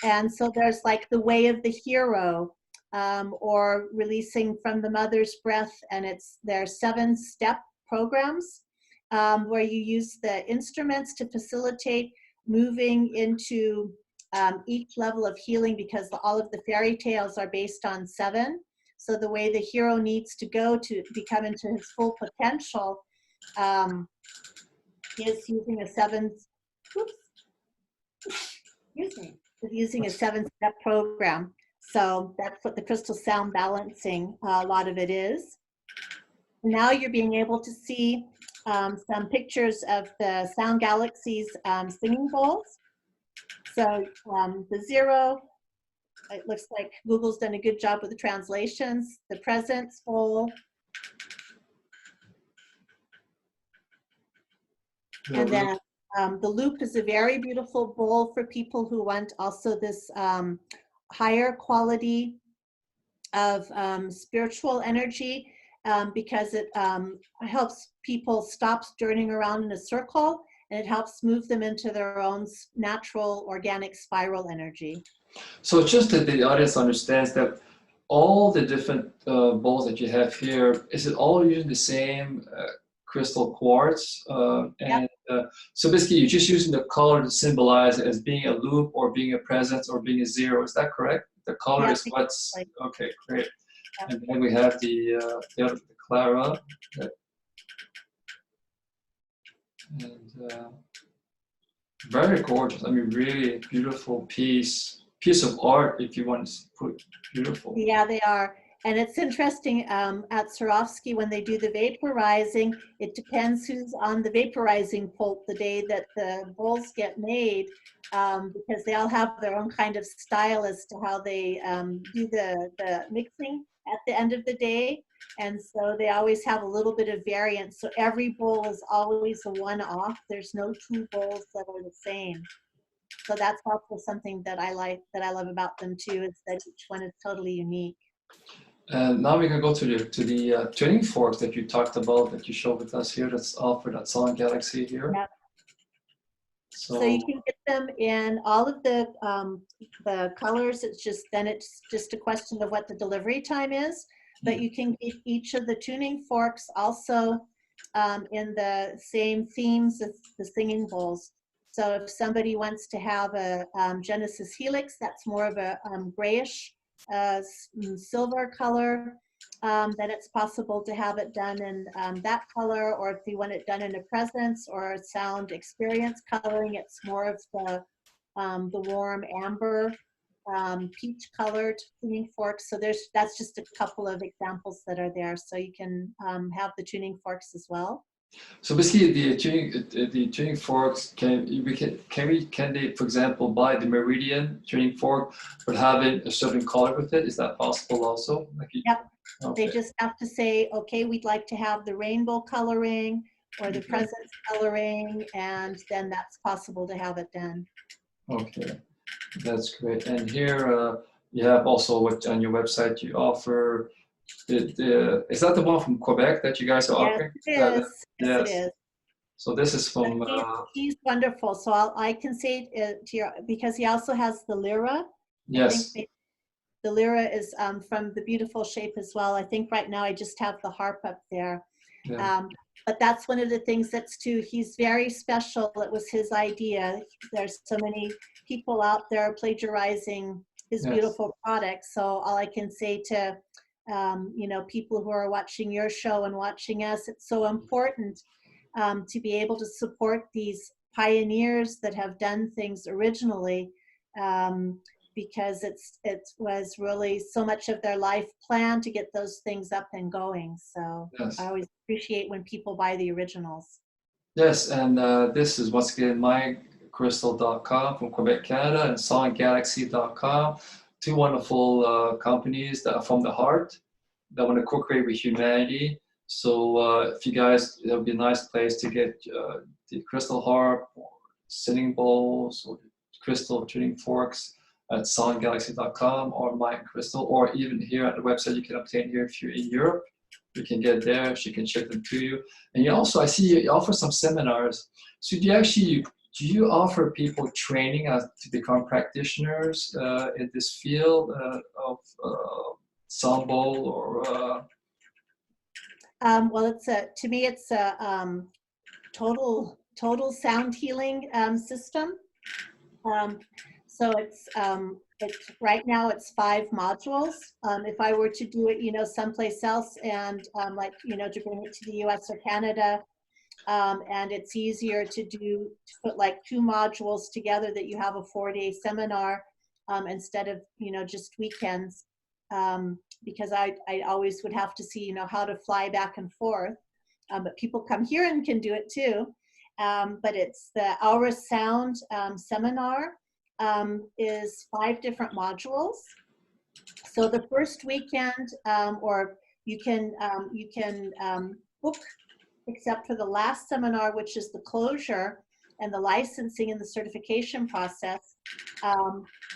And so there's like the way of the hero, or releasing from the mother's breath, and there are 7-step programs where you use the instruments to facilitate moving into each level of healing, because all of the fairy tales are based on 7. So the way the hero needs to go to become into his full potential is using a 7-step program. So that's what the crystal sound balancing, a lot of it is. Now you're being able to see some pictures of the SoundGalaxies singing bowls. So the 0, it looks like Google's done a good job with the translations. The presence bowl. And then the loop is a very beautiful bowl for people who want also this higher quality of spiritual energy, because it helps people stop turning around in a circle, and it helps move them into their own natural organic spiral energy. So just that the audience understands that all the different bowls that you have here, is it all using the same crystal quartz? Yep. So basically you're just using the color to symbolize it as being a loop or being a presence or being a 0. Is that correct? The color is what's, okay, great. Yep. And then we have the Clara. And very gorgeous. I mean, really beautiful piece of art, if you want to put beautiful. Yeah, they are. And it's interesting, at Swarovski, when they do the vaporizing, it depends who's on the vaporizing pult the day that the bowls get made, because they all have their own kind of style as to how they do the mixing at the end of the day. And so they always have a little bit of variance. So every bowl is always a one-off. There's no 2 bowls that are the same. So that's also something that I love about them too, is that each one is totally unique. And now we can go to the tuning forks that you talked about, that you showed with us here. That's offered at SoundGalaxy here. Yep. So you can get them in all of the colors. It's just a question of what the delivery time is. But you can get each of the tuning forks also in the same themes as the singing bowls. So if somebody wants to have a Genesis Helix, that's more of a grayish silver color, then it's possible to have it done in that color. Or if you want it done in a presence or a sound experience coloring, it's more of the warm amber peach colored tuning forks. So that's just a couple of examples that are there. So you can have the tuning forks as well. So basically, the tuning forks can they, for example, buy the Meridian tuning fork, but have it a certain color with it? Is that possible also? Yep. Okay. They just have to say, okay, we'd like to have the rainbow coloring or the presence coloring, and then that's possible to have it done. Okay, that's great. And here you have also what on your website you offer. Is that the one from Quebec that you guys are offering? Yes, it is. Yes, yes, it is. So this is from, He's wonderful. So I can say to you, because he also has the lyra. I think yes, the lyra is from the beautiful shape as well. I think right now I just have the harp up there. yeah, But that's one of the things that's too, he's very special. It was his idea. There's so many people out there plagiarizing his yes, beautiful products. So all I can say to, you know, people who are watching your show and watching us, it's so important to be able to support these pioneers that have done things originally, because it was really so much of their life plan to get those things up and going. So I yes. always appreciate when people buy the originals. Yes, and this is once again mycrystal.com from Quebec, Canada, and SoundGalaxies.com. Two wonderful companies that are from the heart that want to co-create with humanity. So if you guys, it would be a nice place to get the crystal harp, or singing bowls, or crystal tuning forks at SoundGalaxies.com or My Crystal, or even here at the website you can obtain here if you're in Europe. You can get there, she can ship them to you. And you also, I see you offer some seminars. So do you offer people training to become practitioners in this field of sound bowl or? Well, to me, it's a total sound healing system. So it's right now it's 5 modules. If I were to do it, you know, someplace else and like, you know, to bring it to the US or Canada, and it's easier to put like 2 modules together, that you have a 4-day seminar instead of, you know, just weekends, because I always would have to see, you know, how to fly back and forth. But people come here and can do it too. But it's the AuraSound seminar, is 5 different modules. So the first weekend, or you can book, except for the last seminar, which is the closure and the licensing and the certification process.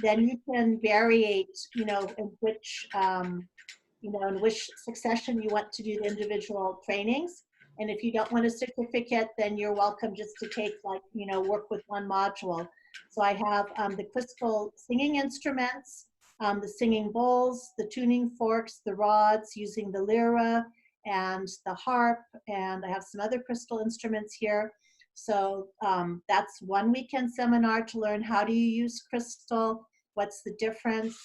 Then you can variate, you know, in which in which succession you want to do the individual trainings. And if you don't want a certificate, then you're welcome just to take, like, you know, work with 1 module. So I have the crystal singing instruments, the singing bowls, the tuning forks, the rods, using the lyra and the harp, and I have some other crystal instruments here. So that's 1 weekend seminar to learn how do you use crystal, what's the difference,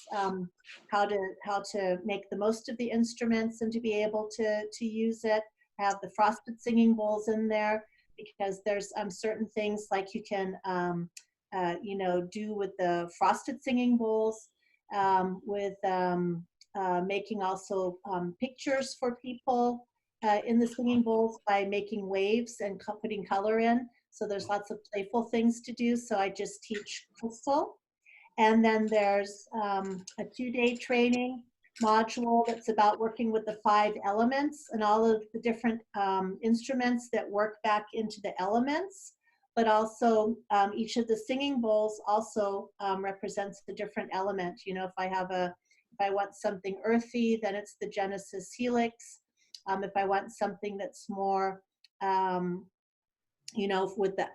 how to make the most of the instruments and to be able to use it. I have the frosted singing bowls in there, because there's certain things like you can you know, do with the frosted singing bowls, with making also pictures for people in the singing bowls by making waves and putting color in. So there's lots of playful things to do. So I just teach crystal. And then there's a 2-day training module that's about working with the 5 elements and all of the different instruments that work back into the elements. But also each of the singing bowls also represents a different element. You know, if I want something earthy, then it's the Genesis helix. If I want something that's more, you know, with the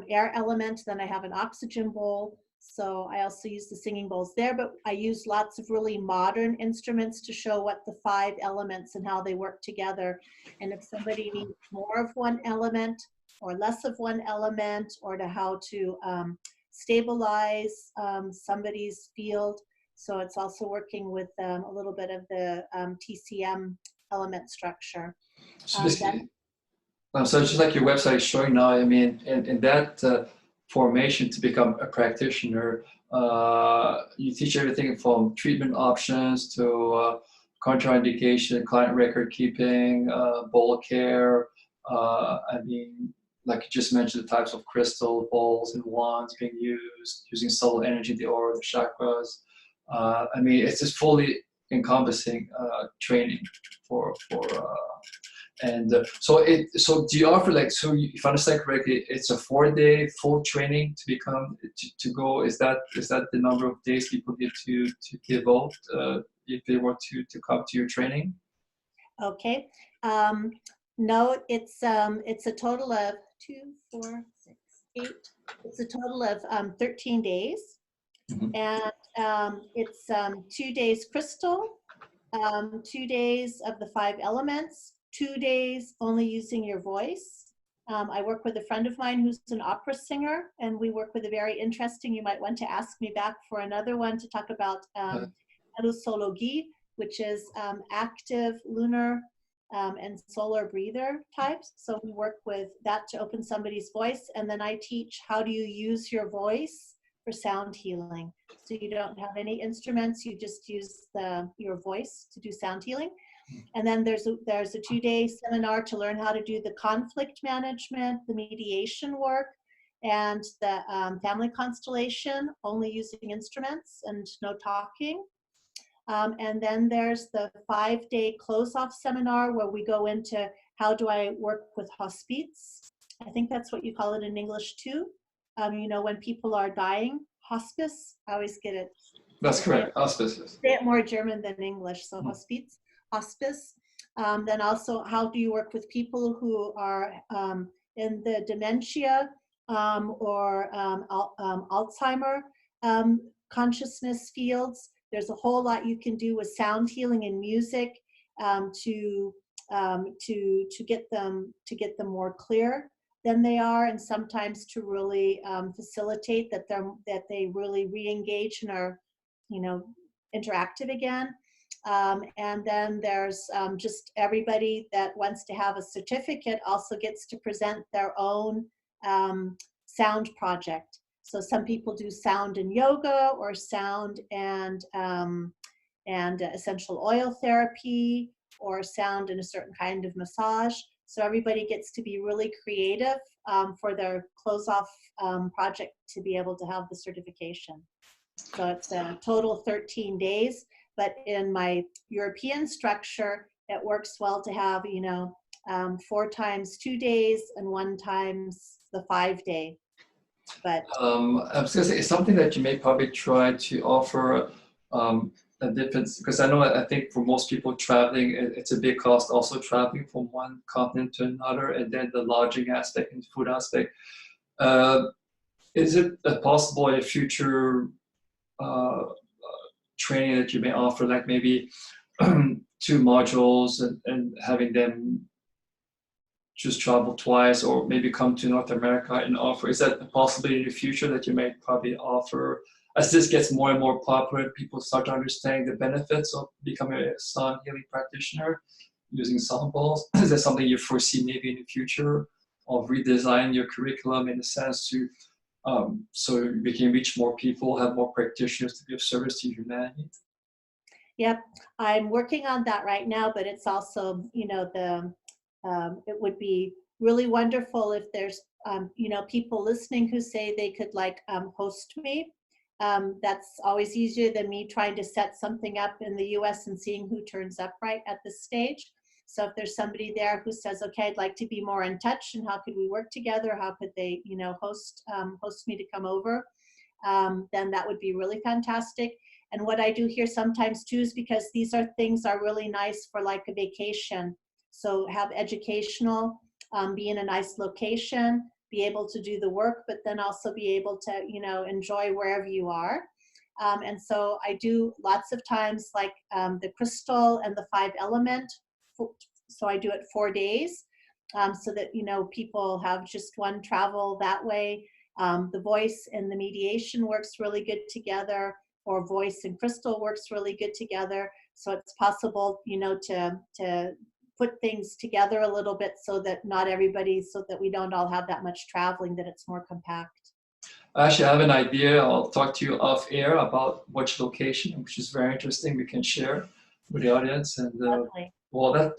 air element, then I have an oxygen bowl. So I also use the singing bowls there, but I use lots of really modern instruments to show what the 5 elements and how they work together. And if somebody needs more of one element or less of one element, or to how to stabilize somebody's field. So it's also working with a little bit of the TCM element structure. So so it's just like your website is showing now. I mean, in that formation to become a practitioner, you teach everything from treatment options to contraindication, client record keeping, bowl care. I mean, like you just mentioned, the types of crystal bowls and wands being used, using soul energy, the aura, the chakras. I mean, it's just fully encompassing training for and so do you offer, like, so if I understand correctly, it's a 4-day full training to become to go? Is that the number of days people get to devote if they want to come to your training? Okay. No, it's a total of 2, 4, 6, 8. It's a total of 13 days. Mhm. And it's 2 days crystal, 2 days of the 5 elements, 2 days only using your voice. I work with a friend of mine who's an opera singer, and we work with a very interesting, you might want to ask me back for another one to talk about Erusology, which is active lunar and solar breather types. So we work with that to open somebody's voice, and then I teach how do you use your voice for sound healing. So you don't have any instruments, you just use your voice to do sound healing. And then there's a 2-day seminar to learn how to do the conflict management, the mediation work, and the family constellation, only using instruments and no talking. And then there's the 5-day close-off seminar where we go into how do I work with hospice. I think that's what you call it in English too. You know, when people are dying, hospice, I always get it. That's correct, auspices. Say it more German than English, so hospice. Then also, how do you work with people who are in the dementia or Alzheimer consciousness fields? There's a whole lot you can do with sound healing and music to get them more clear than they are, and sometimes to really facilitate that they really re-engage and are, you know, interactive again. And then there's just everybody that wants to have a certificate also gets to present their own sound project. So some people do sound and yoga, or sound and essential oil therapy, or sound and a certain kind of massage. So everybody gets to be really creative for their close-off project to be able to have the certification. So it's a total of 13 days. But in my European structure, it works well to have, you know, 4 times 2 days and 1 times the 5-day. But I was going to say, it's something that you may probably try to offer a difference, because I think for most people traveling, it's a big cost also traveling from one continent to another, and then the lodging aspect and food aspect. Is it possible in a future training that you may offer, like maybe 2 modules and having them just travel twice, or maybe come to North America and offer? Is that a possibility in the future that you may probably offer as this gets more and more popular, people start to understand the benefits of becoming a sound healing practitioner using sound balls? Is that something you foresee maybe in the future, of redesign your curriculum in a sense to so we can reach more people, have more practitioners to be of service to humanity? Yep, I'm working on that right now, but it's also, you know, it would be really wonderful if there's, you know, people listening who say they could like host me. That's always easier than me trying to set something up in the US and seeing who turns up right at this stage. So if there's somebody there who says, okay, I'd like to be more in touch, and how could we work together? How could they, you know, host me to come over? Then that would be really fantastic. And what I do here sometimes too is, because these are things are really nice for like a vacation. So have educational, be in a nice location, be able to do the work, but then also be able to, you know, enjoy wherever you are. And so I do lots of times like the crystal and the 5 element. So I do it 4 days so that, you know, people have just one travel that way. The voice and the mediation works really good together, or voice and crystal works really good together. So it's possible, you know, to put things together a little bit so that not everybody, so that we don't all have that much traveling, that it's more compact. Actually, I have an idea. I'll talk to you off air about which location, which is very interesting. We can share with the audience. And well,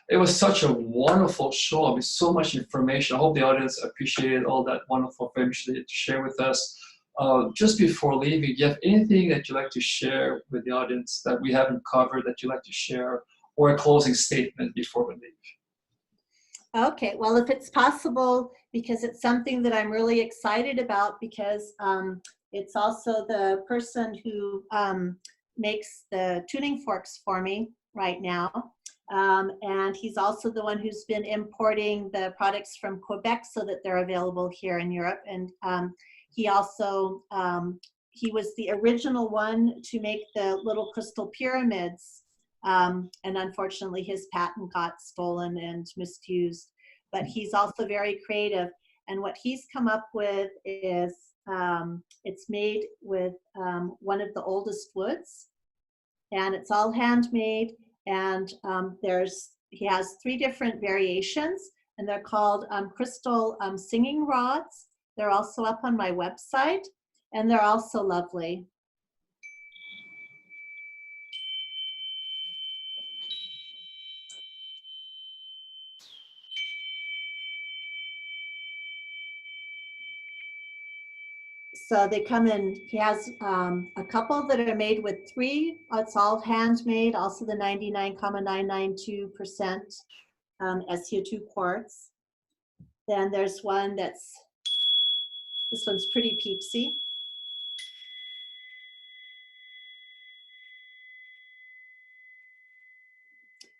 it was such a wonderful show. I mean, so much information. I hope the audience appreciated all that wonderful information to share with us. Just before leaving, do you have anything that you'd like to share with the audience that we haven't covered that you'd like to share, or a closing statement before we leave? Okay, well, if it's possible, because it's something that I'm really excited about, because it's also the person who makes the tuning forks for me right now. And he's also the one who's been importing the products from Quebec so that they're available here in Europe. And he also, he was the original one to make the little crystal pyramids. And unfortunately, his patent got stolen and misused. But he's also very creative. And what he's come up with is, it's made with one of the oldest woods. And it's all handmade. And he has 3 different variations, and they're called crystal singing rods. They're also up on my website, and they're also lovely. So they come in, he has a couple that are made with 3, it's all handmade, also the 99.992% SO2 quartz. Then there's one this one's pretty peepsy.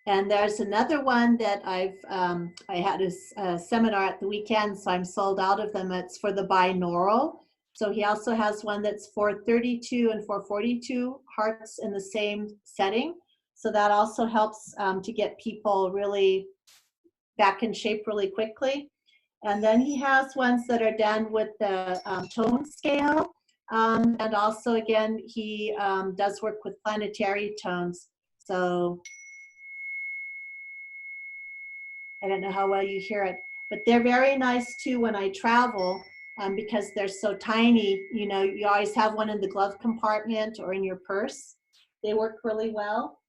And there's another one that I had a seminar at the weekend, so I'm sold out of them. It's for the binaural. So he also has one that's 432 and 442 hertz in the same setting. So that also helps to get people really back in shape really quickly. And then he has ones that are done with the tone scale. And also, again, he does work with planetary tones. So I don't know how well you hear it, but they're very nice too when I travel because they're so tiny. You know, you always have one in the glove compartment or in your purse. They work really well.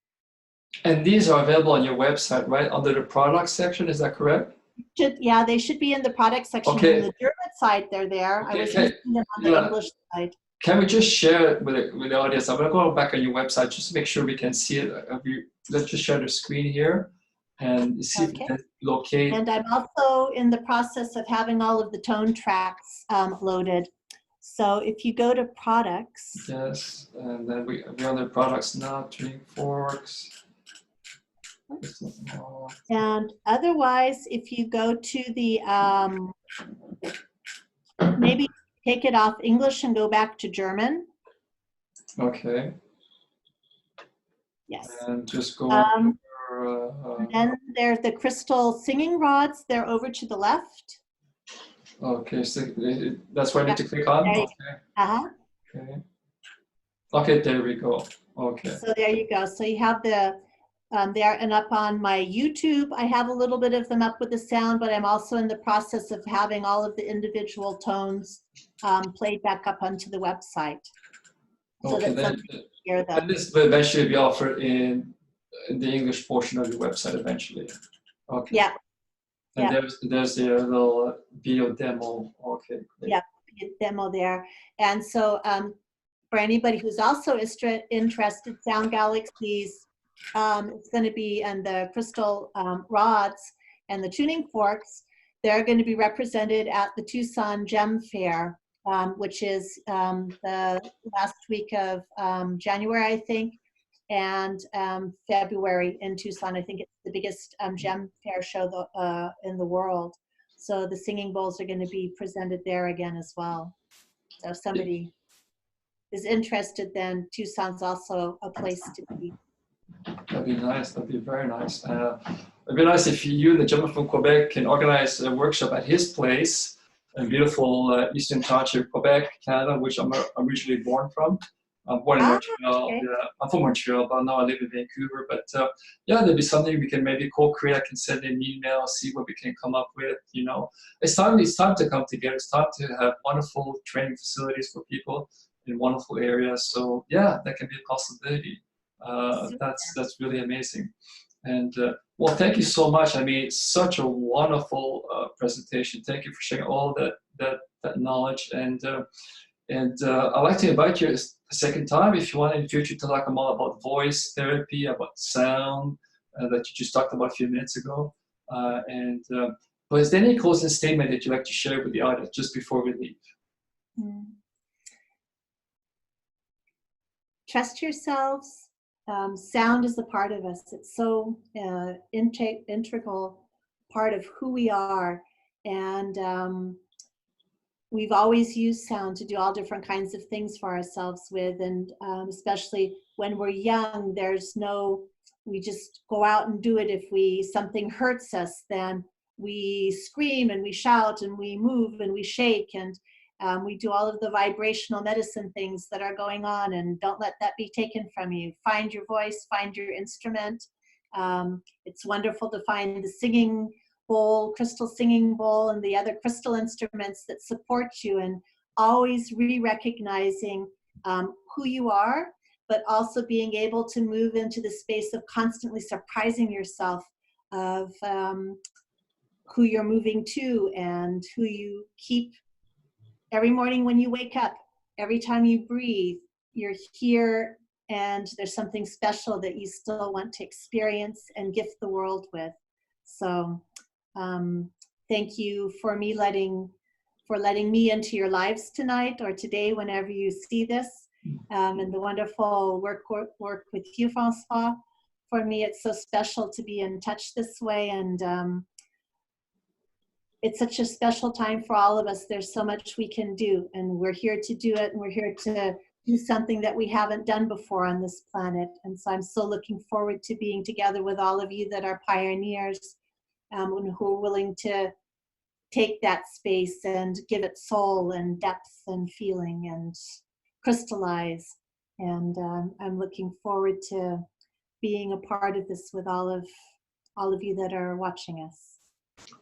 And these are available on your website, right? Under the product section, is that correct? Yeah, they should be in the product section. Okay. On the German side, they're there. Okay. I was using them on the English side. Can we just share it with the audience? I'm going to go back on your website just to make sure we can see it. Let's just share the screen here and see if we can locate. And I'm also in the process of having all of the tone tracks loaded. So if you go to products. Yes, and then we're on the products now, tuning forks. And otherwise, if you go to the, maybe take it off English and go back to German. Okay. Yes. And just go and then there's the crystal singing rods. They're over to the left. Okay, so that's where I need to click on? Okay. Okay. Okay, there we go. Okay. So there you go. So you have the, there, and up on my YouTube, I have a little bit of them up with the sound, but I'm also in the process of having all of the individual tones played back up onto the website. So Okay, that somebody can hear them. And this will eventually be offered in the English portion of your website eventually. Okay. Yeah. And there's a little video demo. Okay. Great. Yeah, demo there. And so for anybody who's also interested, SoundGalaxies, it's going to be, and the crystal rods and the tuning forks, they're going to be represented at the Tucson Gem Fair, which is the last week of January, I think, and February in Tucson. I think it's the biggest gem fair show in the world. So the singing bowls are going to be presented there again as well. So if somebody is interested, then Tucson's also a place to be. That'd be nice. That'd be very nice. It'd be nice if you and the gentleman from Quebec can organize a workshop at his place in beautiful Eastern Township, Quebec, Canada, which I'm originally born from. I'm born in Montreal. Okay. Yeah, I'm from Montreal, but now I live in Vancouver. But yeah, there'd be something we can maybe co-create. I can send an email, see what we can come up with. You know, it's time to come together. It's time to have wonderful training facilities for people in wonderful areas. So yeah, that can be a possibility. That's really amazing. And well, thank you so much. I mean, it's such a wonderful presentation. Thank you for sharing all that knowledge. And I'd like to invite you a second time if you want in the future to talk more about voice therapy, about sound that you just talked about a few minutes ago. But is there any closing statement that you'd like to share with the audience just before we leave? Trust yourselves. sound is a part of us. It's so integral part of who we are. And we've always used sound to do all different kinds of things for ourselves with. And especially when we're young, we just go out and do it. If something hurts us, then we scream and we shout and we move and we shake, and we do all of the vibrational medicine things that are going on, and don't let that be taken from you. Find your voice, find your instrument. It's wonderful to find the singing bowl, crystal singing bowl, and the other crystal instruments that support you, and always re-recognizing who you are, but also being able to move into the space of constantly surprising yourself of who you're moving to and who you keep. Every morning when you wake up, every time you breathe, you're here, and there's something special that you still want to experience and gift the world with. So thank you for letting me into your lives tonight or today, whenever you see this, and the wonderful work with you, Francois. For me, it's so special to be in touch this way, and it's such a special time for all of us. There's so much we can do, and we're here to do it, and we're here to do something that we haven't done before on this planet. And so I'm so looking forward to being together with all of you that are pioneers, and who are willing to take that space and give it soul and depth and feeling and crystallize. And I'm looking forward to being a part of this with all of you that are watching us.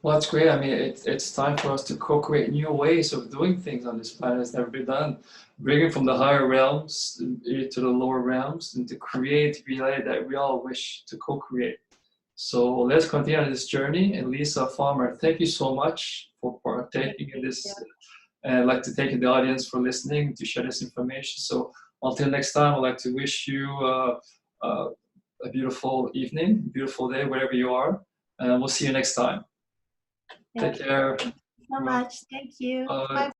Well, that's great. I mean, it's time for us to co-create new ways of doing things on this planet that's never been done. Bringing from the higher realms to the lower realms, and to create reality that we all wish to co-create. So let's continue on this journey. And Lysa Farmer, thank you so much for partaking in this. And I'd like to thank the audience for listening, to share this information. So until next time, I'd like to wish you a beautiful evening, beautiful day, wherever you are. And we'll see you next time. Take care. Thank you so much. Thank you. Bye.